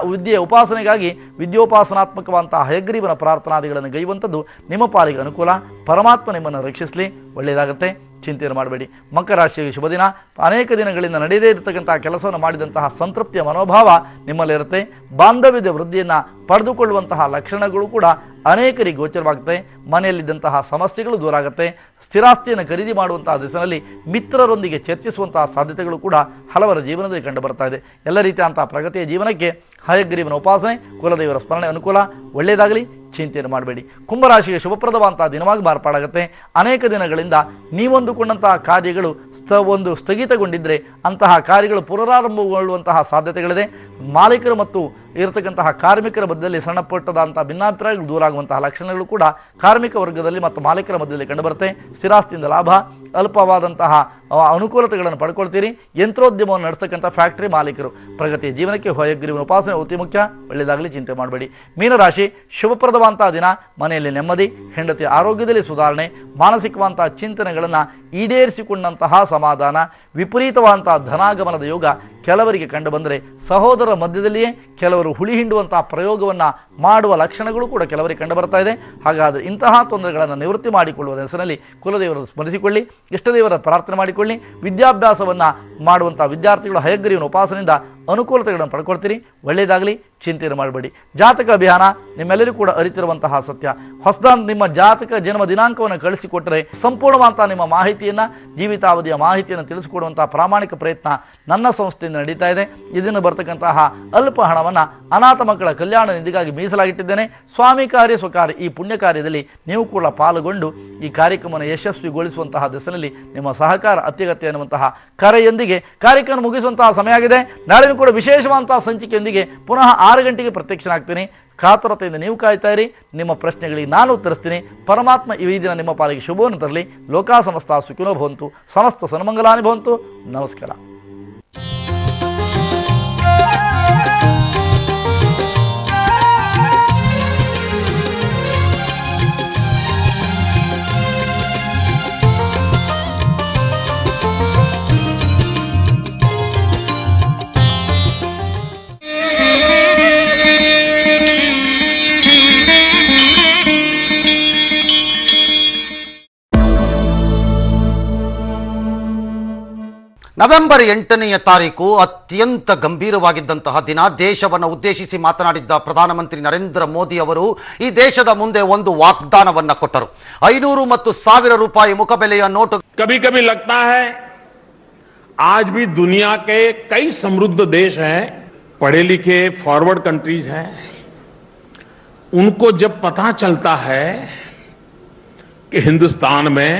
ವಿದ್ಯೆಯ ಉಪಾಸನೆಗಾಗಿ ವಿದ್ಯೋಪಾಸನಾತ್ಮಕವಂತಹ ಹಯಗ್ರೀವನ ಪ್ರಾರ್ಥನಾದಿಗಳನ್ನು ಗೈಯುವಂಥದ್ದು ನಿಮ್ಮ ಪಾಲಿಗೆ ಅನುಕೂಲ. ಪರಮಾತ್ಮ ನಿಮ್ಮನ್ನು ರಕ್ಷಿಸಲಿ, ಒಳ್ಳೆಯದಾಗುತ್ತೆ. ಚಿಂತೆಯನ್ನು ಮಾಡಬೇಡಿ. ಮಕರ ರಾಶಿಗೆ ಶುಭ ದಿನ. ಅನೇಕ ದಿನಗಳಿಂದ ನಡೆಯದೇ ಇರತಕ್ಕಂತಹ ಕೆಲಸವನ್ನು ಮಾಡಿದಂತಹ ಸಂತೃಪ್ತಿಯ ಮನೋಭಾವ ನಿಮ್ಮಲ್ಲಿರುತ್ತೆ. ಬಾಂಧವ್ಯದ ವೃದ್ಧಿಯನ್ನು ಪಡೆದುಕೊಳ್ಳುವಂತಹ ಲಕ್ಷಣಗಳು ಕೂಡ ಅನೇಕರಿಗೆ ಗೋಚರವಾಗುತ್ತೆ. ಮನೆಯಲ್ಲಿದ್ದಂತಹ ಸಮಸ್ಯೆಗಳು ದೂರ ಆಗುತ್ತೆ. ಸ್ಥಿರಾಸ್ತಿಯನ್ನು ಖರೀದಿ ಮಾಡುವಂತಹ ದಿಸೆಯಲ್ಲಿ ಮಿತ್ರರೊಂದಿಗೆ ಚರ್ಚಿಸುವಂತಹ ಸಾಧ್ಯತೆಗಳು ಕೂಡ ಹಲವರ ಜೀವನದಲ್ಲಿ ಕಂಡುಬರ್ತಾ ಇದೆ. ಎಲ್ಲ ರೀತಿಯಂತಹ ಪ್ರಗತಿಯ ಜೀವನಕ್ಕೆ ಹಯಗ್ರೀವನ ಉಪಾಸನೆ, ಕುಲದೇವರ ಸ್ಮರಣೆ ಅನುಕೂಲ. ಒಳ್ಳೆಯದಾಗಲಿ, ಚಿಂತೆಯನ್ನು ಮಾಡಬೇಡಿ. ಕುಂಭರಾಶಿಗೆ ಶುಭಪ್ರದವಾದಂತಹ ದಿನವಾಗಿ ಮಾರ್ಪಾಡಾಗುತ್ತೆ. ಅನೇಕ ದಿನಗಳಿಂದ ನೀವೊಂದುಕೊಂಡಂತಹ ಕಾರ್ಯಗಳು ಸ್ಥಗಿತಗೊಂಡಿದ್ದರೆ ಅಂತಹ ಕಾರ್ಯಗಳು ಪುನರಾರಂಭಗೊಳ್ಳುವಂತಹ ಸಾಧ್ಯತೆಗಳಿದೆ. ಮಾಲೀಕರು ಮತ್ತು ಇರತಕ್ಕಂತಹ ಕಾರ್ಮಿಕರ ಮಧ್ಯದಲ್ಲಿ ಸಣ್ಣ ಪುಟ್ಟದಂತಹ ಭಿನ್ನಾಭಿಪ್ರಾಯಗಳು ದೂರ ಆಗುವಂತಹ ಲಕ್ಷಣಗಳು ಕೂಡ ಕಾರ್ಮಿಕ ವರ್ಗದಲ್ಲಿ ಮತ್ತು ಮಾಲೀಕರ ಮಧ್ಯದಲ್ಲಿ ಕಂಡುಬರುತ್ತೆ. ಸ್ಥಿರಾಸ್ತಿಯಿಂದ ಲಾಭ, ಅಲ್ಪವಾದಂತಹ ಅನುಕೂಲತೆಗಳನ್ನು ಪಡ್ಕೊಳ್ತೀರಿ. ಯಂತ್ರೋದ್ಯಮವನ್ನು ನಡೆಸ್ತಕ್ಕಂಥ ಫ್ಯಾಕ್ಟರಿ ಮಾಲೀಕರು. ಪ್ರಗತಿಯ ಜೀವನಕ್ಕೆ ಹಯಗ್ರೀವನ ಉಪಾಸನೆ ಅತಿ ಮುಖ್ಯ. ಒಳ್ಳೆಯದಾಗಲಿ, ಚಿಂತೆ ಮಾಡಬೇಡಿ. ಮೀನರಾಶಿ ಶುಭಪ್ರದವಾದಂತಹ ದಿನ. ಮನೆಯಲ್ಲಿ ನೆಮ್ಮದಿ, ಹೆಂಡತಿಯ ಆರೋಗ್ಯದಲ್ಲಿ ಸುಧಾರಣೆ, ಮಾನಸಿಕವಾದಂತಹ ಚಿಂತನೆಗಳನ್ನು ಈಡೇರಿಸಿಕೊಂಡಂತಹ ಸಮಾಧಾನ, ವಿಪರೀತವಾದಂತಹ ಧನಾಗಮನದ ಯೋಗ ಕೆಲವರಿಗೆ ಕಂಡುಬಂದರೆ ಸಹೋದರರ ಮಧ್ಯದಲ್ಲಿಯೇ ಕೆಲವರು ಹುಳಿ ಹಿಂಡುವಂತಹ ಪ್ರಯೋಗವನ್ನು ಮಾಡುವ ಲಕ್ಷಣಗಳು ಕೂಡ ಕೆಲವರಿಗೆ ಕಂಡುಬರ್ತಾ ಇದೆ. ಹಾಗಾದರೆ ಇಂತಹ ತೊಂದರೆಗಳನ್ನು ನಿವೃತ್ತಿ ಮಾಡಿಕೊಳ್ಳುವ ಹೆಸರಿನಲ್ಲಿ ಕುಲದೇವರನ್ನು ಸ್ಮರಿಸಿಕೊಳ್ಳಿ, ಇಷ್ಟದೇವರ ಪ್ರಾರ್ಥನೆ ಮಾಡಿಕೊಳ್ಳಿ. ವಿದ್ಯಾಭ್ಯಾಸವನ್ನು ಮಾಡುವಂಥ ವಿದ್ಯಾರ್ಥಿಗಳು ಹಯಗ್ರೀವನ ಉಪಾಸನೆಯಿಂದ ಅನುಕೂಲತೆಗಳನ್ನು ಪಡ್ಕೊಳ್ತೀರಿ. ಒಳ್ಳೆಯದಾಗಲಿ, ಚಿಂತೆಯನ್ನು ಮಾಡಬೇಡಿ. ಜಾತಕ ಅಭಿಯಾನ ನಿಮ್ಮೆಲ್ಲರಿಗೂ ಕೂಡ ಅರಿತಿರುವಂತಹ ಸತ್ಯ. ಹೊಸದಾಗಿ ನಿಮ್ಮ ಜಾತಕ ಜನ್ಮ ದಿನಾಂಕವನ್ನು ಕಳಿಸಿಕೊಟ್ಟರೆ ಸಂಪೂರ್ಣವಾದಂಥ ನಿಮ್ಮ ಮಾಹಿತಿಯನ್ನು, ಜೀವಿತಾವಧಿಯ ಮಾಹಿತಿಯನ್ನು ತಿಳಿಸಿಕೊಡುವಂತಹ ಪ್ರಾಮಾಣಿಕ ಪ್ರಯತ್ನ ನನ್ನ ಸಂಸ್ಥೆಯಿಂದ ನಡೀತಾ ಇದೆ. ಇದನ್ನು ಬರ್ತಕ್ಕಂತಹ ಅಲ್ಪ ಹಣವನ್ನು ಅನಾಥ ಮಕ್ಕಳ ಕಲ್ಯಾಣ ನಿಧಿಗಾಗಿ ಮೀಸಲಾಗಿಟ್ಟಿದ್ದೇನೆ. ಸ್ವಾಮಿ ಕಾರ್ಯ ಸ್ವಕಾರ್ಯ ಈ ಪುಣ್ಯ ಕಾರ್ಯದಲ್ಲಿ ನೀವು ಕೂಡ ಪಾಲ್ಗೊಂಡು ಈ ಕಾರ್ಯಕ್ರಮವನ್ನು ಯಶಸ್ವಿಗೊಳಿಸುವಂತಹ ದಿಸೆಯಲ್ಲಿ ನಿಮ್ಮ ಸಹಕಾರ ಅತ್ಯಗತ್ಯ ಎನ್ನುವಂತಹ ಕರೆಯೊಂದಿಗೆ ಕಾರ್ಯಕ್ರಮ ಮುಗಿಸುವಂತಹ ಸಮಯ ಆಗಿದೆ. ನಾಳೆ ಕೂಡ ವಿಶೇಷವಾದಂತಹ ಸಂಚಿಕೆಯೊಂದಿಗೆ ಪುನಃ 6 ಗಂಟೆಗೆ ಪ್ರತ್ಯಕ್ಷನಾಗ್ತೀನಿ. ಕಾತುರತೆಯಿಂದ ನೀವು ಕಾಯ್ತಾ ಇರಿ. ನಿಮ್ಮ ಪ್ರಶ್ನೆಗಳಿಗೆ ನಾನು ಉತ್ತರಿಸ್ತೀನಿ. ಪರಮಾತ್ಮ ಈ ದಿನ ನಿಮ್ಮ ಪಾಲಿಗೆ ಶುಭವನ್ನು ತರಲಿ. ಲೋಕ ಸಮಸ್ತ ಸುಖಿನೋ ಭವಂತು. ಸಮಸ್ತ ಸನ್ಮಂಗಲಾನಿ ಭವಂತು. ನಮಸ್ಕಾರ. ನವೆಂಬರ್ 8ನೇ ತಾರೀಕು ಅತ್ಯಂತ ಗಂಭೀರವಾಗಿದ್ದಂತಹ ದಿನ. ದೇಶವನ್ನು ಉದ್ದೇಶಿಸಿ ಮಾತನಾಡಿದ್ದ ಪ್ರಧಾನಮಂತ್ರಿ ನರೇಂದ್ರ ಮೋದಿ ಅವರು ಈ ದೇಶದ ಮುಂದೆ ಒಂದು ವಾಗ್ದಾನವನ್ನ ಕೊಟ್ಟರು. 500 ಮತ್ತು 1000 ರೂಪಾಯಿ ಮುಖಬೆಲೆಯ ನೋಟು. कभी कभी लगता है आज भी दुनिया के कई समृद्ध देश हैं, पढ़े लिखे फॉरवर्ड कंट्रीज हैं, उनको जब पता चलता है कि हिंदुस्तान में